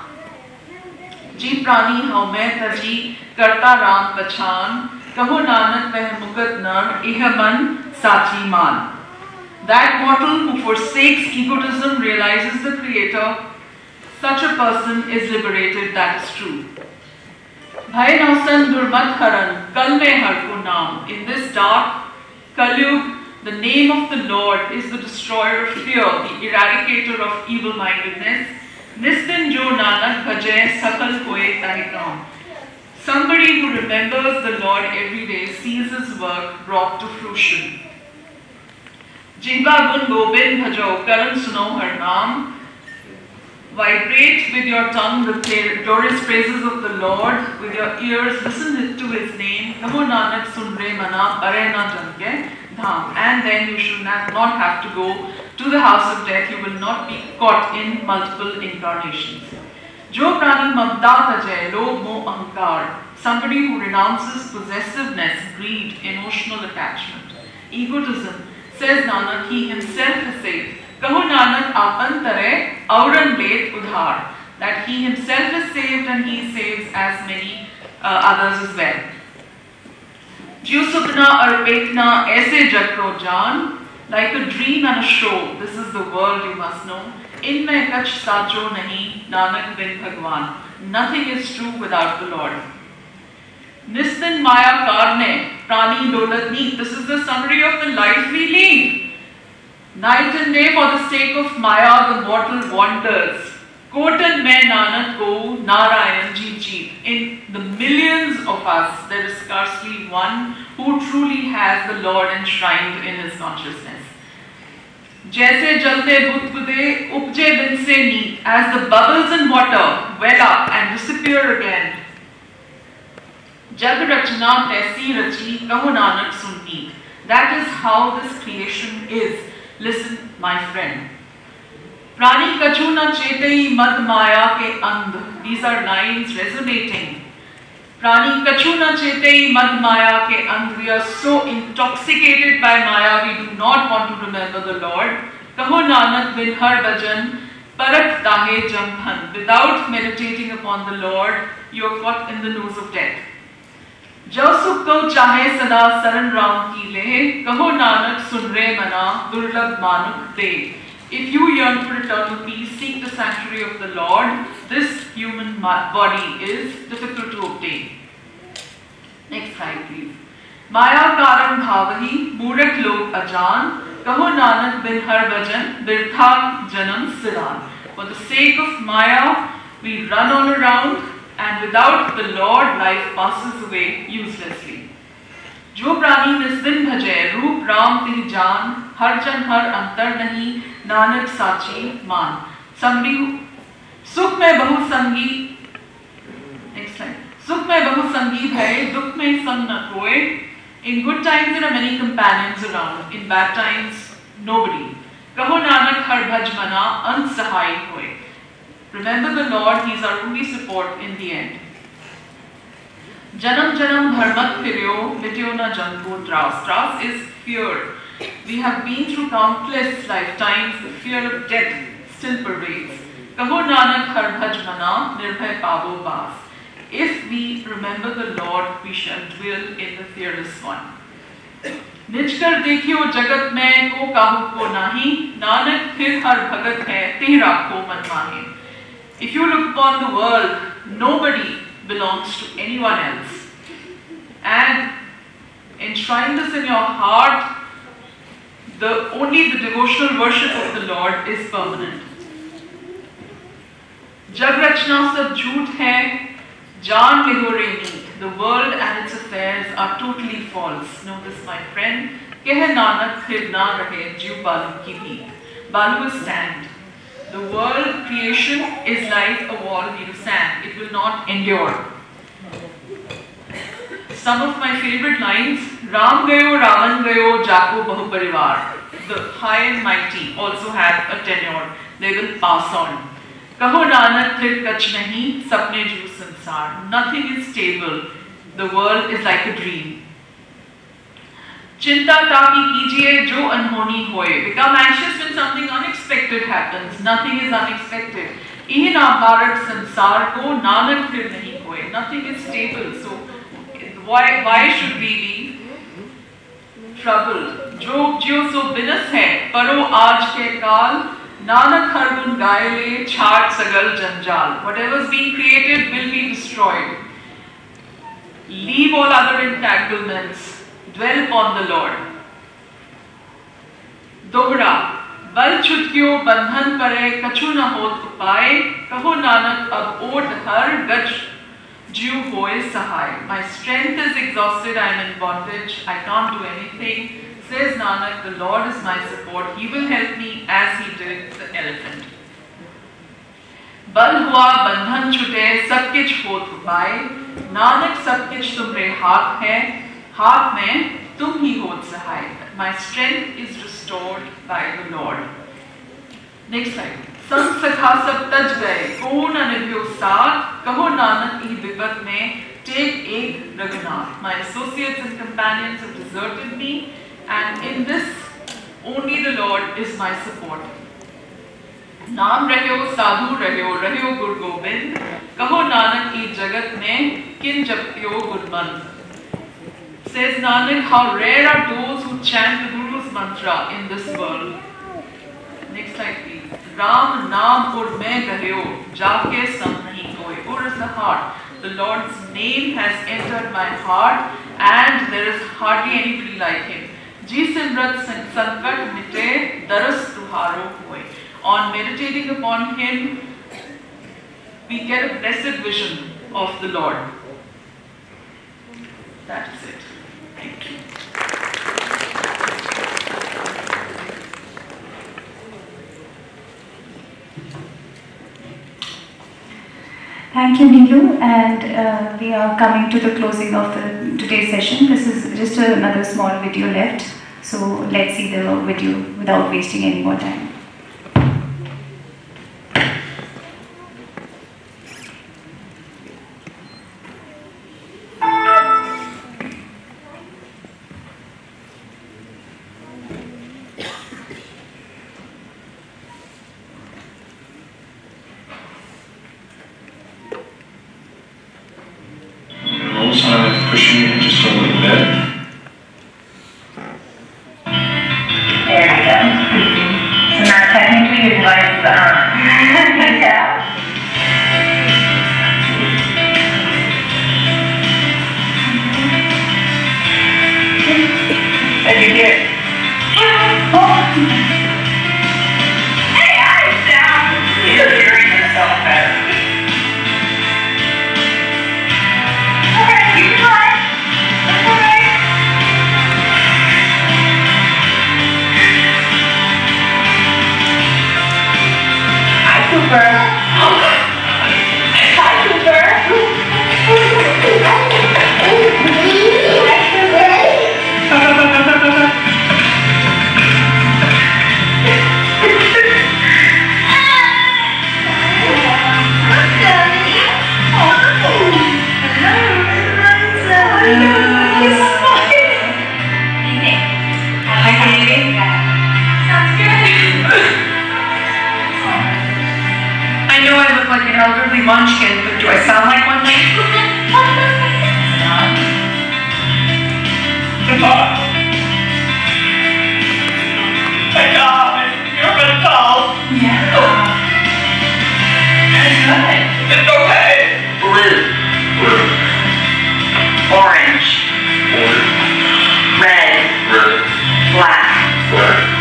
जी प्राणी हौ मैं तजी, करता राम पछान. कहो नानक वह मुकत नर, इह मन साची मान. That mortal who forsakes egotism realizes the Creator. Such a person is liberated, that is true. Bhai nausan durmat haran, kal mein har ko naam. In this dark Kalyug, the name of the Lord is the destroyer of fear, the eradicator of evil-mindedness. Nistin jo nanak bhajay, sakal hoye tahi kaam. Somebody who remembers the Lord every day sees his work brought to fruition. Jihva gun gobind bhajo, karan suno har naam. Vibrate with your tongue the glorious praises of the Lord. With your ears, listen to His name. Namo Nanak sun re mana, bare na janke dham. And then you should not have to go to the house of death. You will not be caught in multiple incarnations. Jo prani mamta tajay, lobh moh ahankar. Somebody who renounces possessiveness, greed, emotional attachment, egotism, says Nanak, he himself is saved. Kaho Nanak apan tare auran let udhar. That he himself is saved and he saves as many others as well. Jiu supna arpetna aise jag ko jaan. Like a dream and a show, this is the world you must know. Inme kach sacho nahi, Nanak bin Bhagwan. Nothing is true without the Lord. Nistin maya karne, prani dolat neat. This is the summary of the life we lead. Night and day for the sake of Maya the mortal wanders. Kotan mein Nanak ko Narayan jeet jeet. In the millions of us, there is scarcely one who truly has the Lord enshrined in his consciousness. Jaise jalte budbude upje bin se neat. As the bubbles in water well up and disappear again. Jag rachna taisi rachi, kaho Nanak sun neat. That is how this creation is. Listen, my friend. Prani kachu na chetei mad maya ke and. These are lines resonating. Prani kachu na chetei mad maya ke and. We are so intoxicated by Maya, we do not want to remember the Lord. Kaho Nanak bin har bhajan, parat dahe jambhan. Without meditating upon the Lord, you are caught in the noose of death. Jo sukh ko chahe sada saran ram ki le, kaho Nanak sun re mana, durlabh manuk de. If you yearn for eternal peace, seek the sanctuary of the Lord. This human body is difficult to obtain. Next slide, please. Maya karan bhavahi, murak log ajan, kaho Nanak bin har bhajan, birtha janam siran. For the sake of Maya, we run all around. And without the Lord, life passes away uselessly. Jo prani nisdin bhajay, roop ram tih jaan, har jan har antar nahi, Nanak sachi maan. Somebody who, sukh mein bahu sangi, next slide. Sukh mein bahu sangi bhai, dukh mein sang na koy. In good times there are many companions around, in bad times nobody. Kaho Nanak har bhaj mana, ant sahai hoy. Remember the Lord, He is our only support in the end. Janam janam dharmat phiryo, mityo na janko tras. Tras is fear. We have been through countless lifetimes, the fear of death still pervades. Kaho Nanak har bhaj mana, nirbhay pavo bas. If we remember the Lord, we shall dwell in the fearless one. Nijkar dekhiyo jagat mein ko kahu ko nahi, Nanak phir har bhagat hai, tehra ko man mahe. If you look upon the world, nobody belongs to anyone else. And enshrine this in your heart, Only the devotional worship of the Lord is permanent. जग रचना सब झूठ है, जान ले हो रे नीत. The world and its affairs are totally false. Know this, my friend. कह नानक फिर ना रहे जीव बालू की भीत. Balu is sand. The world creation is like a wall made of sand. It will not endure. Some of my favorite lines: Ram gayo, Ravan gayo, Jako bahu parivar. The high and mighty also have a tenure. They will pass on. Kaho nanak thir kach nahi, sapne ju sansar. Nothing is stable. The world is like a dream. Chinta taki kijiye jo anhoni hoye. Become anxious when something unexpected happens. Nothing is unexpected. Ihin bharat sansar ko nanak phir nahi hoye. Nothing is stable. So why should we be troubled? Jo jio so binas hai. Paro aaj ke kaal. Nanak har gun gaye le chhaat sagal janjal. Whatever is being created will be destroyed. Leave all other entanglements. Dwell upon the Lord. दोहरा बल छुटकियो बंधन परे कछु न होत उपाय. कहो नानक अब ओट हर गज जीव होए सहाय. My strength is exhausted. I am in bondage. I can't do anything. Says Nanak, the Lord is my support. He will help me as he did the elephant. बल हुआ बंधन छुटे सब किछ होत उपाय. नानक सब किछ तुमरे हाथ है. हाथ में तुम ही होत सहाय. My strength is restored by the Lord. Next slide. संग सखा सब तज गए, कौन अनिभ्यो साथ. कहो नानक ई विपत में टेक एक Raghunath. My associates and companions have deserted me, and in this only the Lord is my support. नाम रह्यो साधु रह्यो, रह्यो गुर गोविंद. कहो नानक ई जगत में किन जप्यो गुरमंद. Says Nanak, how rare are those who chant the Guru's mantra in this world. Next slide please. Ram naam ur main garyo, jaake sam nahi koi. Ur is the heart. The Lord's name has entered my heart, and there is hardly anybody like him. Ji simrat sankat mite, daras tuharo hoy. On meditating upon him, we get a blessed vision of the Lord. That is it. Thank you. Thank you, Neelu, and we are coming to the closing of today's session. This is just another small video left, so let's see the video without wasting any more time. Orange. Red. Black.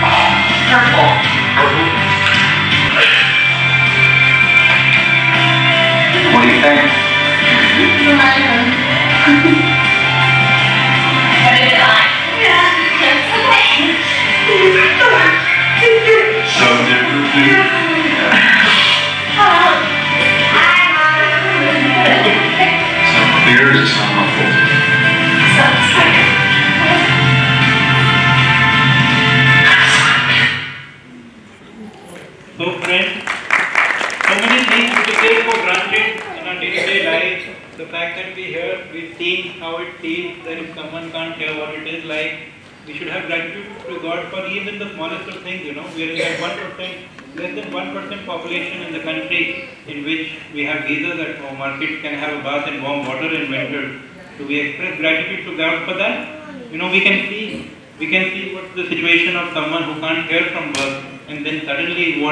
We should have gratitude to God for even the smallest of things, We are in that 1%, less than 1% population in the country in which we have geysers at home. Our kids can have a bath in warm water in winter. Do we express gratitude to God for that? We can see what's the situation of someone who can't hear from birth, and then suddenly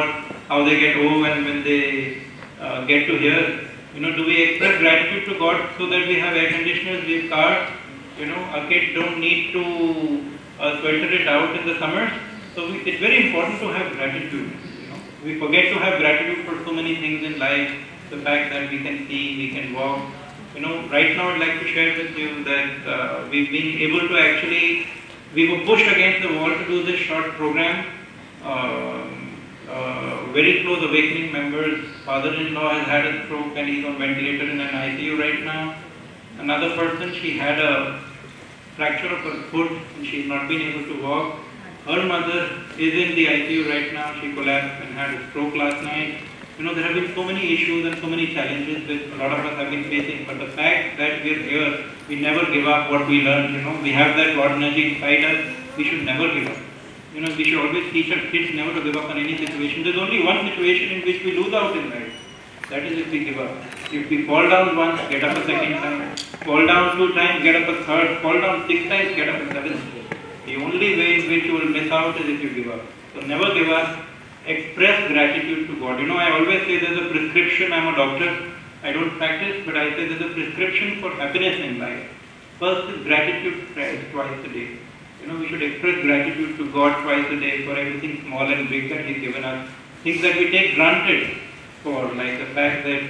how they get old and when they get to hear. Do we express gratitude to God so that we have air conditioners, we have cars? Our kids don't need to sweater it out in the summers. So it's very important to have gratitude. We forget to have gratitude for so many things in life. The fact that we can see, we can walk. Right now I'd like to share with you that we've been able to actually, we were pushed against the wall to do this short program. Very close awakening members, father-in-law has had a stroke and he's on ventilator in an ICU right now. Another person, she had a fracture of her foot and she's not been able to walk. Her mother is in the ICU right now. She collapsed and had a stroke last night. There have been so many issues and so many challenges that a lot of us have been facing. But the fact that we're here, we never give up what we learned. We have that God energy inside us. We should never give up. We should always teach our kids never to give up on any situation. There's only one situation in which we lose out in life. That is if we give up. If we fall down once, get up a second time. Fall down 2 times, get up a third. Fall down 6 times, get up a 7th. The only way in which you will miss out is if you give up. So never give up. Express gratitude to God. I always say there's a prescription. I'm a doctor. I don't practice, but I say there's a prescription for happiness in life. First is gratitude prayers twice a day. We should express gratitude to God twice a day for everything small and big that He's given us. Things that we take granted for, like the fact that,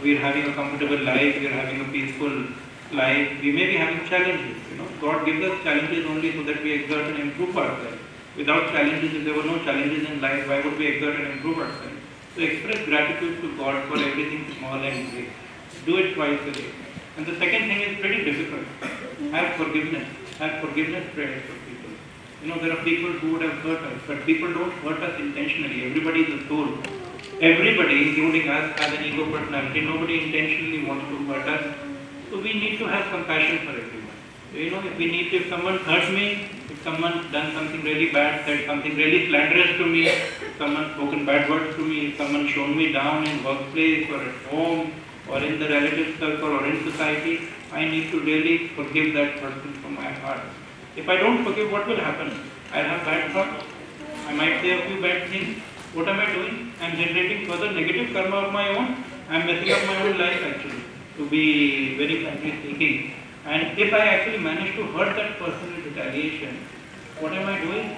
we're having a comfortable life, we're having a peaceful life. We may be having challenges, God gives us challenges only so that we exert and improve ourselves. Without challenges, if there were no challenges in life, why would we exert and improve ourselves? So express gratitude to God for everything small and big. Do it twice a day. And the second thing is pretty difficult. Have forgiveness. Have forgiveness prayers for people. There are people who would have hurt us, but people don't hurt us intentionally. Everybody is a soul. Everybody, including us, has an ego personality. Nobody intentionally wants to hurt us. So we need to have compassion for everyone. If someone hurt me, if someone's done something really bad, said something really slanderous to me, if someone's spoken bad words to me, if someone's shown me down in workplace or at home or in the relative circle or in society, I need to really forgive that person from my heart. If I don't forgive, what will happen? I'll have bad thoughts. I might say a few bad things. What am I doing? I'm generating further negative karma of my own. I'm messing up my own life actually, to be very frankly speaking. And if I actually manage to hurt that person in retaliation, what am I doing?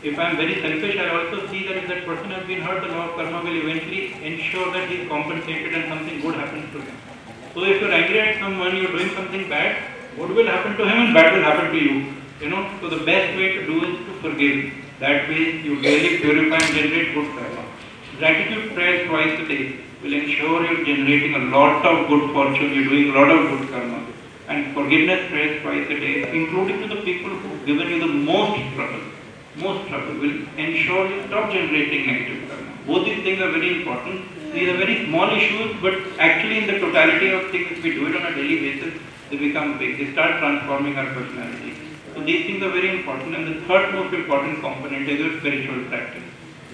If I am very selfish, I also see that if that person has been hurt, the law of karma will eventually ensure that he is compensated and something good happens to him. So if you're angry at someone, you're doing something bad, good will happen to him and bad will happen to you. So the best way to do is to forgive. That way you really purify and generate good karma. Gratitude prayers twice a day will ensure you're generating a lot of good fortune, you're doing a lot of good karma. And forgiveness prayers twice a day, including to the people who've given you the most trouble, will ensure you stop generating negative karma. Both these things are very important. These are very small issues, but actually in the totality of things, if we do it on a daily basis, they become big. They start transforming our personality. So these things are very important. And the third most important component is your spiritual practice.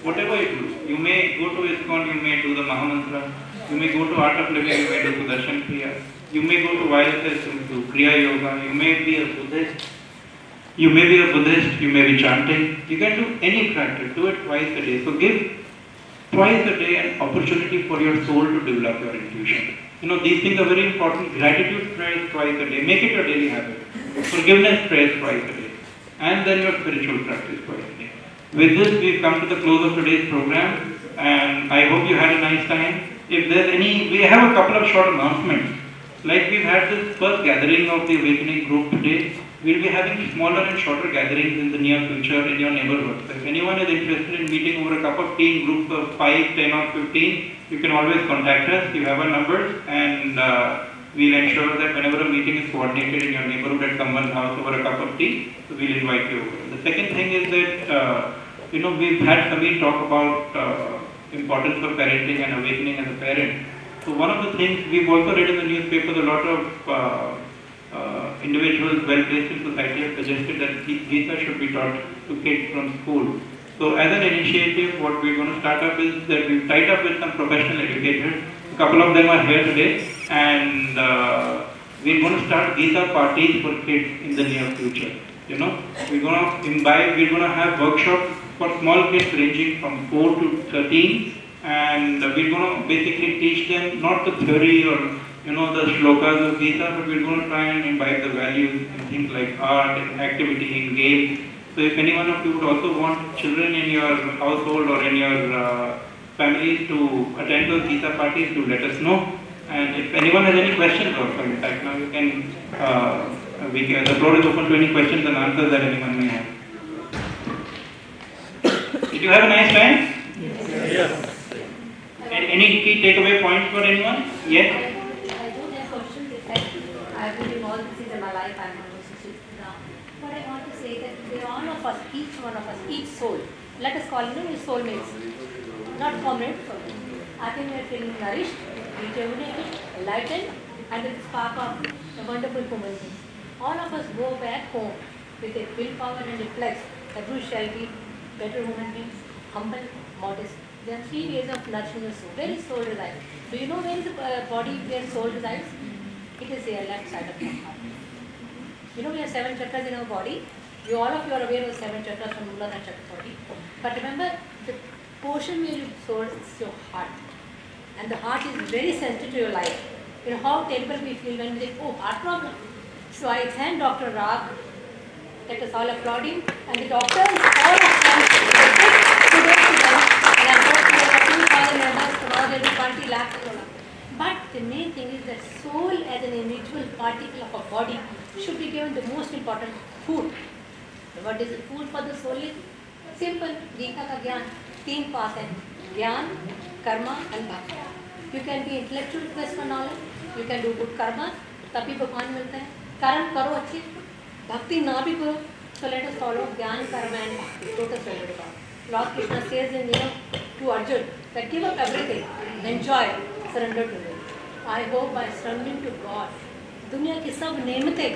Whatever you do, you may go to ISKCON, you may do the Mahamantra, you may go to Art of Living, you may do Sudarshan Kriya, you may go to YSS, you may do Kriya Yoga, you may be a Buddhist, you may be chanting. You can do any practice, do it twice a day. So give twice a day an opportunity for your soul to develop your intuition. These things are very important. Gratitude prayers twice a day. Make it your daily habit. Forgiveness prayers twice a day. And then your spiritual practice twice a day. With this, we've come to the close of today's program. And I hope you had a nice time. If there's any, we have a couple of short announcements. Like we've had this first gathering of the awakening group today. We'll be having smaller and shorter gatherings in the near future in your neighborhood. So if anyone is interested in meeting over a cup of tea in groups of 5, 10 or 15, you can always contact us. You have our numbers and we'll ensure that whenever a meeting is coordinated in your neighborhood at someone's house over a cup of tea, so we'll invite you over. The second thing is that, we've had Samir talk about importance of parenting and awakening as a parent. So one of the things we've also read in the newspapers, a lot of individuals well placed in society have suggested that Gita should be taught to kids from school. So as an initiative, what we're going to start up is that we've tied up with some professional educators. A couple of them are here today, and we're going to start Gita parties for kids in the near future. You know, we're going to imbibe, we're going to have workshops for small kids ranging from 4 to 13, and we're going to basically teach them not the theory or the shlokas of Gita, but we're going to try and imbibe the values in things like art and activity and games. So if any one of you would also want children in your household or in your families to attend those Gita parties, do let us know. And if anyone has any questions also, in fact, now you can, the floor is open to any questions and answers that anyone may have. Did you have a nice time? Yes. Any key takeaway points for anyone? Yes? I don't have questions. I've been doing all this in my life. I'm almost 60 now. But I want to say that we are all of us, each one of us, each soul. Let us call them soulmates, not comrades. I think we are feeling nourished, rejuvenated, enlightened, and with the spark of a wonderful human being. All of us go back home with a willpower and a flex that we shall be better human beings, humble, modest. There are 3 ways of nourishing the soul. Where is soul resides? Do you know where is the body where soul resides? It is the left side of the heart. You know we have 7 chakras in our body. All of you are aware of 7 chakras from Muladhara Chakra. But remember, the portion where you soul is your heart. And the heart is very sensitive to your life. You know how terrible we feel when we say, oh, heart problem. So I thank Dr. Rag. Let us all applaud him. And the doctors, all of them, kudos to them. And I hope we have 2,000 members, tomorrow there will be 20 lakhs. But the main thing is that soul as an individual particle of a body should be given the most important food. What is the food for the soul is? Simple. Gita ka Gyan. 3 parts hai. Gyan, Karma and Bhakti. You can be intellectual quest for knowledge. You can do good karma. तभी भगवान मिलता है. कर्म करो अच्छे. Bhakti na bhi karo. So let us follow Gyan, Karma and Bhakti. Total surrender. Lord Krishna says in to Arjun that give up everything. Enjoy. Surrender to me. I hope by surrendering to God, दुनिया की सब नेमतें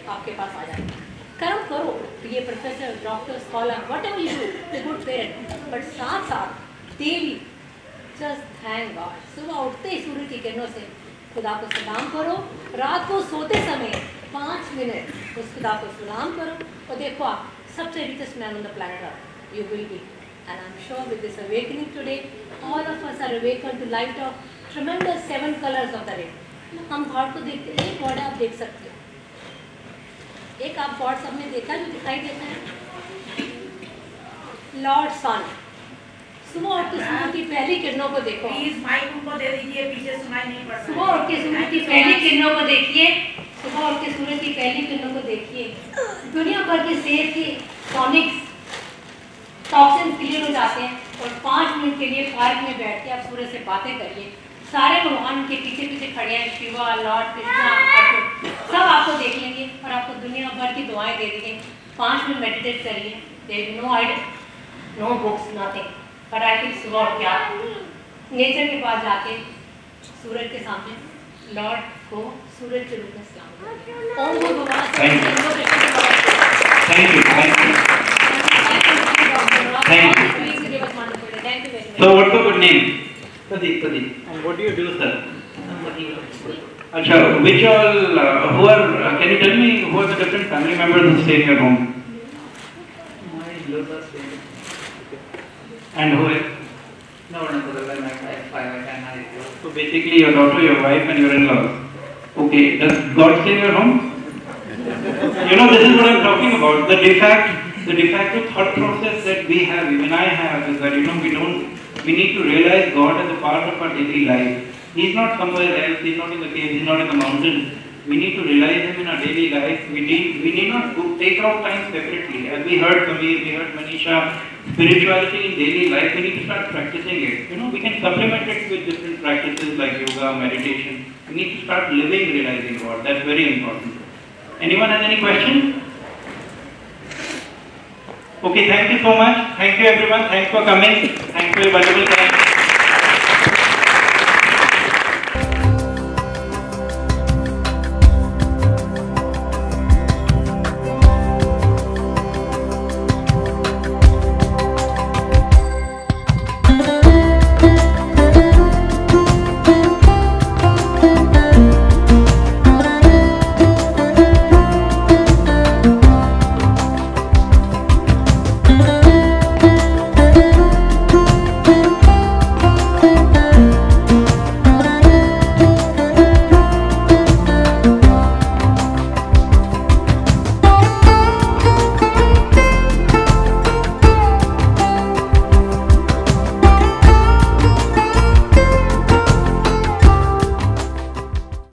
आपके पास आ जाएंगी. कर्म करो. Be a professor, doctor, scholar, whatever you do, a good parent. But साथ साथ देवी, just thank God. सुबह उठते ही सूर्य की किरणों से खुदा को सलाम करो. रात को सोते समय 5 मिनट उस खुदा को सलाम करो. और देखो आप सबसे richest man on the planet Earth. You will be. And I'm sure with this awakening today, all of us are awakened to light of tremendous 7 colors of the rainbow. हम गॉड को देखते हैं. एक गॉड आप देख सकते हो. एक आप गॉड सब में देखा जो दिखाई देता है. लॉर्ड सन. सुबह उठ के सूर्य की पहली किरणों को देखो. प्लीज माइक उनको दे दीजिए, पीछे सुनाई नहीं पड़ रहा. सुबह उठ के सूर्य की पहली किरणों को देखिए. सुबह उठ के सूर्य की पहली किरणों को देखिए. दुनिया भर के सेहत के टॉनिक्स टॉक्सिन क्लियर हो जाते हैं. और 5 मिनट के लिए पार्क में बैठ के आप सूर्य से बातें करिए. सारे भगवान के पीछे पीछे खड़े हैं. शिवा, लॉर्ड कृष्णा, अर्जुन, सब आपको देख लेंगे और आपको दुनिया भर की दुआएं दे देंगे. 5 मिनट मेडिटेट करिए. There no idea, no books, nothing. But I think सुबह उठ के आप नेचर के पास जाके सूरज के सामने लॉर्ड को सूरज के रूप में सलाम करिए. ओम भगवान Thank you. So what's the good name? Pradeep. And what do you do, sir? Acha, which all, who are, can you tell me who are the different family members who stay in your home? My in-laws are staying. And who is? No, my wife and I. So basically your daughter, your wife and your in-laws. Okay, does God stay in your home? You know, this is what I'm talking about. The de facto thought process that we have, even I have, is that, we need to realize God as a part of our daily life. He's not somewhere else, He's not in the cave, He's not in the mountains. We need to realize Him in our daily life. We need not take out time separately. As we heard Samir, we heard Manisha, spirituality in daily life, we need to start practicing it. We can supplement it with different practices like yoga, meditation. We need to start living, realizing God. That's very important. Anyone has any questions? Okay, thank you so much. Thank you everyone. Thanks for coming. Thanks for your valuable time.